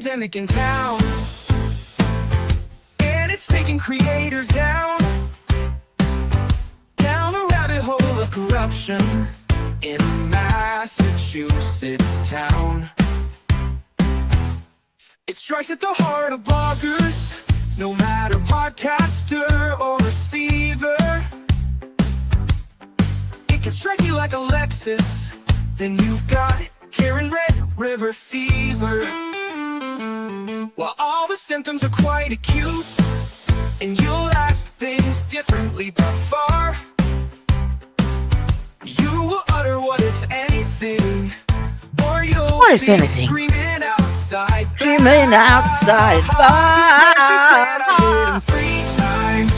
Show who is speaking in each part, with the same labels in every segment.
Speaker 1: pandemic in town, and it's taking creators down a rabbit hole of corruption in Massachusetts town. It strikes at the heart of bloggers, no matter podcaster or receiver. It can strike you like a Lexus, then you've got Karen Red River fever. While all the symptoms are quite acute, and you'll ask things differently by far, you will utter what if anything, or you'll be screaming outside.
Speaker 2: Screaming outside.
Speaker 1: Bye. 3 times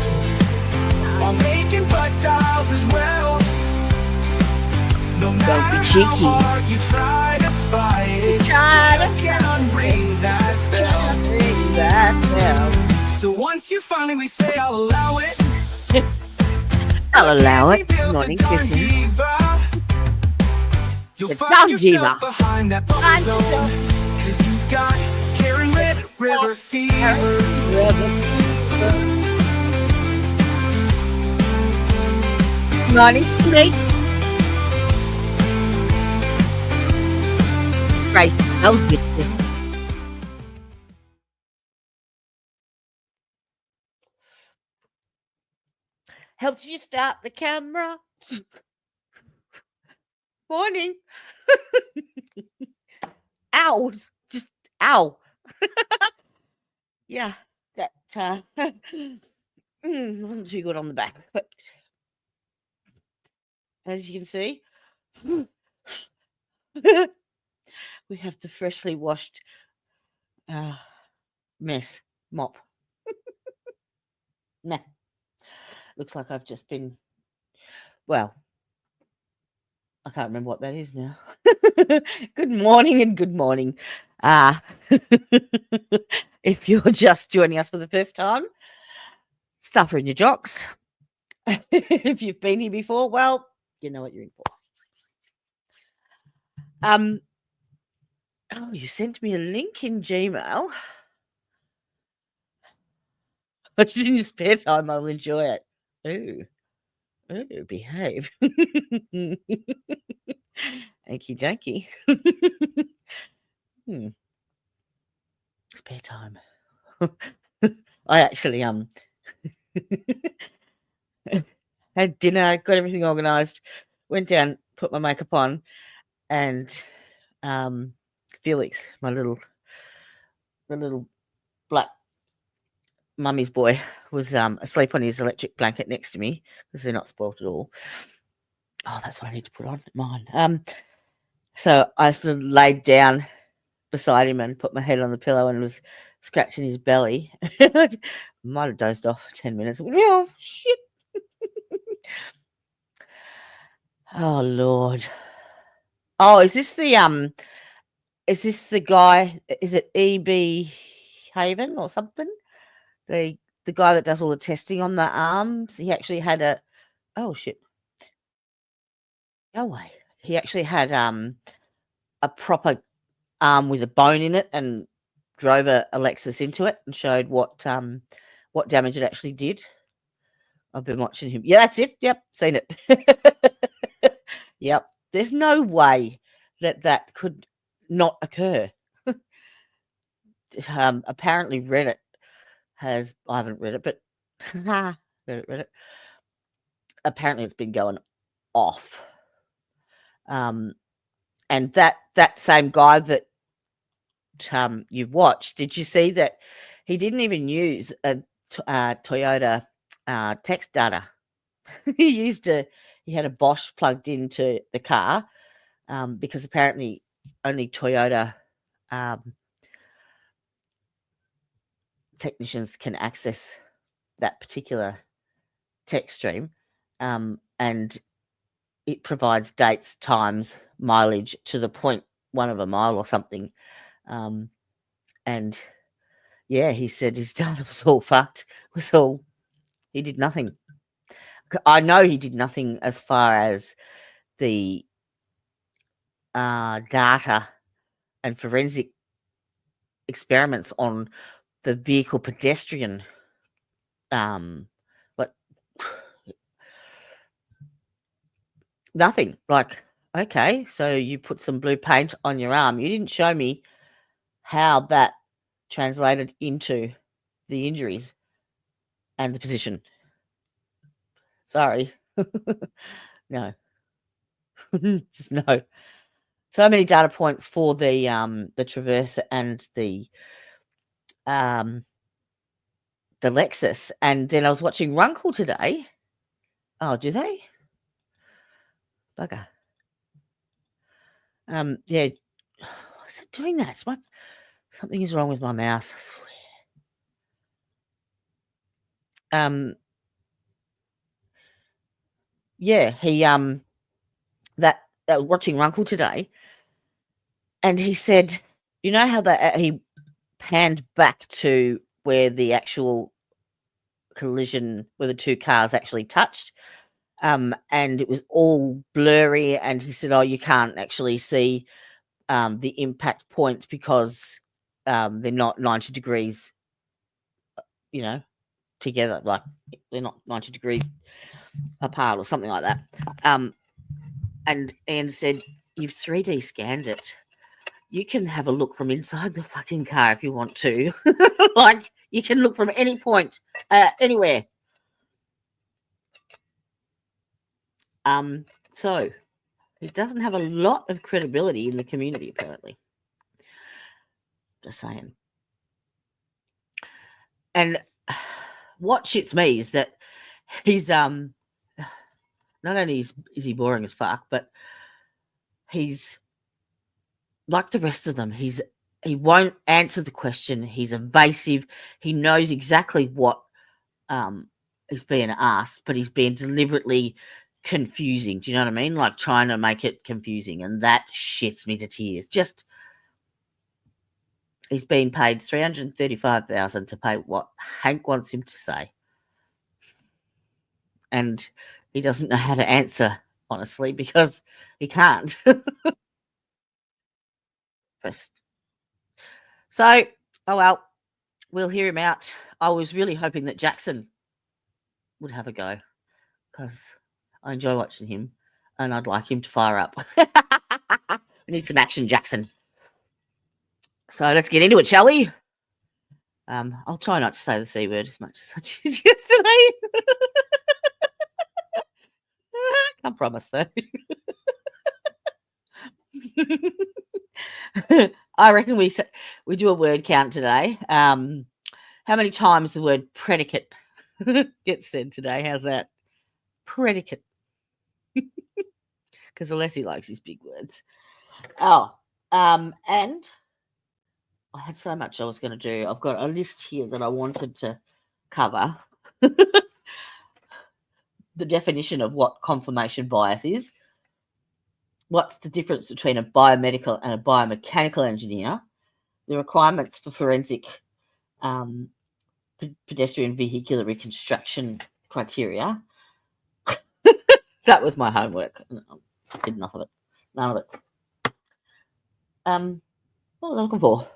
Speaker 1: while making butt dials as well. No matter how hard you try to fight it, you just can't unring that bell. So once you finally say I'll allow it,
Speaker 2: I'll allow it. Good morning, Chrissy.
Speaker 1: You'll find yourself behind that buffer zone, 'cause you got Karen Red River fever.
Speaker 2: Morning, Lee. Right, smells good. Helps you start the camera. Morning. Owls. Just ow. Yeah, that wasn't too good on the back, but as you can see, we have the freshly washed mop. Nah. Looks like I've just been, well, I can't remember what that is now. Good morning and good morning. If you're just joining us for the first time, suffering your jocks. If you've been here before, well, you know what you're in for. Oh, you sent me a link in Gmail. But in your spare time, I'll enjoy it. Ooh, behave. Okie dokie. Spare time. I actually had dinner, got everything organized, went down, put my makeup on, and Felix, the little black mummy's boy, was asleep on his electric blanket next to me because they're not spoilt at all. Oh, that's what I need to put on mine. So I sort of laid down beside him and put my head on the pillow and was scratching his belly. Might have dozed off for 10 minutes. Oh, shit. Oh, Lord. Oh, is this the guy? Is it E.B. Haven or something? The guy that does all the testing on the arms. He actually had oh shit. No way. He actually had a proper arm with a bone in it and drove a Lexus into it and showed what damage it actually did. I've been watching him. Yeah, that's it. Yep, seen it. Yep. There's no way that could not occur. Apparently Reddit has, I haven't read it, but Reddit. Apparently it's been going off. And that same guy that you've watched, did you see that he didn't even use a Toyota text data? He had a Bosch plugged into the car because apparently only Toyota technicians can access that particular text stream, and it provides dates, times, mileage to the 0.1 of a mile or something. And yeah, he said his data was all fucked. He did nothing. I know he did nothing as far as the data and forensic experiments on the vehicle pedestrian. But nothing. Like, okay, so you put some blue paint on your arm. You didn't show me how that translated into the injuries and the position. Sorry. No. Just no. So many data points for the Traverse and the Lexus. And then I was watching Runkle today. Oh, do they? Bugger. Yeah. Why is it doing that? Something is wrong with my mouse, I swear. Yeah, he that watching Runkle today, and he said, you know how that he panned back to where the actual collision, where the two cars actually touched, and it was all blurry, and he said, oh, you can't actually see the impact points because they're not 90 degrees, together, like they're not 90 degrees apart or something like that. And Ian said, you've 3D scanned it. You can have a look from inside the fucking car if you want to. Like, you can look from any point, anywhere. So he doesn't have a lot of credibility in the community, apparently. Just saying. And what shits me is that he's not only is he boring as fuck, but he's like the rest of them. He won't answer the question. He's evasive. He knows exactly what is being asked, but he's being deliberately confusing. Do you know what I mean? Like trying to make it confusing, and that shits me to tears. Just he's been paid $335,000 to pay what Hank wants him to say, and he doesn't know how to answer, honestly, because he can't. So, oh well, we'll hear him out. I was really hoping that Jackson would have a go because I enjoy watching him and I'd like him to fire up. We need some action, Jackson. So let's get into it, shall we? I'll try not to say the C word as much as I did yesterday. Can't promise, though. I reckon we do a word count today. How many times the word predicate gets said today? How's that? Predicate. Because Alessi likes his big words. Oh, and I had so much I was going to do. I've got a list here that I wanted to cover. The definition of what confirmation bias is. What's the difference between a biomedical and a biomechanical engineer? The requirements for forensic pedestrian vehicular reconstruction criteria. That was my homework. I did enough of it. None of it. What was I looking for?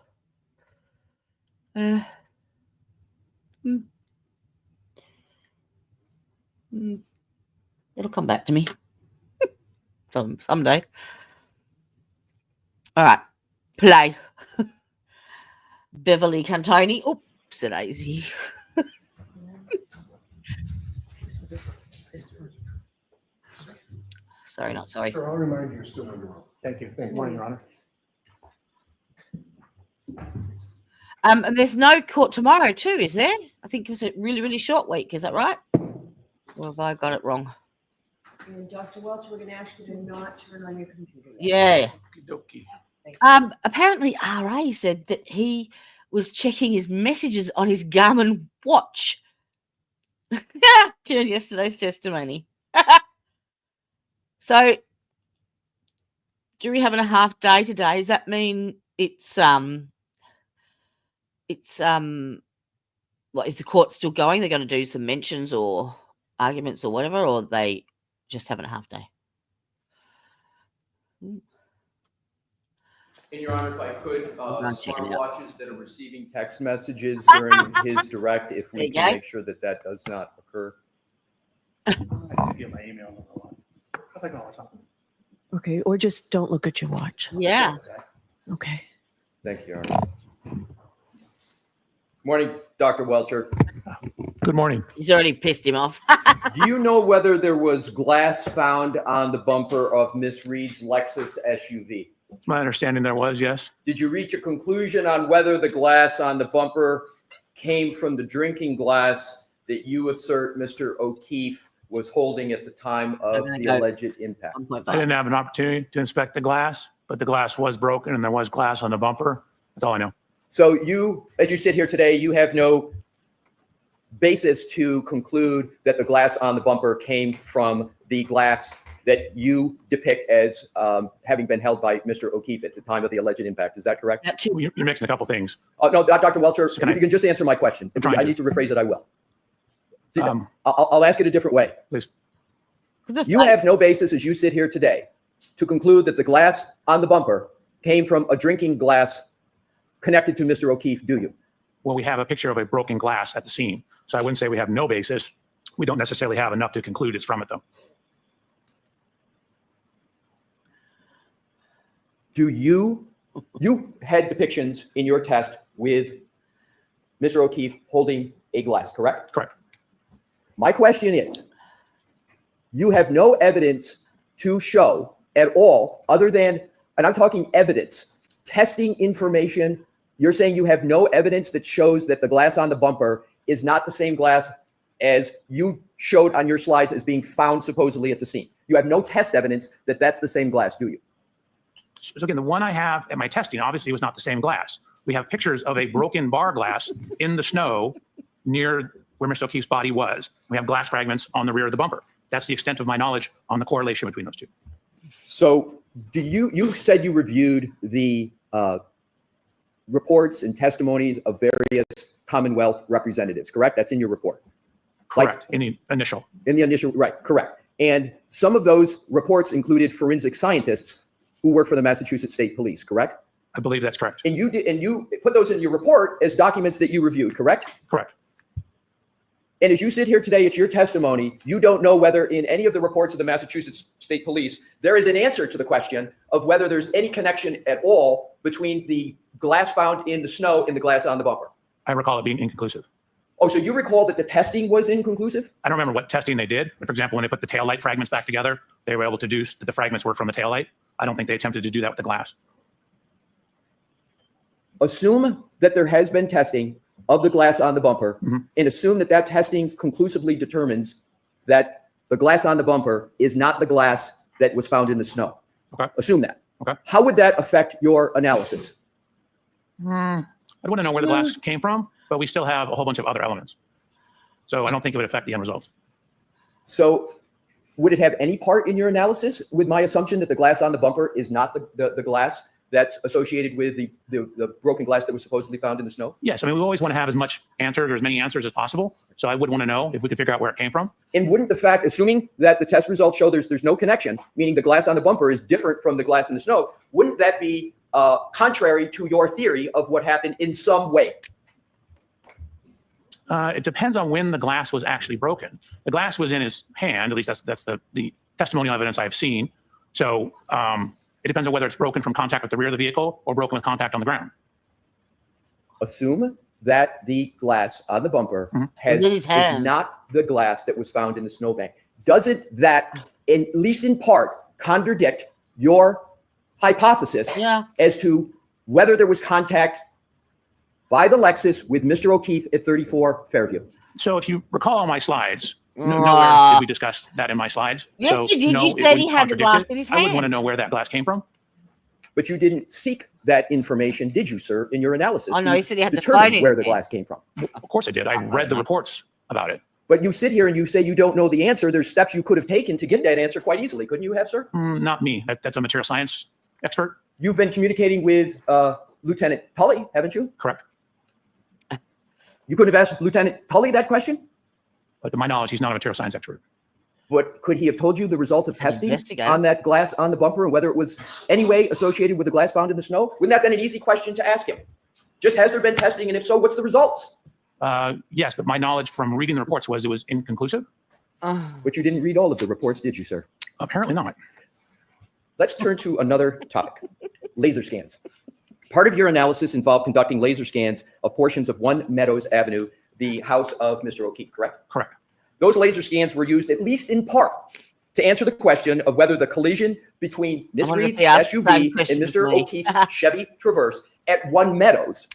Speaker 2: It'll come back to me someday. All right, play. Beverly Cantoni. Oops, a daisy. Sorry, not sorry.
Speaker 3: Sure, I'll remind you you're still under oath.
Speaker 4: Thank you. Good morning, Your Honor.
Speaker 2: And there's no court tomorrow too, is there? I think it's a really, really short week. Is that right? Or have I got it wrong?
Speaker 5: And Dr. Welcher, we're going to ask you to not turn on your computer.
Speaker 2: Yeah.
Speaker 4: Okey-dokey.
Speaker 2: Apparently RA said that he was checking his messages on his Garmin watch during yesterday's testimony. So, jury having a half day today. Does that mean it's what, is the court still going? They're going to do some mentions or arguments or whatever, or are they just having a half day?
Speaker 3: And Your Honor, if I could,
Speaker 2: I'm checking it out.
Speaker 3: smartwatches that are receiving text messages during his direct, if we
Speaker 2: There you
Speaker 3: can
Speaker 2: go.
Speaker 3: make sure that that does not occur.
Speaker 4: Get my email. How's that going?
Speaker 5: Okay, or just don't look at your watch.
Speaker 2: Yeah.
Speaker 5: Okay.
Speaker 3: Thank you, Your Honor. Morning, Dr. Welcher.
Speaker 4: Good morning.
Speaker 2: He's already pissed him off.
Speaker 3: Do you know whether there was glass found on the bumper of Miss Reed's Lexus SUV?
Speaker 4: It's my understanding there was, yes.
Speaker 3: Did you reach a conclusion on whether the glass on the bumper came from the drinking glass that you assert Mr. O'Keefe was holding at the time of
Speaker 2: gonna
Speaker 3: the
Speaker 2: go.
Speaker 3: alleged impact?
Speaker 2: 1.5.
Speaker 4: I didn't have an opportunity to inspect the glass, but the glass was broken and there was glass on the bumper. That's all I know.
Speaker 3: So you, as you sit here today, you have no basis to conclude that the glass on the bumper came from the glass that you depict as having been held by Mr. O'Keefe at the time of the alleged impact. Is that correct?
Speaker 2: That too.
Speaker 4: Well, you're mixing a couple things.
Speaker 3: No, Dr. Welcher,
Speaker 4: Can
Speaker 3: if you can just answer my question. If
Speaker 4: trying
Speaker 3: I
Speaker 4: to.
Speaker 3: need to rephrase it, I will.
Speaker 4: Um,
Speaker 3: I'll ask it a different way.
Speaker 4: Please.
Speaker 3: You have no basis as you sit here today to conclude that the glass on the bumper came from a drinking glass connected to Mr. O'Keefe, do you?
Speaker 4: Well, we have a picture of a broken glass at the scene. So I wouldn't say we have no basis. We don't necessarily have enough to conclude it's from it, though.
Speaker 3: Do you had depictions in your test with Mr. O'Keefe holding a glass, correct?
Speaker 4: Correct.
Speaker 3: My question is, you have no evidence to show at all other than, and I'm talking evidence, testing information. You're saying you have no evidence that shows that the glass on the bumper is not the same glass as you showed on your slides as being found supposedly at the scene. You have no test evidence that that's the same glass, do you?
Speaker 4: So again, the one I have at my testing obviously was not the same glass. We have pictures of a broken bar glass in the snow near where Mr. O'Keefe's body was. We have glass fragments on the rear of the bumper. That's the extent of my knowledge on the correlation between those two.
Speaker 3: So do you said you reviewed the reports and testimonies of various Commonwealth representatives, correct? That's in your report.
Speaker 4: Correct. In the initial.
Speaker 3: In the initial, right, correct. And some of those reports included forensic scientists who work for the Massachusetts State Police, correct?
Speaker 4: I believe that's correct.
Speaker 3: And you put those in your report as documents that you reviewed, correct?
Speaker 4: Correct.
Speaker 3: And as you sit here today, it's your testimony. You don't know whether in any of the reports of the Massachusetts State Police, there is an answer to the question of whether there's any connection at all between the glass found in the snow and the glass on the bumper.
Speaker 4: I recall it being inconclusive.
Speaker 3: Oh, so you recall that the testing was inconclusive?
Speaker 4: I don't remember what testing they did. But for example, when they put the taillight fragments back together, they were able to deduce that the fragments were from the taillight. I don't think they attempted to do that with the glass.
Speaker 3: Assume that there has been testing of the glass on the bumper, and assume that that testing conclusively determines that the glass on the bumper is not the glass that was found in the snow.
Speaker 4: Okay.
Speaker 3: Assume that.
Speaker 4: Okay.
Speaker 3: How would that affect your analysis?
Speaker 4: I'd want to know where the glass came from, but we still have a whole bunch of other elements. So I don't think it would affect the end results.
Speaker 3: So would it have any part in your analysis with my assumption that the glass on the bumper is not the glass that's associated with the broken glass that was supposedly found in the snow?
Speaker 4: Yes. I mean, we always want to have as much answers or as many answers as possible. So I would want to know if we could figure out where it came from.
Speaker 3: And wouldn't the fact, assuming that the test results show there's no connection, meaning the glass on the bumper is different from the glass in the snow, wouldn't that be contrary to your theory of what happened in some way?
Speaker 4: It depends on when the glass was actually broken. The glass was in his hand, at least that's the testimonial evidence I've seen. So it depends on whether it's broken from contact with the rear of the vehicle or broken with contact on the ground.
Speaker 3: Assume that the glass on the bumper is not the glass that was found in the snowbank. Doesn't that, at least in part, contradict your hypothesis as to whether there was contact by the Lexus with Mr. O'Keefe at 34 Fairview?
Speaker 4: So if you recall on my slides, nowhere did we discuss that in my slides.
Speaker 2: Yes,
Speaker 4: so,
Speaker 2: you did.
Speaker 4: no,
Speaker 2: You
Speaker 4: it
Speaker 2: said he
Speaker 4: wouldn't
Speaker 2: had the
Speaker 4: contradict
Speaker 2: glass
Speaker 4: it.
Speaker 2: in his
Speaker 4: I would want to
Speaker 2: hand.
Speaker 4: know where that glass came from.
Speaker 3: But you didn't seek that information, did you, sir, in your analysis?
Speaker 2: Oh, no,
Speaker 3: to
Speaker 2: he said he had to
Speaker 3: determine
Speaker 2: find it.
Speaker 3: where the glass came from.
Speaker 4: Of course I did. I read the reports about it.
Speaker 3: But you sit here and you say you don't know the answer. There's steps you could have taken to get that answer quite easily. Couldn't you have, sir?
Speaker 4: Not me. That's a material science expert.
Speaker 3: You've been communicating with Lieutenant Tully, haven't you?
Speaker 4: Correct.
Speaker 3: You couldn't have asked Lieutenant Tully that question?
Speaker 4: But to my knowledge, he's not a material science expert.
Speaker 3: But could he have told you the result of testing
Speaker 2: investigate.
Speaker 3: on that glass on the bumper and whether it was any way associated with the glass found in the snow? Wouldn't that have been an easy question to ask him? Just has there been testing, and if so, what's the results?
Speaker 4: Yes, but my knowledge from reading the reports was it was inconclusive.
Speaker 3: But you didn't read all of the reports, did you, sir?
Speaker 4: Apparently not.
Speaker 3: Let's turn to another topic, laser scans. Part of your analysis involved conducting laser scans of portions of 1 Meadows Avenue, the house of Mr. O'Keefe, correct?
Speaker 4: Correct.
Speaker 3: Those laser scans were used, at least in part, to answer the question of whether the collision between Ms.
Speaker 2: wonder if
Speaker 3: Reed's
Speaker 2: they asked the
Speaker 3: SUV
Speaker 2: same
Speaker 3: and
Speaker 2: question
Speaker 3: Mr.
Speaker 2: to me.
Speaker 3: O'Keefe's Chevy Traverse at 1 Meadows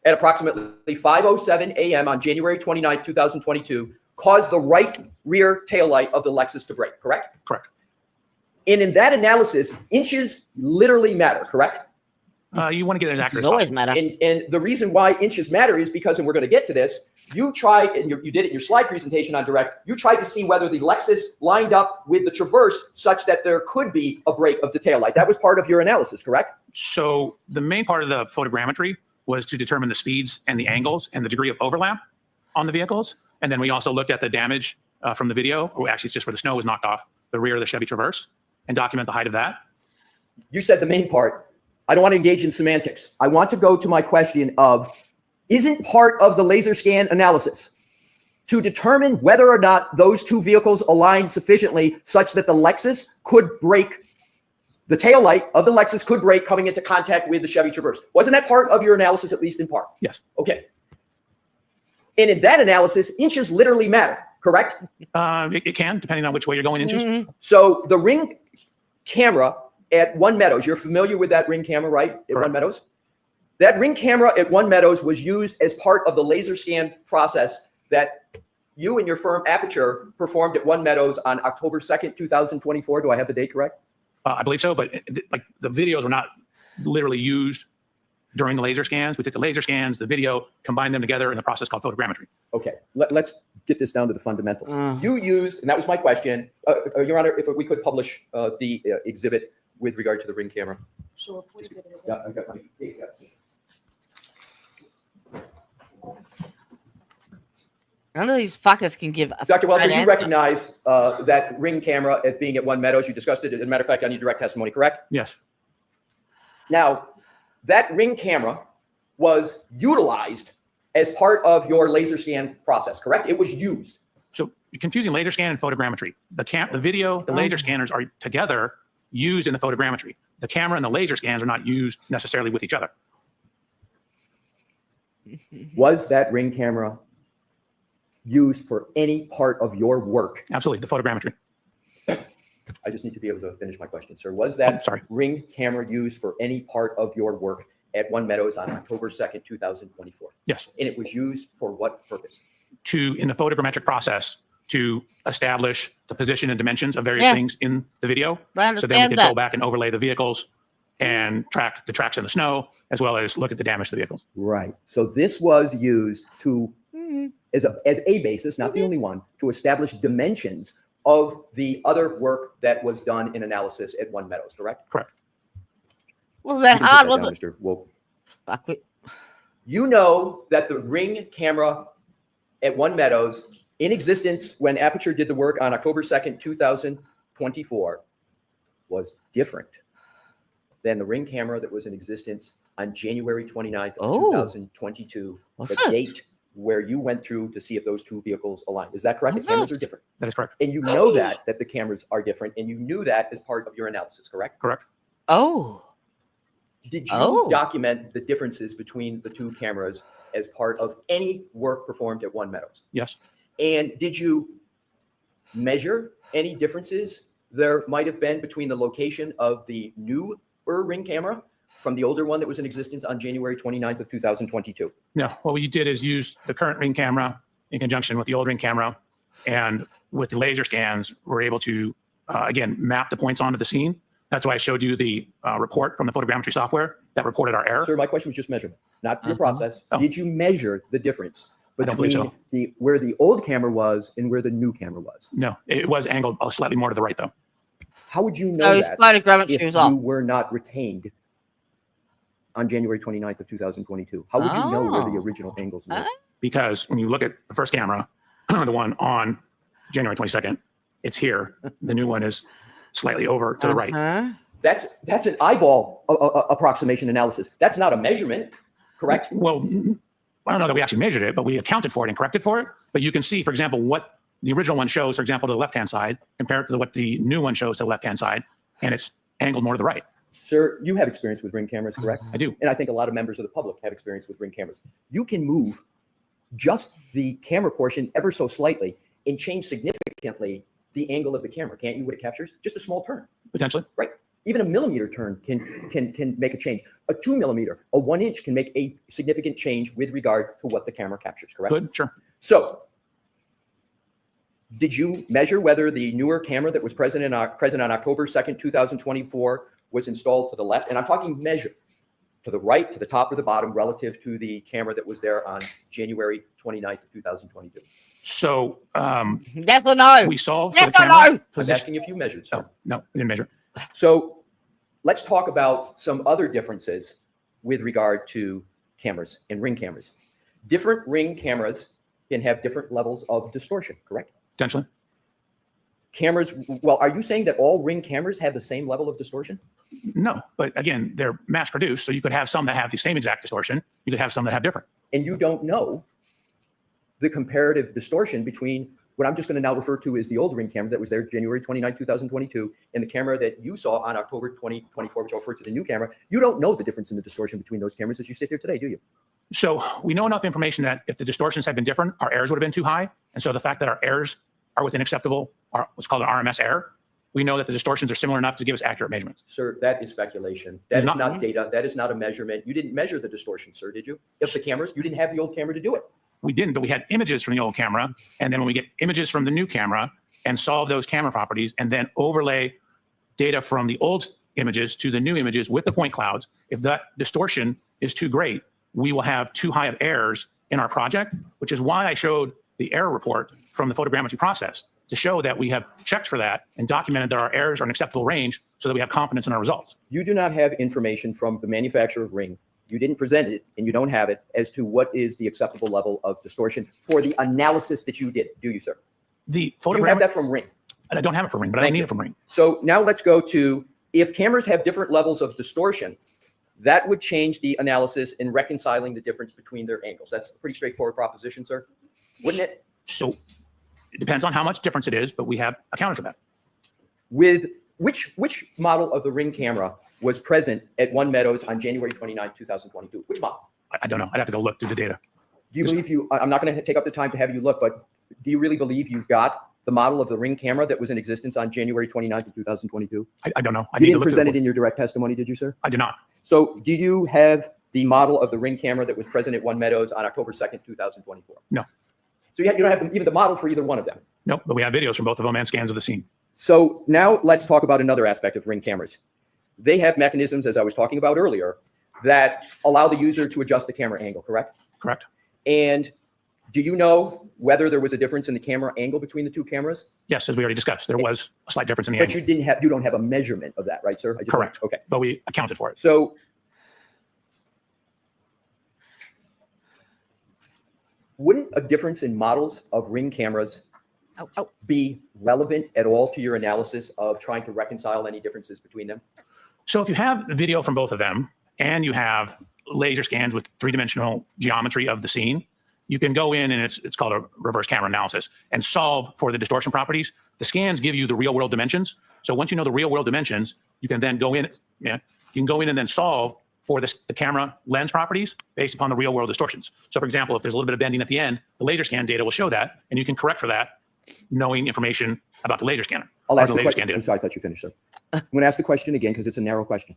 Speaker 3: at approximately 5:07 a.m. on January 29, 2022, caused the right rear taillight of the Lexus to break, correct?
Speaker 4: Correct.
Speaker 3: And in that analysis, inches literally matter, correct?
Speaker 4: You want to get it as accurate
Speaker 2: It's
Speaker 4: as
Speaker 2: always
Speaker 4: possible.
Speaker 2: matter.
Speaker 3: And the reason why inches matter is because, and we're going to get to this, you tried, and you did it in your slide presentation on Direct, you tried to see whether the Lexus lined up with the Traverse such that there could be a break of the taillight. That was part of your analysis, correct?
Speaker 4: So the main part of the photogrammetry was to determine the speeds and the angles and the degree of overlap on the vehicles. And then we also looked at the damage from the video, or actually it's just where the snow was knocked off the rear of the Chevy Traverse, and document the height of that.
Speaker 3: You said the main part. I don't want to engage in semantics. I want to go to my question of, isn't part of the laser scan analysis to determine whether or not those two vehicles align sufficiently such that the Lexus could break, the taillight of the Lexus could break coming into contact with the Chevy Traverse? Wasn't that part of your analysis, at least in part?
Speaker 4: Yes.
Speaker 3: Okay. And in that analysis, inches literally matter, correct?
Speaker 4: It can, depending on which way you're going inches.
Speaker 3: So the ring camera at 1 Meadows, you're familiar with that ring camera, right? At
Speaker 4: Correct.
Speaker 3: 1 Meadows? That ring camera at 1 Meadows was used as part of the laser scan process that you and your firm Aperture performed at 1 Meadows on October 2nd, 2024. Do I have the date correct?
Speaker 4: I believe so, but like the videos were not literally used during the laser scans. We did the laser scans, the video, combined them together in a process called photogrammetry.
Speaker 3: Okay, let's get this down to the fundamentals. You used, and that was my question, Your Honor, if we could publish the exhibit with regard to the ring camera.
Speaker 5: Sure, what is it? Is
Speaker 3: Yeah,
Speaker 5: it?
Speaker 3: I've got my dates up.
Speaker 2: None of these fuckers can give a
Speaker 3: Dr. Welcher,
Speaker 2: right
Speaker 3: you
Speaker 2: answer.
Speaker 3: recognize that ring camera as being at 1 Meadows. You discussed it, as a matter of fact, on your direct testimony, correct?
Speaker 4: Yes.
Speaker 3: Now, that ring camera was utilized as part of your laser scan process, correct? It was used.
Speaker 4: So you're confusing laser scan and photogrammetry. The video, the laser scanners are together used in the photogrammetry. The camera and the laser scans are not used necessarily with each other.
Speaker 3: Was that ring camera used for any part of your work?
Speaker 4: Absolutely, the photogrammetry.
Speaker 3: I just need to be able to finish my question, sir. Was that
Speaker 4: sorry.
Speaker 3: ring camera used for any part of your work at 1 Meadows on October 2nd, 2024?
Speaker 4: Yes.
Speaker 3: And it was used for what purpose?
Speaker 4: In the photogrammetric process, to establish the position and dimensions of various
Speaker 2: Yes.
Speaker 4: things in the video.
Speaker 2: I
Speaker 4: So then we
Speaker 2: understand
Speaker 4: could
Speaker 2: that.
Speaker 4: go back and overlay the vehicles and track the tracks in the snow, as well as look at the damage to the vehicles.
Speaker 3: Right. So this was used to, as a basis, not the only one, to establish dimensions of the other work that was done in analysis at 1 Meadows, correct?
Speaker 4: Correct.
Speaker 2: Wasn't that
Speaker 3: You can put
Speaker 2: hard,
Speaker 3: that
Speaker 2: was
Speaker 3: down,
Speaker 2: it?
Speaker 3: Mr. Woke.
Speaker 2: Fuck it.
Speaker 3: You know that the ring camera at 1 Meadows, in existence when Aperture did the work on October 2nd, 2024, was different than the ring camera that was in existence on January 29th of
Speaker 2: Oh.
Speaker 3: 2022,
Speaker 2: Was
Speaker 3: the
Speaker 2: it?
Speaker 3: date where you went through to see if those two vehicles aligned. Is that correct? The
Speaker 2: Was
Speaker 3: cameras
Speaker 2: it?
Speaker 3: are different.
Speaker 4: That is correct.
Speaker 3: And you know that the cameras are different, and you knew that as part of your analysis, correct?
Speaker 4: Correct.
Speaker 2: Oh.
Speaker 3: Did you
Speaker 2: Oh.
Speaker 3: document the differences between the two cameras as part of any work performed at 1 Meadows?
Speaker 4: Yes.
Speaker 3: And did you measure any differences there might have been between the location of the newer ring camera from the older one that was in existence on January 29th of 2022?
Speaker 4: No, what we did is use the current ring camera in conjunction with the old ring camera, and with the laser scans, we're able to, again, map the points onto the scene. That's why I showed you the report from the photogrammetry software that reported our error.
Speaker 3: Sir, my question was just measurement, not your
Speaker 2: Uh-huh.
Speaker 3: process.
Speaker 4: Oh.
Speaker 3: Did you measure the difference
Speaker 4: I don't believe
Speaker 3: between
Speaker 4: so.
Speaker 3: where the old camera was and where the new camera was?
Speaker 4: No, it was angled slightly more to the right, though.
Speaker 3: How would you
Speaker 2: So
Speaker 3: know
Speaker 2: his
Speaker 3: that
Speaker 2: photogrammetry
Speaker 3: if
Speaker 2: was
Speaker 3: you
Speaker 2: off.
Speaker 3: were not retained on January 29th of 2022? How would you know where the
Speaker 2: Oh.
Speaker 3: original angles were?
Speaker 2: Ah.
Speaker 4: Because when you look at the first camera, the one on January 22nd, it's here. The new one is slightly over to the right.
Speaker 3: That's an eyeball approximation analysis. That's not a measurement, correct?
Speaker 4: Well, I don't know that we actually measured it, but we accounted for it and corrected for it. But you can see, for example, what the original one shows, for example, to the left-hand side compared to what the new one shows to the left-hand side, and it's angled more to the right.
Speaker 3: Sir, you have experience with Ring cameras, correct?
Speaker 4: I do.
Speaker 3: And I think a lot of members of the public have experience with Ring cameras. You can move just the camera portion ever so slightly and change significantly the angle of the camera, can't you, what it captures? Just a small turn.
Speaker 4: Potentially.
Speaker 3: Right. Even a millimeter turn can make a change. A 2 millimeter, a 1 inch can make a significant change with regard to what the camera captures, correct?
Speaker 4: Good, sure.
Speaker 3: So, did you measure whether the newer camera that was present on October 2nd, 2024 was installed to the left? And I'm talking measure to the right, to the top, or the bottom relative to the camera that was there on January 29th of 2022.
Speaker 4: So,
Speaker 2: Yes or no?
Speaker 4: we solved
Speaker 2: Yes
Speaker 4: for the
Speaker 2: or
Speaker 4: camera
Speaker 2: no?
Speaker 3: I was
Speaker 4: position.
Speaker 3: asking if you measured, sir.
Speaker 4: No, we didn't measure.
Speaker 3: So let's talk about some other differences with regard to cameras and Ring cameras. Different Ring cameras can have different levels of distortion, correct?
Speaker 4: Potentially.
Speaker 3: Cameras, well, are you saying that all Ring cameras have the same level of distortion?
Speaker 4: No, but again, they're mass produced. So you could have some that have the same exact distortion. You could have some that have different.
Speaker 3: And you don't know the comparative distortion between what I'm just going to now refer to as the old Ring camera that was there January 29, 2022, and the camera that you saw on October 2024, which I'll refer to the new camera. You don't know the difference in the distortion between those cameras as you sit here today, do you?
Speaker 4: So we know enough information that if the distortions had been different, our errors would have been too high. And so the fact that our errors are within acceptable, what's called an RMS error, we know that the distortions are similar enough to give us accurate measurements.
Speaker 3: Sir, that is speculation. That is not data. That is not a measurement. You didn't measure the distortion, sir, did you? If the cameras, you didn't have the old camera to do it.
Speaker 4: We didn't, but we had images from the old camera. And then when we get images from the new camera and solve those camera properties and then overlay data from the old images to the new images with the point clouds, if that distortion is too great, we will have too high of errors in our project, which is why I showed the error report from the photogrammetry process to show that we have checked for that and documented that our errors are in acceptable range so that we have confidence in our results.
Speaker 3: You do not have information from the manufacturer of Ring. You didn't present it, and you don't have it as to what is the acceptable level of distortion for the analysis that you did, do you, sir?
Speaker 4: The
Speaker 3: You have
Speaker 4: photogrammetry,
Speaker 3: that from Ring.
Speaker 4: I don't have it from Ring, but I don't need it from Ring.
Speaker 3: So now let's go to, if cameras have different levels of distortion, that would change the analysis in reconciling the difference between their angles. That's a pretty straightforward proposition, sir, wouldn't it?
Speaker 4: So it depends on how much difference it is, but we have accounted for that.
Speaker 3: With which model of the Ring camera was present at One Meadows on January 29, 2022? Which model?
Speaker 4: I don't know. I'd have to go look through the data.
Speaker 3: Do you believe I'm not going to take up the time to have you look, but do you really believe you've got the model of the Ring camera that was in existence on January 29th of 2022?
Speaker 4: I don't know. I
Speaker 3: You
Speaker 4: need to
Speaker 3: didn't
Speaker 4: look
Speaker 3: present
Speaker 4: through
Speaker 3: it in your direct testimony, did you, sir?
Speaker 4: I did not.
Speaker 3: So do you have the model of the Ring camera that was present at One Meadows on October 2nd, 2024?
Speaker 4: No.
Speaker 3: So you don't have even the model for either one of them.
Speaker 4: No, but we have videos from both of them and scans of the scene.
Speaker 3: So now let's talk about another aspect of Ring cameras. They have mechanisms, as I was talking about earlier, that allow the user to adjust the camera angle, correct?
Speaker 4: Correct.
Speaker 3: And do you know whether there was a difference in the camera angle between the two cameras?
Speaker 4: Yes, as we already discussed, there was a slight difference in the
Speaker 3: But
Speaker 4: angle.
Speaker 3: you don't have a measurement of that, right, sir?
Speaker 4: Correct.
Speaker 3: Okay.
Speaker 4: But we accounted for it.
Speaker 3: So wouldn't a difference in models of Ring cameras be relevant at all to your analysis of trying to reconcile any differences between them?
Speaker 4: So if you have video from both of them and you have laser scans with three-dimensional geometry of the scene, you can go in and it's called a reverse camera analysis and solve for the distortion properties. The scans give you the real world dimensions. So once you know the real world dimensions, you can then go in, you can go in and then solve for the camera lens properties based upon the real world distortions. So for example, if there's a little bit of bending at the end, the laser scan data will show that, and you can correct for that, knowing information about the laser scanner.
Speaker 3: I'll ask
Speaker 4: the
Speaker 3: the
Speaker 4: laser scan
Speaker 3: question.
Speaker 4: data.
Speaker 3: I'm sorry, I thought you finished, sir. I'm going to ask the question again because it's a narrow question.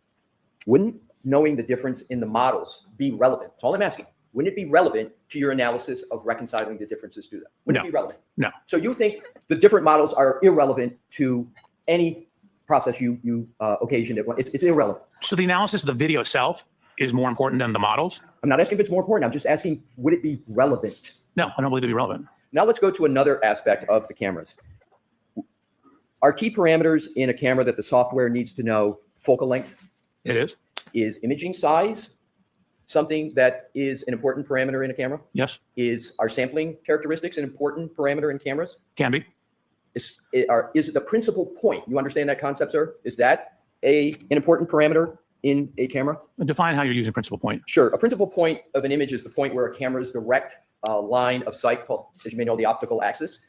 Speaker 3: Wouldn't knowing the difference in the models be relevant? That's all I'm asking. Wouldn't it be relevant to your analysis of reconciling the differences to them? Wouldn't
Speaker 4: No.
Speaker 3: it be relevant?
Speaker 4: No.
Speaker 3: So you think the different models are irrelevant to any process you occasioned at one? It's irrelevant.
Speaker 4: So the analysis of the video itself is more important than the models?
Speaker 3: I'm not asking if it's more important. I'm just asking, would it be relevant?
Speaker 4: No, I don't believe it'd be relevant.
Speaker 3: Now let's go to another aspect of the cameras. Are key parameters in a camera that the software needs to know focal length?
Speaker 4: It is?
Speaker 3: Is imaging size something that is an important parameter in a camera?
Speaker 4: Yes,
Speaker 3: Are sampling characteristics an important parameter in cameras?
Speaker 4: can be.
Speaker 3: is it the principal point? You understand that concept, sir? Is that an important parameter in a camera?
Speaker 4: Define how you're using principal point.
Speaker 3: Sure. A principal point of an image is the point where a camera's direct line of sight, called, as you may know, the optical axis,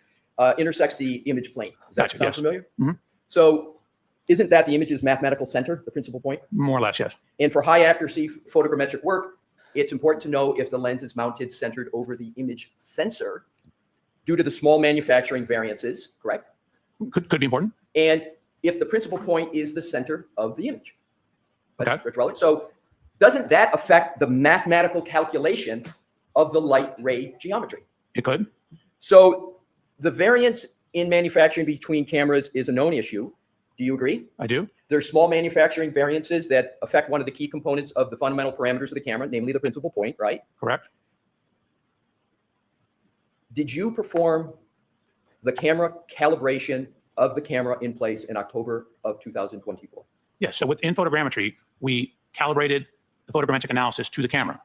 Speaker 3: intersects the image plane. Does that
Speaker 4: Gotcha,
Speaker 3: sound
Speaker 4: yes.
Speaker 3: familiar?
Speaker 4: Mhm.
Speaker 3: So isn't that the image's mathematical center, the principal point?
Speaker 4: More or less, yes.
Speaker 3: And for high accuracy photogrammetric work, it's important to know if the lens is mounted centered over the image sensor due to the small manufacturing variances, correct?
Speaker 4: Could be important.
Speaker 3: And if the principal point is the center of the image.
Speaker 4: Okay.
Speaker 3: That's relevant. So doesn't that affect the mathematical calculation of the light ray geometry?
Speaker 4: It could.
Speaker 3: So the variance in manufacturing between cameras is a known issue. Do you agree?
Speaker 4: I do.
Speaker 3: There's small manufacturing variances that affect one of the key components of the fundamental parameters of the camera, namely the principal point, right?
Speaker 4: Correct.
Speaker 3: Did you perform the camera calibration of the camera in place in October of 2024?
Speaker 4: Yes. So within photogrammetry, we calibrated the photogrammetric analysis to the camera.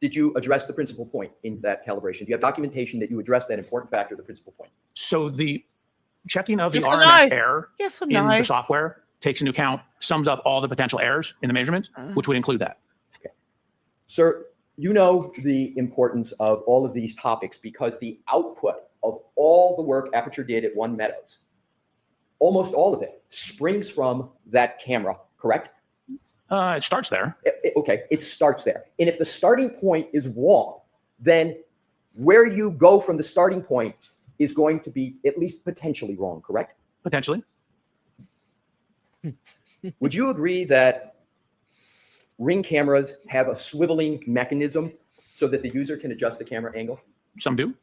Speaker 3: Did you address the principal point in that calibration? Do you have documentation that you addressed that important factor, the principal point?
Speaker 4: So the checking of the
Speaker 2: Yes or
Speaker 4: RMS
Speaker 2: no?
Speaker 4: error
Speaker 2: Yes or
Speaker 4: in
Speaker 2: no?
Speaker 4: the software takes into account, sums up all the potential errors in the measurements, which would include that.
Speaker 3: Sir, you know the importance of all of these topics because the output of all the work Aperture did at One Meadows, almost all of it, springs from that camera, correct?
Speaker 4: It starts there.
Speaker 3: Okay, it starts there. And if the starting point is wrong, then where you go from the starting point is going to be at least potentially wrong, correct?
Speaker 4: Potentially.
Speaker 3: Would you agree that Ring cameras have a swiveling mechanism so that the user can adjust the camera angle?
Speaker 4: Some do.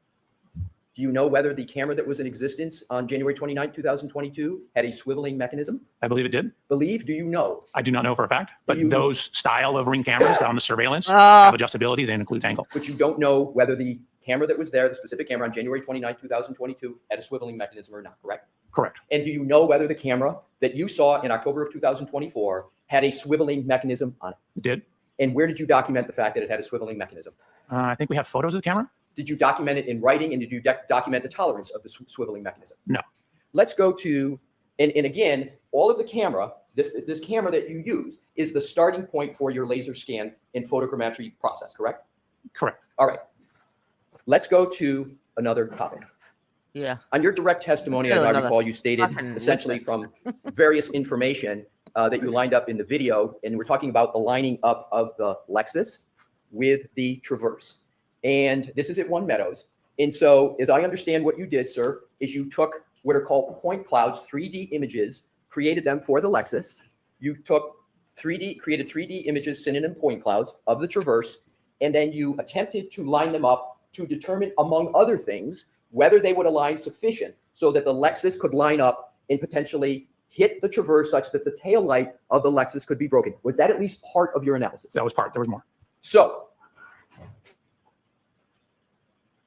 Speaker 3: Do you know whether the camera that was in existence on January 29, 2022 had a swiveling mechanism?
Speaker 4: I believe it did.
Speaker 3: Believe, do you know?
Speaker 4: I do not know for a fact, but
Speaker 3: You-
Speaker 4: those style of Ring cameras on the surveillance
Speaker 2: Ah.
Speaker 4: have adjustability that includes angle.
Speaker 3: But you don't know whether the camera that was there, the specific camera on January 29, 2022, had a swiveling mechanism or not, correct?
Speaker 4: Correct.
Speaker 3: And do you know whether the camera that you saw in October of 2024 had a swiveling mechanism on it?
Speaker 4: It did.
Speaker 3: And where did you document the fact that it had a swiveling mechanism?
Speaker 4: I think we have photos of the camera.
Speaker 3: Did you document it in writing, and did you document the tolerance of the swiveling mechanism?
Speaker 4: No.
Speaker 3: Let's go to, and again, all of the camera, this camera that you use is the starting point for your laser scan and photogrammetry process, correct?
Speaker 4: Correct.
Speaker 3: All right. Let's go to another topic.
Speaker 2: Yeah.
Speaker 3: On your direct testimony,
Speaker 2: Let's
Speaker 3: as
Speaker 2: go
Speaker 3: I
Speaker 2: another
Speaker 3: recall, you stated
Speaker 2: fucking
Speaker 3: essentially
Speaker 2: list.
Speaker 3: from various information that you lined up in the video, and we're talking about the lining up of the Lexus with the Traverse. And this is at One Meadows. And so, as I understand what you did, sir, is you took what are called point clouds, 3D images, created them for the Lexus. You took created 3D images, synonym point clouds of the Traverse, and then you attempted to line them up to determine, among other things, whether they would align sufficient so that the Lexus could line up and potentially hit the Traverse such that the tail light of the Lexus could be broken. Was that at least part of your analysis?
Speaker 4: That was part. There was more.
Speaker 3: So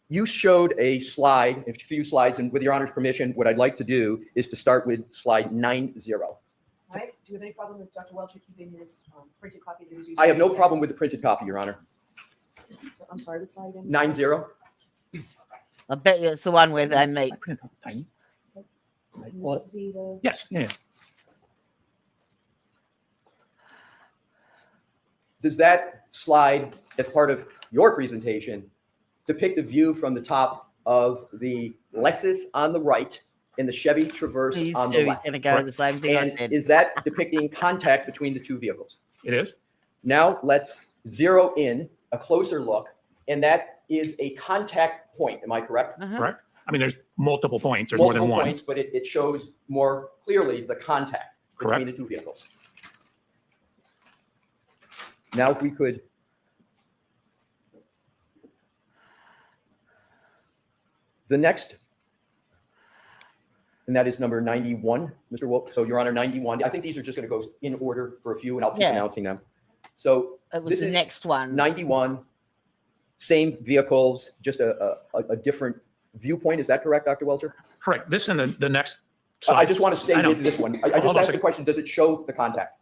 Speaker 3: you showed a slide, a few slides, and with your honor's permission, what I'd like to do is to start with slide 90.
Speaker 5: Right? Do you have any problem with Dr. Welcher keeping his printed copy that he was using?
Speaker 3: I have no problem with the printed copy, your honor.
Speaker 5: So, I'm sorry, what slide again?
Speaker 3: 90.
Speaker 2: I bet you it's the one where they make.
Speaker 4: Tiny.
Speaker 5: Can you see the?
Speaker 4: Yes. Yeah.
Speaker 3: Does that slide, as part of your presentation, depict a view from the top of the Lexus on the right and the Chevy Traverse
Speaker 2: He's
Speaker 3: on the
Speaker 2: he's
Speaker 3: left?
Speaker 2: going to go with the same thing I
Speaker 3: And
Speaker 2: said.
Speaker 3: is that depicting contact between the two vehicles?
Speaker 4: It is.
Speaker 3: Now let's zero in a closer look, and that is a contact point. Am I correct?
Speaker 2: Uh-huh.
Speaker 4: Correct. I mean, there's multiple points. There's more
Speaker 3: Multiple
Speaker 4: than one.
Speaker 3: points, but it shows more clearly the contact between
Speaker 4: Correct.
Speaker 3: the two vehicles. Now, if we could. The next, and that is number 91, Mr. Wolf. So, Your Honor, 91. I think these are just going to go in order for a few, and I'll keep
Speaker 2: Yeah.
Speaker 3: announcing them. So,
Speaker 2: It was
Speaker 3: this
Speaker 2: the
Speaker 3: is
Speaker 2: next one.
Speaker 3: 91, same vehicles, just a different viewpoint. Is that correct, Dr. Welcher?
Speaker 4: Correct. This and the next.
Speaker 3: I
Speaker 4: slide.
Speaker 3: just want to stay
Speaker 4: I know.
Speaker 3: with this one. I
Speaker 4: Hold
Speaker 3: just
Speaker 4: on a
Speaker 3: asked the
Speaker 4: second.
Speaker 3: question, does it show the contact?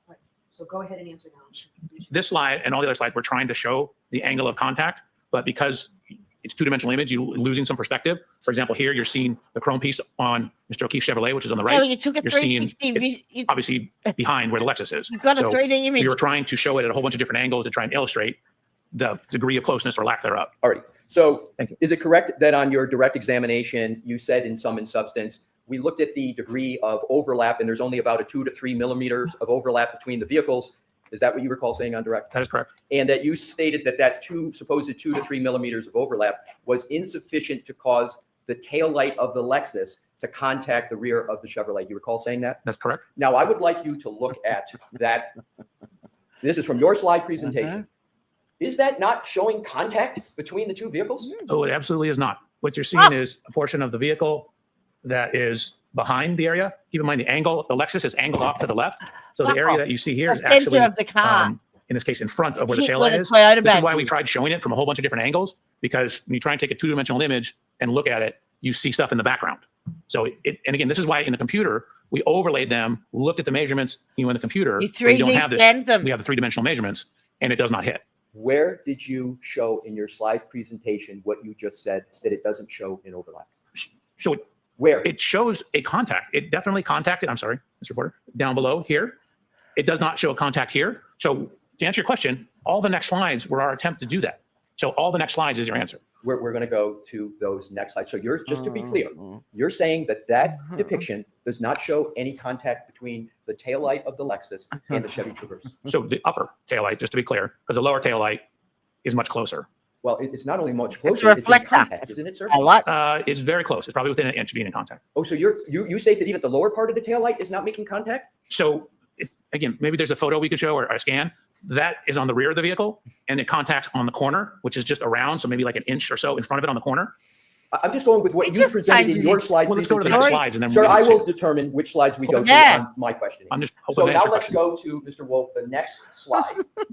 Speaker 5: So go ahead and answer now.
Speaker 4: This slide and all the other slides, we're trying to show the angle of contact, but because it's two-dimensional image, you're losing some perspective. For example, here you're seeing the chrome piece on Mr. O'Keefe's Chevrolet, which is on the right.
Speaker 2: Yeah, well, you took a
Speaker 4: You're seeing
Speaker 2: 360.
Speaker 4: it obviously behind where the Lexus is.
Speaker 2: You've got a
Speaker 4: So
Speaker 2: 3D image.
Speaker 4: we were trying to show it at a whole bunch of different angles to try and illustrate the degree of closeness or lack thereof.
Speaker 3: All right. So
Speaker 4: Thank you.
Speaker 3: is it correct that on your direct examination, you said in sum and substance, we looked at the degree of overlap and there's only about a 2 to 3 millimeters of overlap between the vehicles? Is that what you recall saying on direct?
Speaker 4: That is correct.
Speaker 3: And that you stated that that supposed 2 to 3 millimeters of overlap was insufficient to cause the tail light of the Lexus to contact the rear of the Chevrolet. You recall saying that?
Speaker 4: That's correct.
Speaker 3: Now, I would like you to look at that. This is from your slide presentation. Is that not showing contact between the two vehicles?
Speaker 4: Oh, it absolutely is not. What you're seeing is a portion of the vehicle that is behind the area. Keep in mind the angle, the Lexus is angled off to the left. So the area that you see here is
Speaker 2: The center
Speaker 4: actually,
Speaker 2: of the car.
Speaker 4: in this case, in front of where the
Speaker 2: Hit
Speaker 4: tail
Speaker 2: where
Speaker 4: light
Speaker 2: the
Speaker 4: is.
Speaker 2: Toyota
Speaker 4: This is
Speaker 2: badge
Speaker 4: why we
Speaker 2: is.
Speaker 4: tried showing it from a whole bunch of different angles, because when you try and take a two-dimensional image and look at it, you see stuff in the background. So and again, this is why in the computer, we overlaid them, looked at the measurements, in the computer.
Speaker 2: You
Speaker 4: we don't
Speaker 2: 3D
Speaker 4: have this.
Speaker 2: scanned them.
Speaker 4: We have the three-dimensional measurements, and it does not hit.
Speaker 3: Where did you show in your slide presentation what you just said, that it doesn't show in overlap?
Speaker 4: So
Speaker 3: Where?
Speaker 4: it shows a contact. It definitely contacted, I'm sorry, Mr. Porter, down below here. It does not show a contact here. So to answer your question, all the next slides were our attempt to do that. So all the next slides is your answer.
Speaker 3: We're going to go to those next slides. So you're, just to be clear, you're saying that that depiction does not show any contact between the taillight of the Lexus and the Chevy Traverse.
Speaker 4: So the upper taillight, just to be clear, because the lower taillight is much closer.
Speaker 3: Well, it's not only much
Speaker 2: It's
Speaker 3: closer,
Speaker 2: a
Speaker 3: it's in
Speaker 2: reflector.
Speaker 3: contact, isn't it, sir?
Speaker 2: I like.
Speaker 4: It's very close. It's probably within an inch of being in contact.
Speaker 3: Oh, so you state that even the lower part of the taillight is not making contact?
Speaker 4: So again, maybe there's a photo we could show or a scan. That is on the rear of the vehicle, and it contacts on the corner, which is just around, so maybe like an inch or so in front of it on the corner.
Speaker 3: I'm just going with what
Speaker 2: It
Speaker 3: you
Speaker 2: just
Speaker 3: presented in
Speaker 2: changes
Speaker 3: your
Speaker 2: it.
Speaker 3: slide
Speaker 4: Well, let's go to the
Speaker 3: presentation.
Speaker 4: next slides, and then
Speaker 3: Sir,
Speaker 4: we
Speaker 3: I
Speaker 4: can see
Speaker 3: will
Speaker 4: it.
Speaker 3: determine which slides we go
Speaker 2: Yeah.
Speaker 3: to on my questioning.
Speaker 4: I'm just
Speaker 3: So
Speaker 4: hoping to
Speaker 3: now
Speaker 4: answer
Speaker 3: let's
Speaker 4: your question.
Speaker 3: go to Mr. Wolf, the next slide.
Speaker 4: There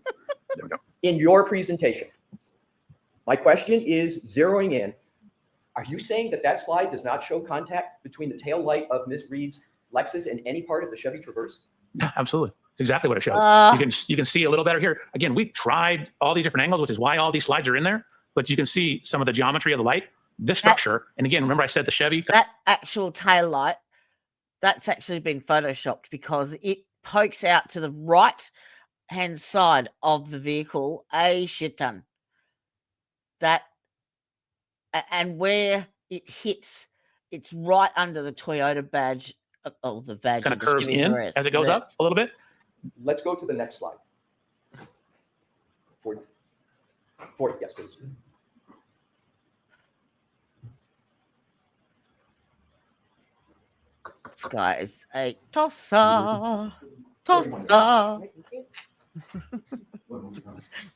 Speaker 4: we go.
Speaker 3: In your presentation, my question is zeroing in. Are you saying that that slide does not show contact between the tail light of Ms. Reed's Lexus and any part of the Chevy Traverse?
Speaker 4: Absolutely. It's exactly what it shows. You can see a little better here. Again, we tried all these different angles, which is why all these slides are in there. But you can see some of the geometry of the light, this structure. And again, remember I said the Chevy.
Speaker 2: That actual tail light, that's actually been photoshopped because it pokes out to the right hand side of the vehicle a shit ton. And where it hits, it's right under the Toyota badge. Oh, the badge
Speaker 4: Kind of
Speaker 2: of the
Speaker 4: curves
Speaker 2: Chevy
Speaker 4: in
Speaker 2: Traverse.
Speaker 4: as it goes
Speaker 2: Correct.
Speaker 4: up a little bit.
Speaker 3: Let's go to the next slide. 40, yes, please.
Speaker 2: This guy is a tosser. Tosser.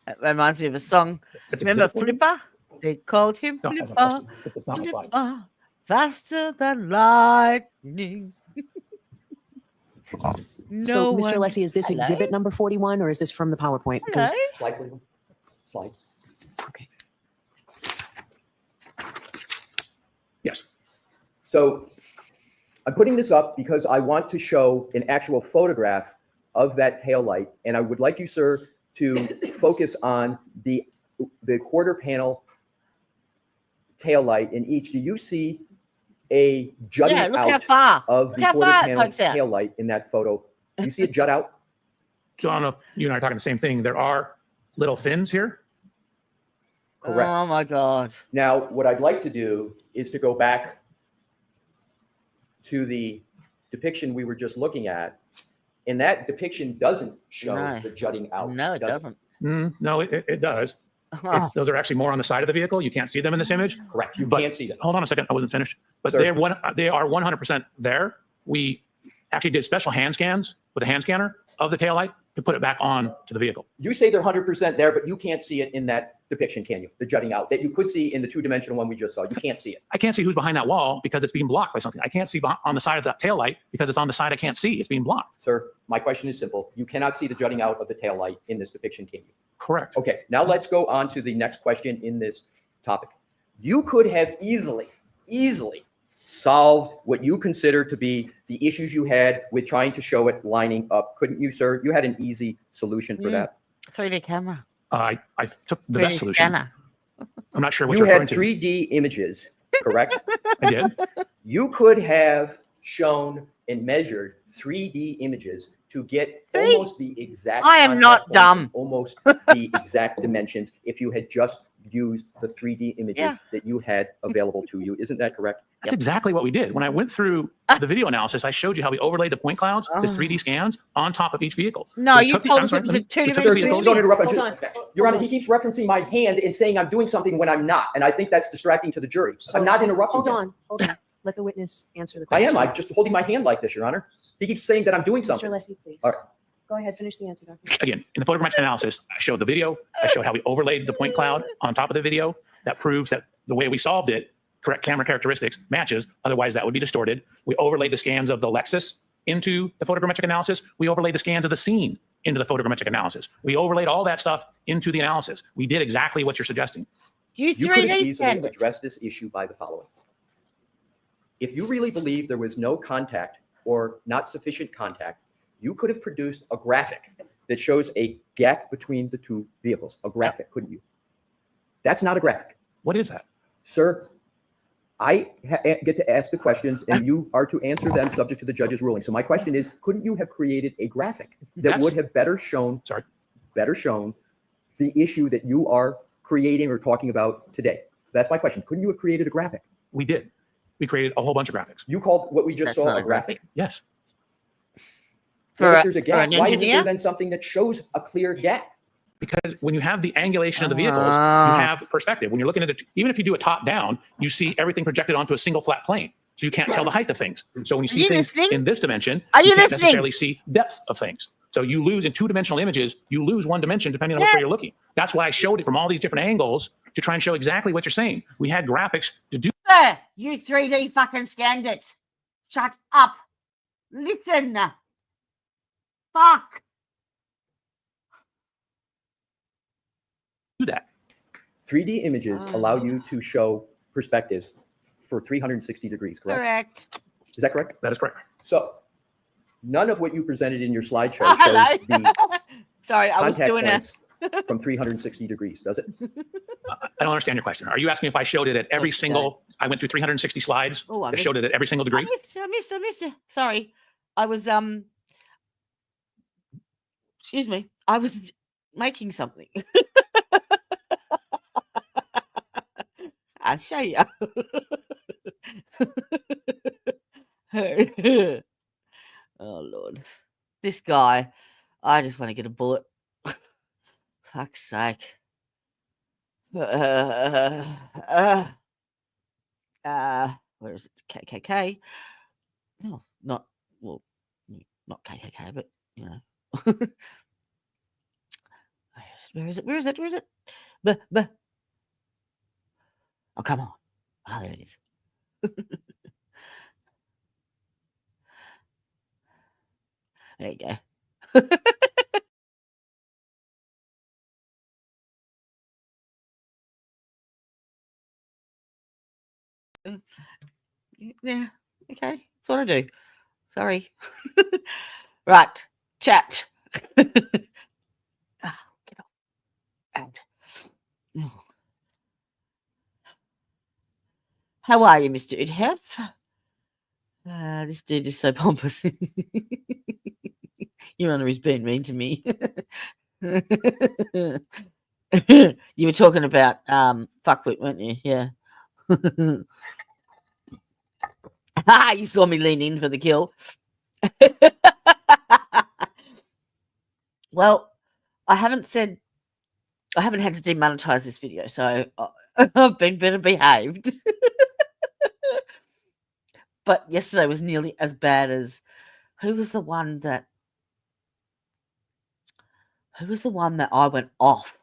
Speaker 2: That reminds me of a song.
Speaker 4: It's
Speaker 2: Remember
Speaker 4: exhibit 40?
Speaker 2: Flipper? They called him
Speaker 4: No,
Speaker 2: Flipper.
Speaker 4: it's not a slide.
Speaker 2: Flipper. Faster than lightning.
Speaker 6: So, Mr. Alessi, is this
Speaker 2: Hello?
Speaker 6: exhibit number 41 or is this from the PowerPoint?
Speaker 2: Hello.
Speaker 6: Because-
Speaker 3: Slide, please. Slide.
Speaker 6: Okay.
Speaker 4: Yes.
Speaker 3: So I'm putting this up because I want to show an actual photograph of that taillight. And I would like you, sir, to focus on the quarter panel taillight in each. Do you see a jutting
Speaker 2: Yeah, look how
Speaker 3: out
Speaker 2: far.
Speaker 3: of
Speaker 2: Look
Speaker 3: the
Speaker 2: how
Speaker 3: quarter
Speaker 2: far it
Speaker 3: panel
Speaker 2: pokes out.
Speaker 3: taillight in that photo? Do you see it jut out?
Speaker 4: John, you and I are talking the same thing. There are little fins here.
Speaker 3: Correct.
Speaker 2: Oh my God.
Speaker 3: Now, what I'd like to do is to go back to the depiction we were just looking at. And that depiction doesn't show
Speaker 2: No.
Speaker 3: the jutting out.
Speaker 2: No, it
Speaker 3: does
Speaker 2: doesn't.
Speaker 4: No, it does.
Speaker 2: Oh,
Speaker 4: Those are actually more on the side of the vehicle. You can't see them in this image.
Speaker 3: Correct. You
Speaker 4: But-
Speaker 3: can't see that.
Speaker 4: Hold on a second. I wasn't finished. But
Speaker 3: Sir.
Speaker 4: they are 100% there. We actually did special hand scans with a hand scanner of the taillight to put it back on to the vehicle.
Speaker 3: You say they're 100% there, but you can't see it in that depiction, can you? The jutting out that you could see in the two-dimensional one we just saw. You can't see it.
Speaker 4: I can't see who's behind that wall because it's being blocked by something. I can't see on the side of that taillight because it's on the side I can't see. It's being blocked.
Speaker 3: Sir, my question is simple. You cannot see the jutting out of the taillight in this depiction, can you?
Speaker 4: Correct.
Speaker 3: Okay, now let's go on to the next question in this topic. You could have easily solved what you consider to be the issues you had with trying to show it lining up, couldn't you, sir? You had an easy solution for that.
Speaker 2: 3D camera.
Speaker 4: I took the
Speaker 2: 3D
Speaker 4: best solution.
Speaker 2: scanner.
Speaker 4: I'm not sure what
Speaker 3: You
Speaker 4: you're
Speaker 3: had
Speaker 4: referring to.
Speaker 3: 3D images, correct?
Speaker 4: I did.
Speaker 3: You could have shown and measured 3D images to get
Speaker 2: See?
Speaker 3: almost the exact
Speaker 2: I am
Speaker 3: contact
Speaker 2: not
Speaker 3: points
Speaker 2: dumb.
Speaker 3: and almost the exact dimensions if you had just used the 3D images
Speaker 2: Yeah.
Speaker 3: that you had available to you. Isn't that correct?
Speaker 4: That's exactly what we did. When I went through the video analysis, I showed you how we overlaid the point clouds, the 3D scans on top of each vehicle.
Speaker 2: No,
Speaker 4: So we
Speaker 2: you
Speaker 4: took the-
Speaker 2: told
Speaker 4: I'm
Speaker 2: us
Speaker 4: sorry,
Speaker 2: it was
Speaker 4: let
Speaker 2: a
Speaker 4: me-
Speaker 2: two
Speaker 4: we took the
Speaker 3: Sir,
Speaker 2: dimensional
Speaker 3: please
Speaker 4: vehicles-
Speaker 3: don't
Speaker 2: image.
Speaker 3: interrupt.
Speaker 5: Hold on.
Speaker 3: Your Honor, he keeps referencing my hand and saying I'm doing something when I'm not. And I think that's distracting to the jury. I'm not interrupting him.
Speaker 6: Hold on. Let the witness answer the
Speaker 3: I
Speaker 6: question.
Speaker 3: am. I'm just holding my hand like this, Your Honor. He keeps saying that I'm doing
Speaker 6: Mr.
Speaker 3: something.
Speaker 6: Leslie, please.
Speaker 3: All right.
Speaker 6: Go ahead, finish the answer, Doctor.
Speaker 4: Again, in the photogrammetric analysis, I showed the video. I showed how we overlaid the point cloud on top of the video. That proves that the way we solved it, correct camera characteristics matches. Otherwise, that would be distorted. We overlaid the scans of the Lexus into the photogrammetric analysis. We overlaid the scans of the scene into the photogrammetric analysis. We overlaid all that stuff into the analysis. We did exactly what you're suggesting.
Speaker 2: You
Speaker 3: You could have
Speaker 2: 3D
Speaker 3: easily
Speaker 2: scanned it.
Speaker 3: addressed this issue by the following. If you really believe there was no contact or not sufficient contact, you could have produced a graphic that shows a gap between the two vehicles. A graphic, couldn't you? That's not a graphic.
Speaker 4: What is that?
Speaker 3: Sir, I get to ask the questions and you are to answer them subject to the judge's ruling. So my question is, couldn't you have created a graphic that
Speaker 4: That's-
Speaker 3: would have better shown the issue that you are creating or talking about today? That's my question. Couldn't you have created a graphic?
Speaker 4: We did. We created a whole bunch of graphics.
Speaker 3: You called what we just
Speaker 2: That's
Speaker 3: saw
Speaker 2: not
Speaker 3: a
Speaker 2: a
Speaker 3: graphic?
Speaker 4: Yes.
Speaker 3: Well,
Speaker 2: For
Speaker 3: if there's a gap,
Speaker 2: an
Speaker 3: why isn't
Speaker 2: engineer?
Speaker 3: there then something that shows a clear gap?
Speaker 4: Because when you have the angulation of the vehicles, you have perspective. When you're looking at it, even if you do a top down, you see everything projected onto a single flat plane. So you can't tell the height of things. So when you see
Speaker 2: you
Speaker 4: things
Speaker 2: listening?
Speaker 4: in this dimension,
Speaker 2: Are you
Speaker 4: can't
Speaker 2: listening?
Speaker 4: necessarily see depth of things. So you lose in two-dimensional images, you lose one dimension depending on which way you're looking. That's why I showed it from all these different angles to try and show exactly what you're saying. We had graphics to do.
Speaker 2: Sir, you 3D fucking scanned it. Shut up. Listen. Fuck.
Speaker 4: that.
Speaker 3: 3D images allow you to show perspectives for 360 degrees, correct?
Speaker 2: Correct.
Speaker 3: Is that correct?
Speaker 4: That is correct.
Speaker 3: So none of what you presented in your slideshow
Speaker 2: Oh, hello.
Speaker 3: shows the
Speaker 2: Sorry, I was
Speaker 3: contact
Speaker 2: doing a.
Speaker 3: points from 360 degrees, does it?
Speaker 4: I don't understand your question. Are you asking if I showed it at every
Speaker 2: Yes,
Speaker 4: single, I went through 360 slides
Speaker 2: Oh, I
Speaker 4: that showed it at every single degree?
Speaker 2: I missed. Sorry. I was excuse me. I was making something. I'll show you. Oh Lord. This guy, I just want to get a bullet. Fuck's sake. Where is it? KKK. No, not not KKK, but you know. Where is it? But. Oh, come on. Ah, there it is. There you go. Yeah, okay. That's what I do. Sorry. Right. Chat. Get off. And. Oh. How are you, Mr. Udhef? This dude is so pompous. Your Honor, he's been mean to me. You were talking about fuckwit, weren't you? Yeah. You saw me lean in for the kill. Well, I haven't had to demonetize this video, so I've been better behaved. But yesterday was nearly as bad as who was the one that I went off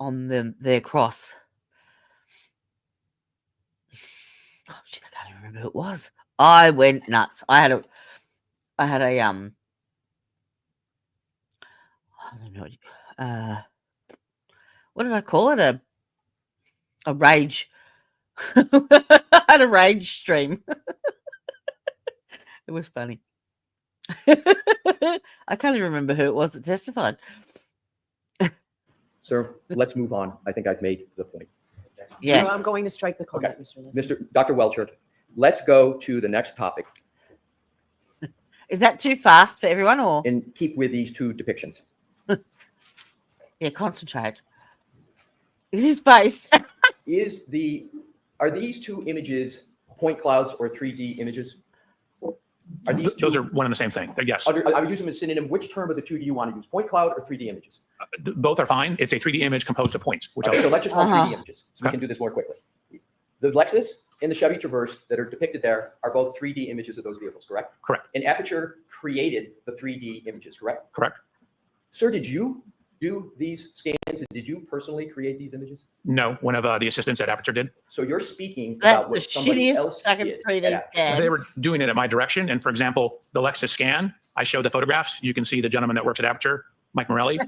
Speaker 2: on their cross. Oh shit, I can't even remember who it was. I went nuts. I had a I don't know, what did I call it? A rage. I had a rage stream. It was funny. I can't even remember who it was that testified.
Speaker 3: Sir, let's move on. I think I've made the point.
Speaker 2: Yeah.
Speaker 6: No, I'm going to strike the comment, Mr. List.
Speaker 3: Dr. Welcher, let's go to the next topic
Speaker 2: Is that too fast for everyone, or
Speaker 3: and keep with these two depictions.
Speaker 2: yeah, concentrate? Is his face?
Speaker 3: Are these two images point clouds or 3D images? Are these two,
Speaker 4: Those are one and the same thing. Yes.
Speaker 3: I would use them as synonym. Which term of the two do you want to use? Point cloud or 3D images?
Speaker 4: Both are fine. It's a 3D image composed of points, which
Speaker 3: Okay, so let's just call 3D
Speaker 2: Uh-huh.
Speaker 3: images so we can do this more quickly. The Lexus and the Chevy Traverse that are depicted there are both 3D images of those vehicles, correct?
Speaker 4: Correct.
Speaker 3: And Aperture created the 3D images, correct?
Speaker 4: Correct.
Speaker 3: Sir, did you do these scans and did you personally create these images?
Speaker 4: No, one of the assistants at Aperture did.
Speaker 3: So you're speaking
Speaker 2: That's
Speaker 3: about
Speaker 2: the
Speaker 3: what somebody else
Speaker 2: shittiest fucking
Speaker 3: did.
Speaker 2: 3D
Speaker 3: at Aperture.
Speaker 2: scan.
Speaker 4: They were doing it at my direction. And for example, the Lexus scan, I showed the photographs. You can see the gentleman that works at Aperture, Mike Morelli,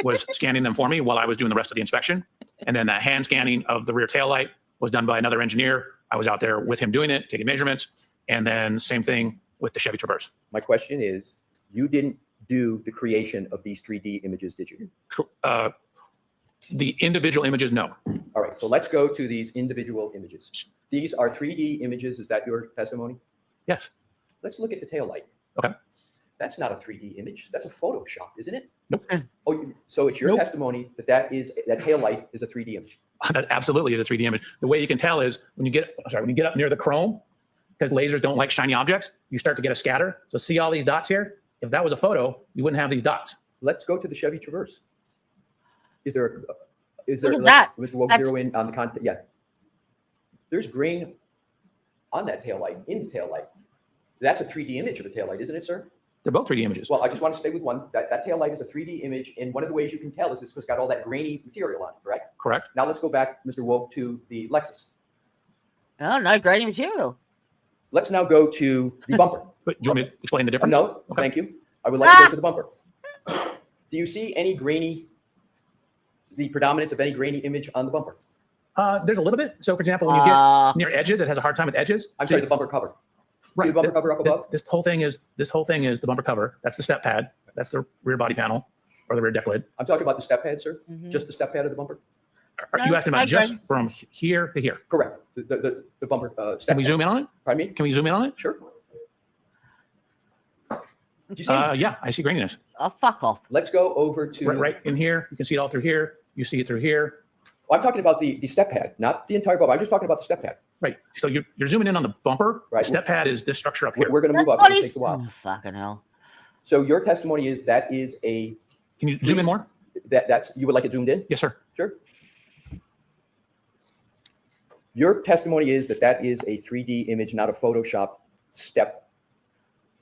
Speaker 4: was scanning them for me while I was doing the rest of the inspection. And then the hand scanning of the rear taillight was done by another engineer. I was out there with him doing it, taking measurements. And then same thing with the Chevy Traverse.
Speaker 3: My question is, you didn't do the creation of these 3D images, did you?
Speaker 4: The individual images, no.
Speaker 3: All right, so let's go to these individual images. These are 3D images. Is that your testimony?
Speaker 4: Yes.
Speaker 3: Let's look at the taillight.
Speaker 4: Okay.
Speaker 3: That's not a 3D image. That's a Photoshop, isn't it?
Speaker 4: Nope.
Speaker 3: So it's your
Speaker 2: Nope.
Speaker 3: testimony that taillight is a 3D image.
Speaker 4: That absolutely is a 3D image. The way you can tell is when you get up near the chrome, because lasers don't like shiny objects, you start to get a scatter. So see all these dots here? If that was a photo, you wouldn't have these dots.
Speaker 3: Let's go to the Chevy Traverse. Is there,
Speaker 2: Look at that.
Speaker 3: Mr. Woke,
Speaker 2: That's-
Speaker 3: zero in on the content? Yeah. There's grain on that taillight, in the taillight. That's a 3D image of a taillight, isn't it, sir?
Speaker 4: They're both 3D images.
Speaker 3: Well, I just want to stay with one. That taillight is a 3D image, and one of the ways you can tell is it's got all that grainy material on it, correct?
Speaker 4: Correct.
Speaker 3: Now let's go back, Mr. Woke, to the Lexus.
Speaker 2: Oh, no grainy material.
Speaker 3: Let's now go to the bumper.
Speaker 4: But do you want me to explain the difference?
Speaker 3: No,
Speaker 4: Okay.
Speaker 3: thank you. I would like to go to the bumper. Do you see the predominance of any grainy image on the bumper?
Speaker 4: There's a little bit. So for example, when you get near edges, it has a hard time with edges.
Speaker 3: I'm
Speaker 4: So
Speaker 3: sorry, the bumper cover.
Speaker 4: right.
Speaker 3: See the bumper cover up above?
Speaker 4: This whole thing is the bumper cover. That's the step pad. That's the rear body panel or the rear deck lid.
Speaker 3: I'm talking about the step pad, sir.
Speaker 2: Mhm.
Speaker 3: Just the step pad of the bumper?
Speaker 4: Are you
Speaker 2: No,
Speaker 4: asking about
Speaker 2: I
Speaker 4: just
Speaker 2: agree.
Speaker 4: from here to here?
Speaker 3: Correct. The bumper step
Speaker 4: Can we
Speaker 3: pad.
Speaker 4: zoom in on it?
Speaker 3: Pardon me?
Speaker 4: Can we zoom in on it?
Speaker 3: Sure. Do you see it?
Speaker 4: Yeah, I see graininess.
Speaker 2: Oh, fuck off.
Speaker 3: Let's go over to.
Speaker 4: Right in here. You can see it all through here. You see it through here.
Speaker 3: Well, I'm talking about the step pad, not the entire bumper. I'm just talking about the step pad.
Speaker 4: Right. So you're zooming in on the bumper.
Speaker 3: Right.
Speaker 4: The step pad is this structure up here.
Speaker 3: We're going to
Speaker 2: That's
Speaker 3: move up.
Speaker 2: what
Speaker 3: It
Speaker 2: he's.
Speaker 3: takes a while.
Speaker 2: Oh, fucking hell.
Speaker 3: So your testimony is that is a
Speaker 4: Can you zoom in more?
Speaker 3: that's you would like it zoomed in?
Speaker 4: Yes, sir.
Speaker 3: Sure. Your testimony is that is a 3D image, not a Photoshop step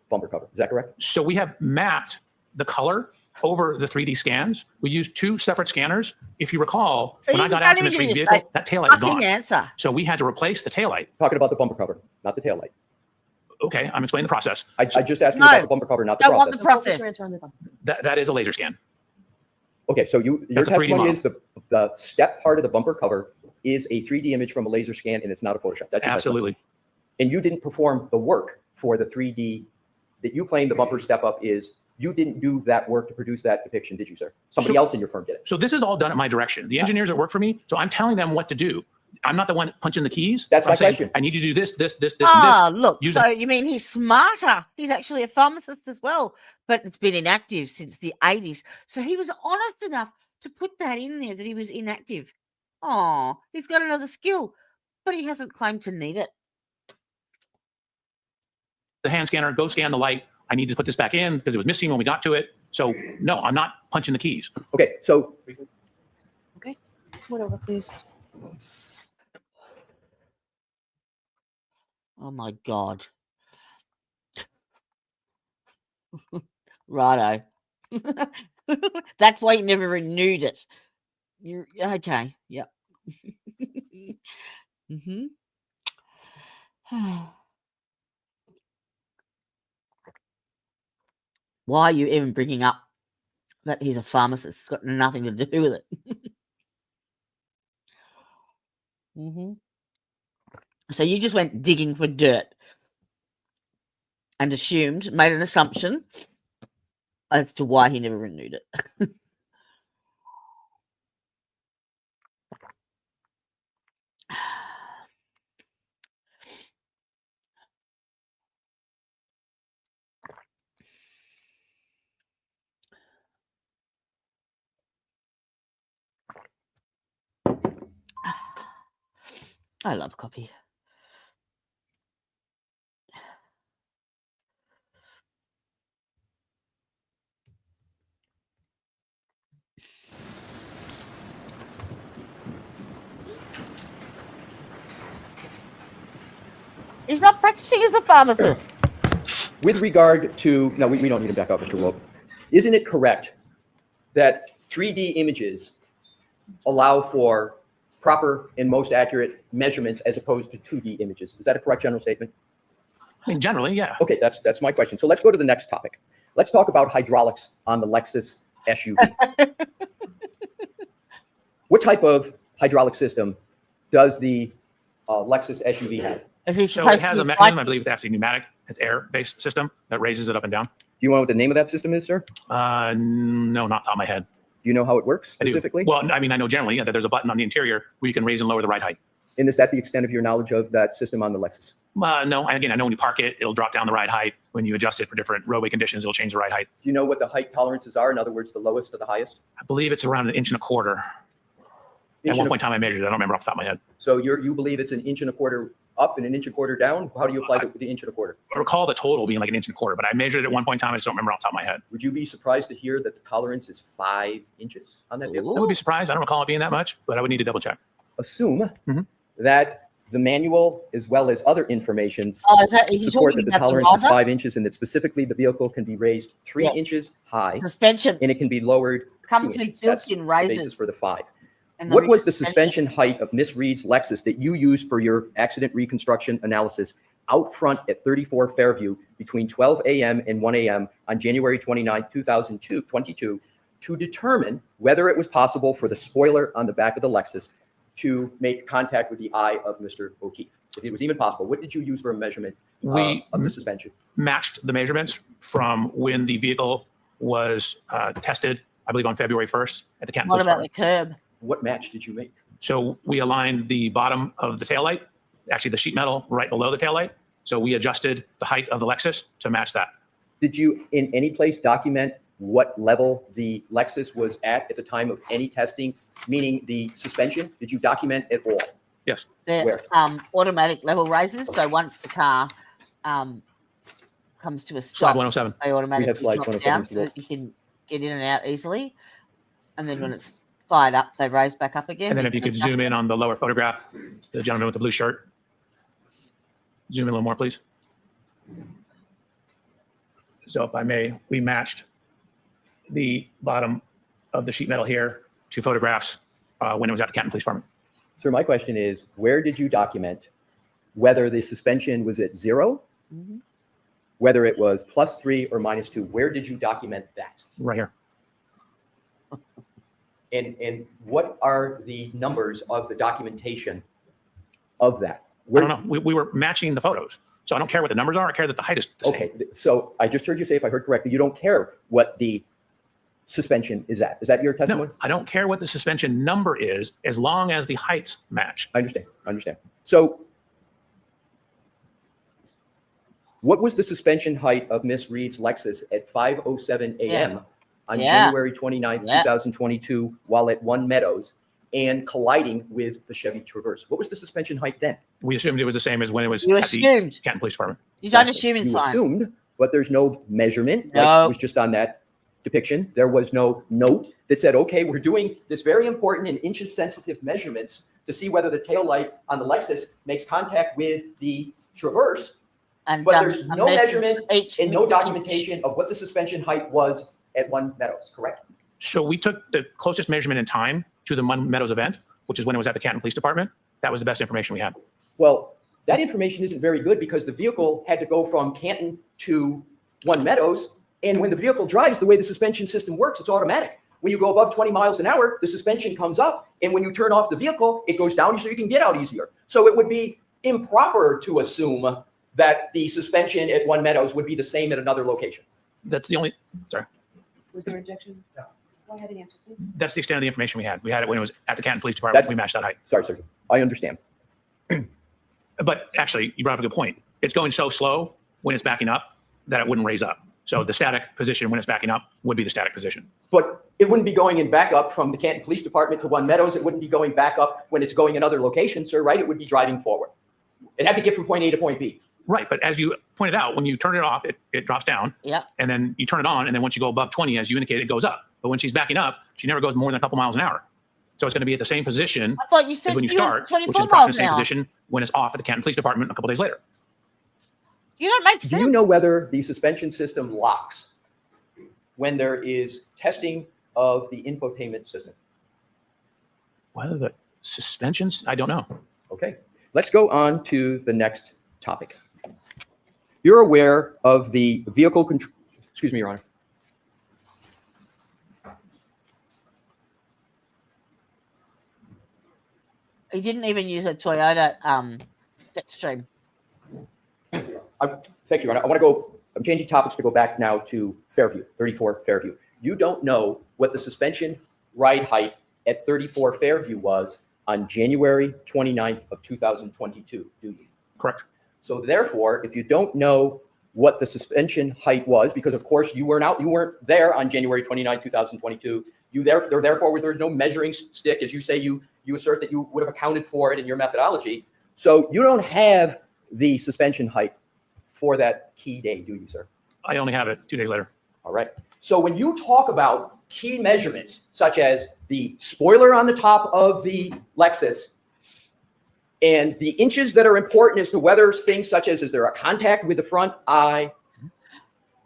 Speaker 3: bumper cover. Is that correct?
Speaker 4: So we have mapped the color over the 3D scans. We used two separate scanners. If you recall,
Speaker 2: So
Speaker 4: when
Speaker 2: you
Speaker 4: I got
Speaker 2: can't
Speaker 4: out to Miss
Speaker 2: even
Speaker 4: Reed's
Speaker 2: just,
Speaker 4: vehicle,
Speaker 2: like,
Speaker 4: that taillight is
Speaker 2: Fucking
Speaker 4: gone.
Speaker 2: answer.
Speaker 4: So we had to replace the taillight.
Speaker 3: Talking about the bumper cover, not the taillight.
Speaker 4: Okay, I'm explaining the process.
Speaker 3: I just asked you
Speaker 2: No.
Speaker 3: about the bumper cover, not the
Speaker 2: Don't want
Speaker 3: process.
Speaker 2: the
Speaker 6: Focus
Speaker 2: process.
Speaker 6: your answer on the bumper.
Speaker 4: That is a laser scan.
Speaker 3: Okay, so your
Speaker 4: That's a 3D
Speaker 3: testimony
Speaker 4: model.
Speaker 3: is the step part of the bumper cover is a 3D image from a laser scan, and it's not a Photoshop. That's your testimony.
Speaker 4: Absolutely.
Speaker 3: And you didn't perform the work for the 3D that you claim the bumper step up is. You didn't do that work to produce that depiction, did you, sir? Somebody
Speaker 4: So-
Speaker 3: else in your firm did it.
Speaker 4: So this is all done at my direction. The engineers that work for me, so I'm telling them what to do. I'm not the one punching the keys.
Speaker 3: That's
Speaker 4: I'm
Speaker 3: my
Speaker 4: saying,
Speaker 3: question.
Speaker 4: I need you to do this, this, this, this, and this.
Speaker 2: Ah, look.
Speaker 4: Use
Speaker 2: So you mean he's smarter? He's actually a pharmacist as well, but it's been inactive since the 80s. So he was honest enough to put that in there that he was inactive. Oh, he's got another skill, but he hasn't claimed to need it.
Speaker 4: The hand scanner, go scan the light. I need to put this back in because it was missing when we got to it. So no, I'm not punching the keys.
Speaker 3: Okay, so
Speaker 6: Okay, whatever, please.
Speaker 2: Oh my God. Righto. That's why you never renewed it. You're okay. Yep. Mm-hmm. Why are you even bringing up that he's a pharmacist? It's got nothing to do with it. Mm-hmm. So you just went digging for dirt and assumed, made an assumption as to why he never renewed it. I love copy. He's not practicing as a pharmacist.
Speaker 3: With regard to, no, we don't need to back up, Mr. Wolf. Isn't it correct that 3D images allow for proper and most accurate measurements as opposed to 2D images? Is that a correct general statement?
Speaker 4: I mean, generally, yeah.
Speaker 3: Okay, that's my question. So let's go to the next topic. Let's talk about hydraulics on the Lexus SUV. What type of hydraulic system does the Lexus SUV have?
Speaker 2: Is he
Speaker 4: So
Speaker 2: supposed
Speaker 4: it has
Speaker 2: to
Speaker 4: a
Speaker 2: use
Speaker 4: mechanism, I believe it's actually pneumatic. It's air-based system that raises it up and down.
Speaker 3: Do you know what the name of that system is, sir?
Speaker 4: No, not off the top of my head.
Speaker 3: Do you know how it works
Speaker 4: I do.
Speaker 3: specifically?
Speaker 4: Well, I mean, I know generally that there's a button on the interior where you can raise and lower the ride height.
Speaker 3: And is that the extent of your knowledge of that system on the Lexus?
Speaker 4: No, again, I know when you park it, it'll drop down the ride height. When you adjust it for different roadway conditions, it'll change the ride height.
Speaker 3: Do you know what the height tolerances are? In other words, the lowest to the highest?
Speaker 4: I believe it's around 1.25 inches. At one point in time, I measured it. I don't remember off the top of my head.
Speaker 3: So you believe it's 1.25 inches up and 1.25 inches down? How do you apply the 1.25 inches?
Speaker 4: I recall the total being like 1.25 inches, but I measured it at one point in time. I just don't remember off the top of my head.
Speaker 3: Would you be surprised to hear that the tolerance is 5 inches on that vehicle?
Speaker 4: I would be surprised. I don't recall it being that much, but I would need to double check.
Speaker 3: Assume
Speaker 4: Mhm.
Speaker 3: that the manual, as well as other informations,
Speaker 2: is he
Speaker 3: support
Speaker 2: talking
Speaker 3: that the
Speaker 2: about
Speaker 3: tolerance is
Speaker 2: riser?
Speaker 3: 5 inches and that specifically the vehicle can be raised 3
Speaker 2: Yes.
Speaker 3: inches high
Speaker 2: Suspension
Speaker 3: and it can be lowered 2
Speaker 2: comes with
Speaker 3: inches. That's
Speaker 2: built-in
Speaker 3: the
Speaker 2: risers.
Speaker 3: basis for the 5.
Speaker 2: and
Speaker 3: What was the suspension height of Miss Reed's Lexus that you used for your accident reconstruction analysis out front at 34 Fairview between 12 a.m. and 1 a.m. on January 29, 2022, to determine whether it was possible for the spoiler on the back of the Lexus to make contact with the eye of Mr. O'Keefe? If it was even possible, what did you use for a measurement of the suspension?
Speaker 4: Matched the measurements from when the vehicle was tested, I believe on February 1st at the Canton
Speaker 2: What
Speaker 4: Police
Speaker 2: about the
Speaker 4: Department.
Speaker 2: curb?
Speaker 3: What match did you make?
Speaker 4: So we aligned the bottom of the taillight, actually the sheet metal right below the taillight. So we adjusted the height of the Lexus to match that.
Speaker 3: Did you in any place document what level the Lexus was at the time of any testing, meaning the suspension? Did you document at all?
Speaker 4: Yes.
Speaker 2: The
Speaker 3: Where?
Speaker 2: automatic level raises. So once the car comes to a
Speaker 4: Slide
Speaker 2: stop,
Speaker 4: 107.
Speaker 2: they automatically
Speaker 3: slides
Speaker 2: drop
Speaker 3: 107
Speaker 2: down
Speaker 3: as
Speaker 2: so
Speaker 3: well.
Speaker 2: that you can get in and out easily. And then when it's fired up, they raise back up again.
Speaker 4: And then if you could zoom in on the lower photograph, the gentleman with the blue shirt. Zoom in a little more, please. So if I may, we matched the bottom of the sheet metal here to photographs when it was at the Canton Police Department.
Speaker 3: Sir, my question is, where did you document whether the suspension was at 0,
Speaker 2: Mhm.
Speaker 3: whether it was +3 or -2? Where did you document that?
Speaker 4: Right here.
Speaker 3: And what are the numbers of the documentation of that?
Speaker 4: I don't know. We were matching the photos. So I don't care what the numbers are. I care that the height is the same.
Speaker 3: Okay, so I just heard you say, if I heard correctly, you don't care what the suspension is at. Is that your testimony?
Speaker 4: No, I don't care what the suspension number is as long as the heights match.
Speaker 3: I understand. So what was the suspension height of Miss Reed's Lexus at 5:07 a.m. on
Speaker 2: Yeah.
Speaker 3: January 29th,
Speaker 2: Yeah.
Speaker 3: 2022, while at One Meadows and colliding with the Chevy Traverse? What was the suspension height then?
Speaker 4: We assumed it was the same as when it was
Speaker 2: You
Speaker 4: at
Speaker 2: assumed.
Speaker 4: the Canton Police Department.
Speaker 2: You don't
Speaker 3: Exactly.
Speaker 2: assume in
Speaker 3: You
Speaker 2: science.
Speaker 3: assumed, but there's no measurement
Speaker 2: No.
Speaker 3: like was just on that depiction. There was no note that said, okay, we're doing this very important and inches sensitive measurements to see whether the taillight on the Lexus makes contact with the Traverse,
Speaker 2: And
Speaker 3: but
Speaker 2: done
Speaker 3: there's
Speaker 2: a
Speaker 3: no
Speaker 2: measure
Speaker 3: measurement
Speaker 2: each
Speaker 3: and no
Speaker 2: inch.
Speaker 3: documentation of what the suspension height was at One Meadows, correct?
Speaker 4: So we took the closest measurement in time to the Mun Meadows event, which is when it was at the Canton Police Department. That was the best information we had.
Speaker 3: Well, that information isn't very good because the vehicle had to go from Canton to One Meadows. And when the vehicle drives, the way the suspension system works, it's automatic. When you go above 20 miles an hour, the suspension comes up. And when you turn off the vehicle, it goes down so you can get out easier. So it would be improper to assume that the suspension at One Meadows would be the same at another location.
Speaker 4: That's the only, sorry,
Speaker 5: Was there objection? No. Go ahead and answer, please.
Speaker 4: that's the extent of the information we had. We had it when it was at the Canton Police Department.
Speaker 3: That's-
Speaker 4: We matched that height.
Speaker 3: Sorry, sir. I understand.
Speaker 4: But actually, you brought up a good point. It's going so slow when it's backing up that it wouldn't raise up. So the static position when it's backing up would be the static position.
Speaker 3: But it wouldn't be going in back up from the Canton Police Department to One Meadows. It wouldn't be going back up when it's going in other locations, sir, right? It would be driving forward. It had to get from point A to point B.
Speaker 4: Right, but as you pointed out, when you turn it off, it drops down.
Speaker 2: Yeah.
Speaker 4: And then you turn it on, and then once you go above 20, as you indicated, it goes up. But when she's backing up, she never goes more than a couple miles an hour. So it's going to be at the same position
Speaker 2: I thought you
Speaker 4: as
Speaker 2: said
Speaker 4: when you
Speaker 2: you were
Speaker 4: start, which
Speaker 2: 24
Speaker 4: is approximately
Speaker 2: miles
Speaker 4: the same
Speaker 2: an hour.
Speaker 4: position when it's off at the Canton Police Department a couple days later.
Speaker 2: You don't make
Speaker 3: Do
Speaker 2: sense.
Speaker 3: you know whether the suspension system locks when there is testing of the infotainment system?
Speaker 4: Whether the suspensions, I don't know.
Speaker 3: Okay, let's go on to the next topic. You're aware of the vehicle control, excuse me, Your Honor.
Speaker 2: He didn't even use a Toyota Jetstream.
Speaker 3: Thank you, Your Honor. I'm changing topics to go back now to Fairview, 34 Fairview. You don't know what the suspension ride height at 34 Fairview was on January 29th of 2022, do you?
Speaker 4: Correct.
Speaker 3: So therefore, if you don't know what the suspension height was, because of course you weren't there on January 29, 2022, therefore there's no measuring stick, as you say, you assert that you would have accounted for it in your methodology. So you don't have the suspension height for that key day, do you, sir?
Speaker 4: I only have it 2 days later.
Speaker 3: All right. So when you talk about key measurements, such as the spoiler on the top of the Lexus and the inches that are important as to whether things such as, is there a contact with the front eye,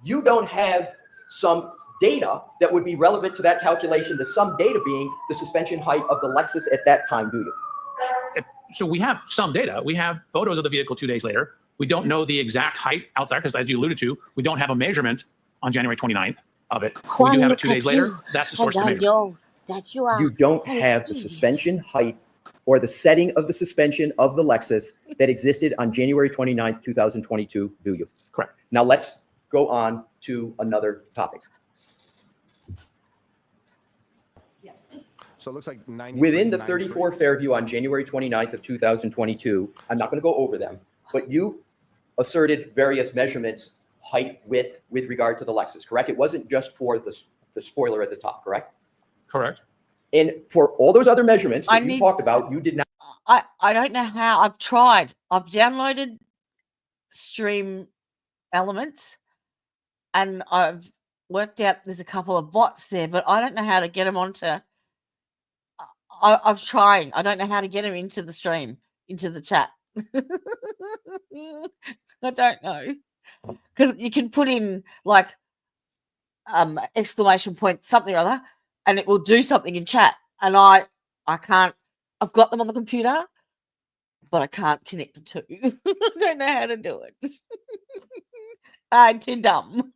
Speaker 3: you don't have some data that would be relevant to that calculation, the some data being the suspension height of the Lexus at that time, do you?
Speaker 4: So we have some data. We have photos of the vehicle 2 days later. We don't know the exact height outside because, as you alluded to, we don't have a measurement on January 29th of it. We do have it 2 days later. That's the source of the measurement.
Speaker 3: You don't have the suspension height or the setting of the suspension of the Lexus that existed on January 29th, 2022, do you?
Speaker 4: Correct.
Speaker 3: Now let's go on to another topic.
Speaker 5: Yes.
Speaker 7: So it looks like 93,
Speaker 3: Within the
Speaker 7: 93.
Speaker 3: 34 Fairview on January 29th of 2022, I'm not going to go over them, but you asserted various measurements, height, width, with regard to the Lexus, correct? It wasn't just for the spoiler at the top, correct?
Speaker 4: Correct.
Speaker 3: And for all those other measurements
Speaker 2: I
Speaker 3: that you
Speaker 2: need-
Speaker 3: talked about, you did not.
Speaker 2: I don't know how. I've tried. I've downloaded Stream Elements and I've worked out there's a couple of bots there, but I don't know how to get them onto. I'm trying. I don't know how to get them into the stream, into the chat. I don't know. Because you can put in like exclamation point something or other and it will do something in chat. And I can't. I've got them on the computer, but I can't connect the two. I don't know how to do it. I'm too dumb.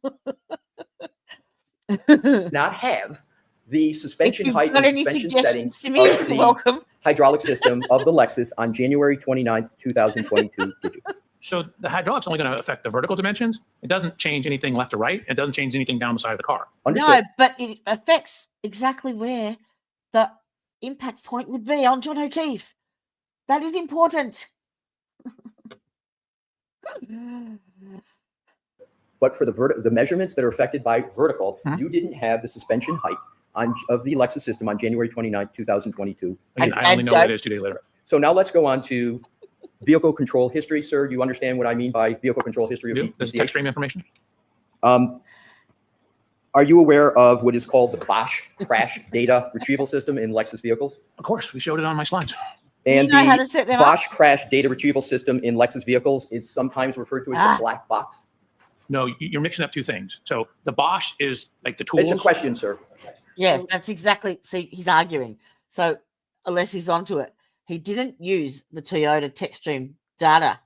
Speaker 3: not have the
Speaker 2: If
Speaker 3: suspension
Speaker 2: you've
Speaker 3: height
Speaker 2: got
Speaker 3: and
Speaker 2: any
Speaker 3: suspension
Speaker 2: suggestions to
Speaker 3: setting
Speaker 2: me,
Speaker 3: of
Speaker 2: you're
Speaker 3: the
Speaker 2: welcome.
Speaker 3: hydraulic system of the Lexus on January 29th, 2022, did you?
Speaker 4: So the hydraulic's only going to affect the vertical dimensions. It doesn't change anything left or right. It doesn't change anything down the side of the car.
Speaker 3: Understood.
Speaker 2: No, but it affects exactly where the impact point would be on John O'Keefe. That is important.
Speaker 3: But for the measurements that are affected by vertical,
Speaker 4: Mhm.
Speaker 3: you didn't have the suspension height of the Lexus system on January 29th, 2022.
Speaker 4: Again,
Speaker 2: And-
Speaker 4: I only
Speaker 2: and
Speaker 4: know what
Speaker 2: Joe-
Speaker 4: it is 2 days later.
Speaker 3: So now let's go on to vehicle control history. Sir, do you understand what I mean by vehicle control history?
Speaker 4: You
Speaker 3: Of
Speaker 4: do? This is
Speaker 3: VCH?
Speaker 4: text stream information.
Speaker 3: Are you aware of what is called the Bosch crash data retrieval system in Lexus vehicles?
Speaker 4: Of course, we showed it on my slides.
Speaker 3: And
Speaker 2: you know how to
Speaker 3: the
Speaker 2: set them up?
Speaker 3: Bosch crash data retrieval system in Lexus vehicles is sometimes referred to as
Speaker 2: Ah.
Speaker 3: the black box.
Speaker 4: No, you're mixing up two things. So the Bosch is like the tools.
Speaker 3: It's a question, sir.
Speaker 2: Yes, that's exactly. See, he's arguing. So, unless he's onto it, he didn't use the Toyota TechStream data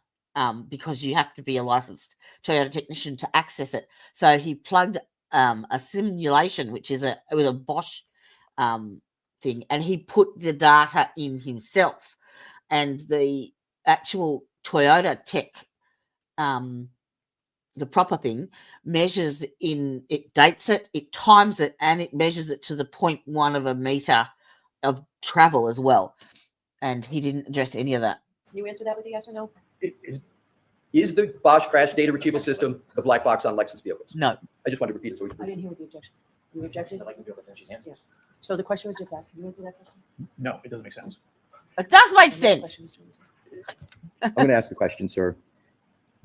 Speaker 2: because you have to be a licensed Toyota technician to access it. So he plugged a simulation, which is with a Bosch thing, and he put the data in himself. And the actual Toyota Tech, the proper thing, measures it dates it, it times it, and it measures it to the 0.1 of a meter of travel as well. And he didn't address any of that.
Speaker 5: Can you answer that with a yes or no?
Speaker 3: Is the Bosch crash data retrieval system the black box on Lexus vehicles?
Speaker 2: No.
Speaker 3: I just wanted to repeat it. So
Speaker 6: I didn't hear the objection. You objected?
Speaker 7: I'd like to be able to finish his answers.
Speaker 6: So the question was just asked. Can you answer that question?
Speaker 4: No, it doesn't make sense.
Speaker 2: It does make
Speaker 6: Next
Speaker 2: sense.
Speaker 6: question, Mr. Wilson.
Speaker 3: I'm going to ask the question, sir.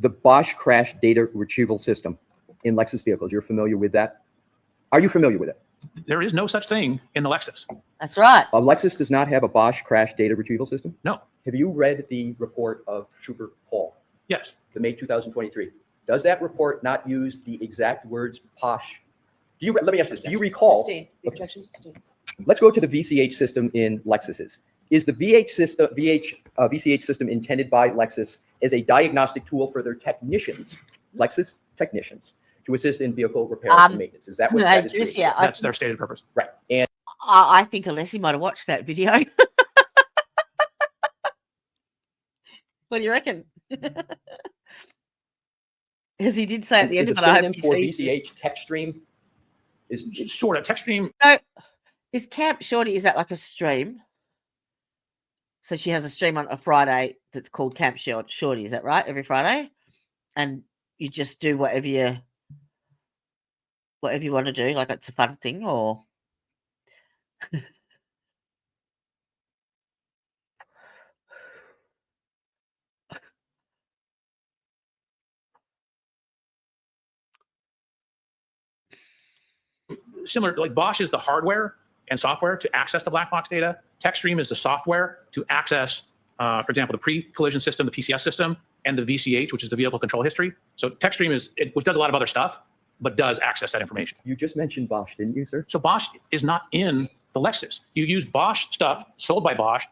Speaker 3: The Bosch crash data retrieval system in Lexus vehicles, you're familiar with that? Are you familiar with it?
Speaker 4: There is no such thing in the Lexus.
Speaker 2: That's right.
Speaker 3: A Lexus does not have a Bosch crash data retrieval system?
Speaker 4: No.
Speaker 3: Have you read the report of Trooper Paul,
Speaker 4: Yes.
Speaker 3: the May 2023? Does that report not use the exact words Bosch? Let me ask this. Do you recall?
Speaker 6: Sustained. The objection is sustained.
Speaker 3: Let's go to the VCH system in Lexuses. Is the VCH system intended by Lexus as a diagnostic tool for their technicians, Lexus technicians, to assist in vehicle repair and maintenance? Is that what that is?
Speaker 2: Just,
Speaker 3: for?
Speaker 2: yeah,
Speaker 4: That's their stated purpose.
Speaker 3: Right. And
Speaker 2: I think Alessi might have watched that video. What do you reckon? As he did say at the end
Speaker 3: is
Speaker 2: of
Speaker 3: a
Speaker 2: it, I
Speaker 3: synonym
Speaker 2: hope he
Speaker 3: for
Speaker 2: sees this.
Speaker 3: VCH tech stream is
Speaker 4: Sort of. Tech stream.
Speaker 2: So, is Camp Shorty, is that like a stream? So she has a stream on a Friday that's called Camp Shorty, is that right? Every Friday? And you just do whatever you want to do, like it's a fun thing, or
Speaker 4: Similar, like Bosch is the hardware and software to access the black box data. TechStream is the software to access, for example, the pre-collision system, the PCS system, and the VCH, which is the vehicle control history. So TechStream which does a lot of other stuff, but does access that information.
Speaker 3: you just mentioned Bosch, didn't you, sir?
Speaker 4: So Bosch is not in the Lexus. You use Bosch stuff sold by Bosch,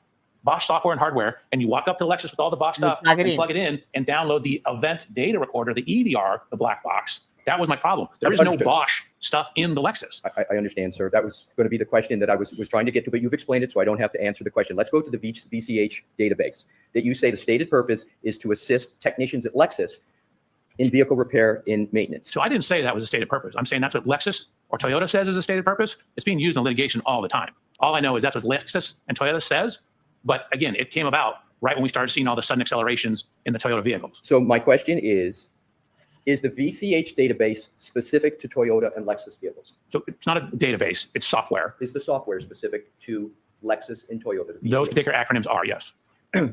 Speaker 4: Bosch software and hardware, and you walk up to the Lexus with all the Bosch
Speaker 2: You
Speaker 4: stuff,
Speaker 2: plug it
Speaker 4: and
Speaker 2: in.
Speaker 4: plug it in, and download the event data recorder, the EDR, the black box. That was my problem. There is no
Speaker 3: Understood.
Speaker 4: Bosch stuff in the Lexus.
Speaker 3: I understand, sir. That was going to be the question that I was trying to get to, but you've explained it, so I don't have to answer the question. Let's go to the VCH database that you say the stated purpose is to assist technicians at Lexus in vehicle repair and maintenance.
Speaker 4: So I didn't say that was a stated purpose. I'm saying that's what Lexus or Toyota says is a stated purpose. It's being used in litigation all the time. All I know is that's what Lexus and Toyota says. But again, it came about right when we started seeing all the sudden accelerations in the Toyota vehicles.
Speaker 3: So my question is the VCH database specific to Toyota and Lexus vehicles?
Speaker 4: So it's not a database, it's software.
Speaker 3: Is the software specific to Lexus and Toyota? the
Speaker 4: Those
Speaker 3: VCH?
Speaker 4: particular acronyms are, yes.
Speaker 3: I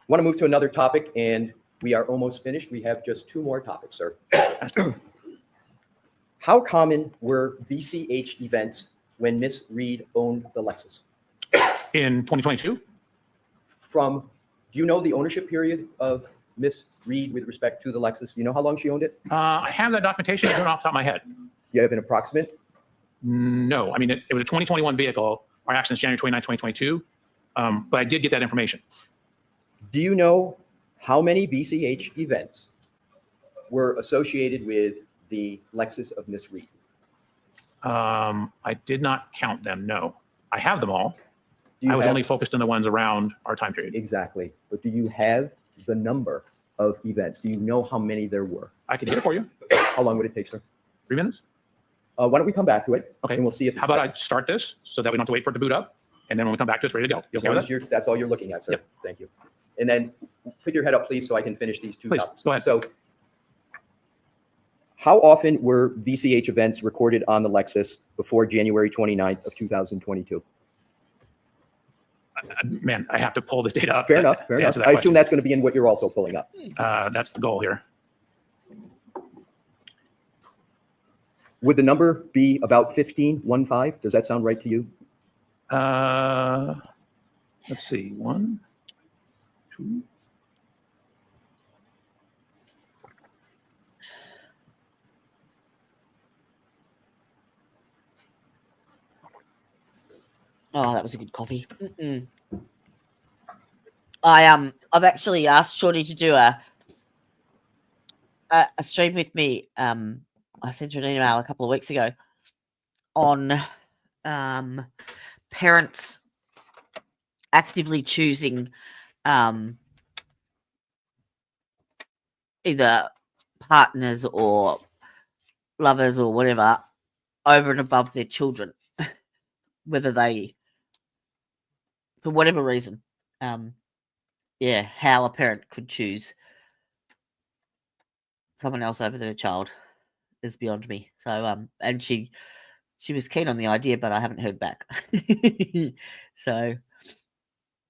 Speaker 3: want to move to another topic, and we are almost finished. We have just two more topics, sir. How common were VCH events when Miss Reed owned the Lexus?
Speaker 4: In 2022,
Speaker 3: Do you know the ownership period of Miss Reed with respect to the Lexus? Do you know how long she owned it?
Speaker 4: I have that documentation going off the top of my head.
Speaker 3: Do you have an approximate?
Speaker 4: No, I mean, it was a 2021 vehicle. Our accident's January 29, 2022. But I did get that information.
Speaker 3: Do you know how many VCH events were associated with the Lexus of Miss Reed?
Speaker 4: I did not count them, no. I have them all.
Speaker 3: Do you
Speaker 4: I was
Speaker 3: have-
Speaker 4: only focused on the ones around our time period.
Speaker 3: Exactly. But do you have the number of events? Do you know how many there were?
Speaker 4: I could get it for you.
Speaker 3: How long would it take, sir?
Speaker 4: 3 minutes?
Speaker 3: Why don't we come back to it?
Speaker 4: Okay.
Speaker 3: And we'll see if it's
Speaker 4: How about I start this so that we don't have to wait for it to boot up? And then when we come back to it, it's ready to go. You
Speaker 3: as
Speaker 4: okay
Speaker 3: long
Speaker 4: with
Speaker 3: as
Speaker 4: that?
Speaker 3: that's all you're looking at, sir.
Speaker 4: Yep.
Speaker 3: Thank you. And then put your head up, please, so I can finish these two
Speaker 4: Please,
Speaker 3: topics.
Speaker 4: go ahead.
Speaker 3: So how often were VCH events recorded on the Lexus before January 29th of 2022?
Speaker 4: Man, I have to pull this data up.
Speaker 3: Fair
Speaker 4: to
Speaker 3: enough, fair enough.
Speaker 4: answer that
Speaker 3: I
Speaker 4: question.
Speaker 3: assume that's going to be in what you're also pulling up.
Speaker 4: That's the goal here.
Speaker 3: Would the number be about 15? Does that sound right to you?
Speaker 4: Let's see. 1, 2.
Speaker 2: Oh, that was a good coffee. I've actually asked Shorty to do a stream with me. I sent her an email a couple of weeks ago on parents actively choosing either partners or lovers or whatever over and above their children, whether they, for whatever reason, yeah, how a parent could choose someone else over their child is beyond me. So and she was keen on the idea, but I haven't heard back. So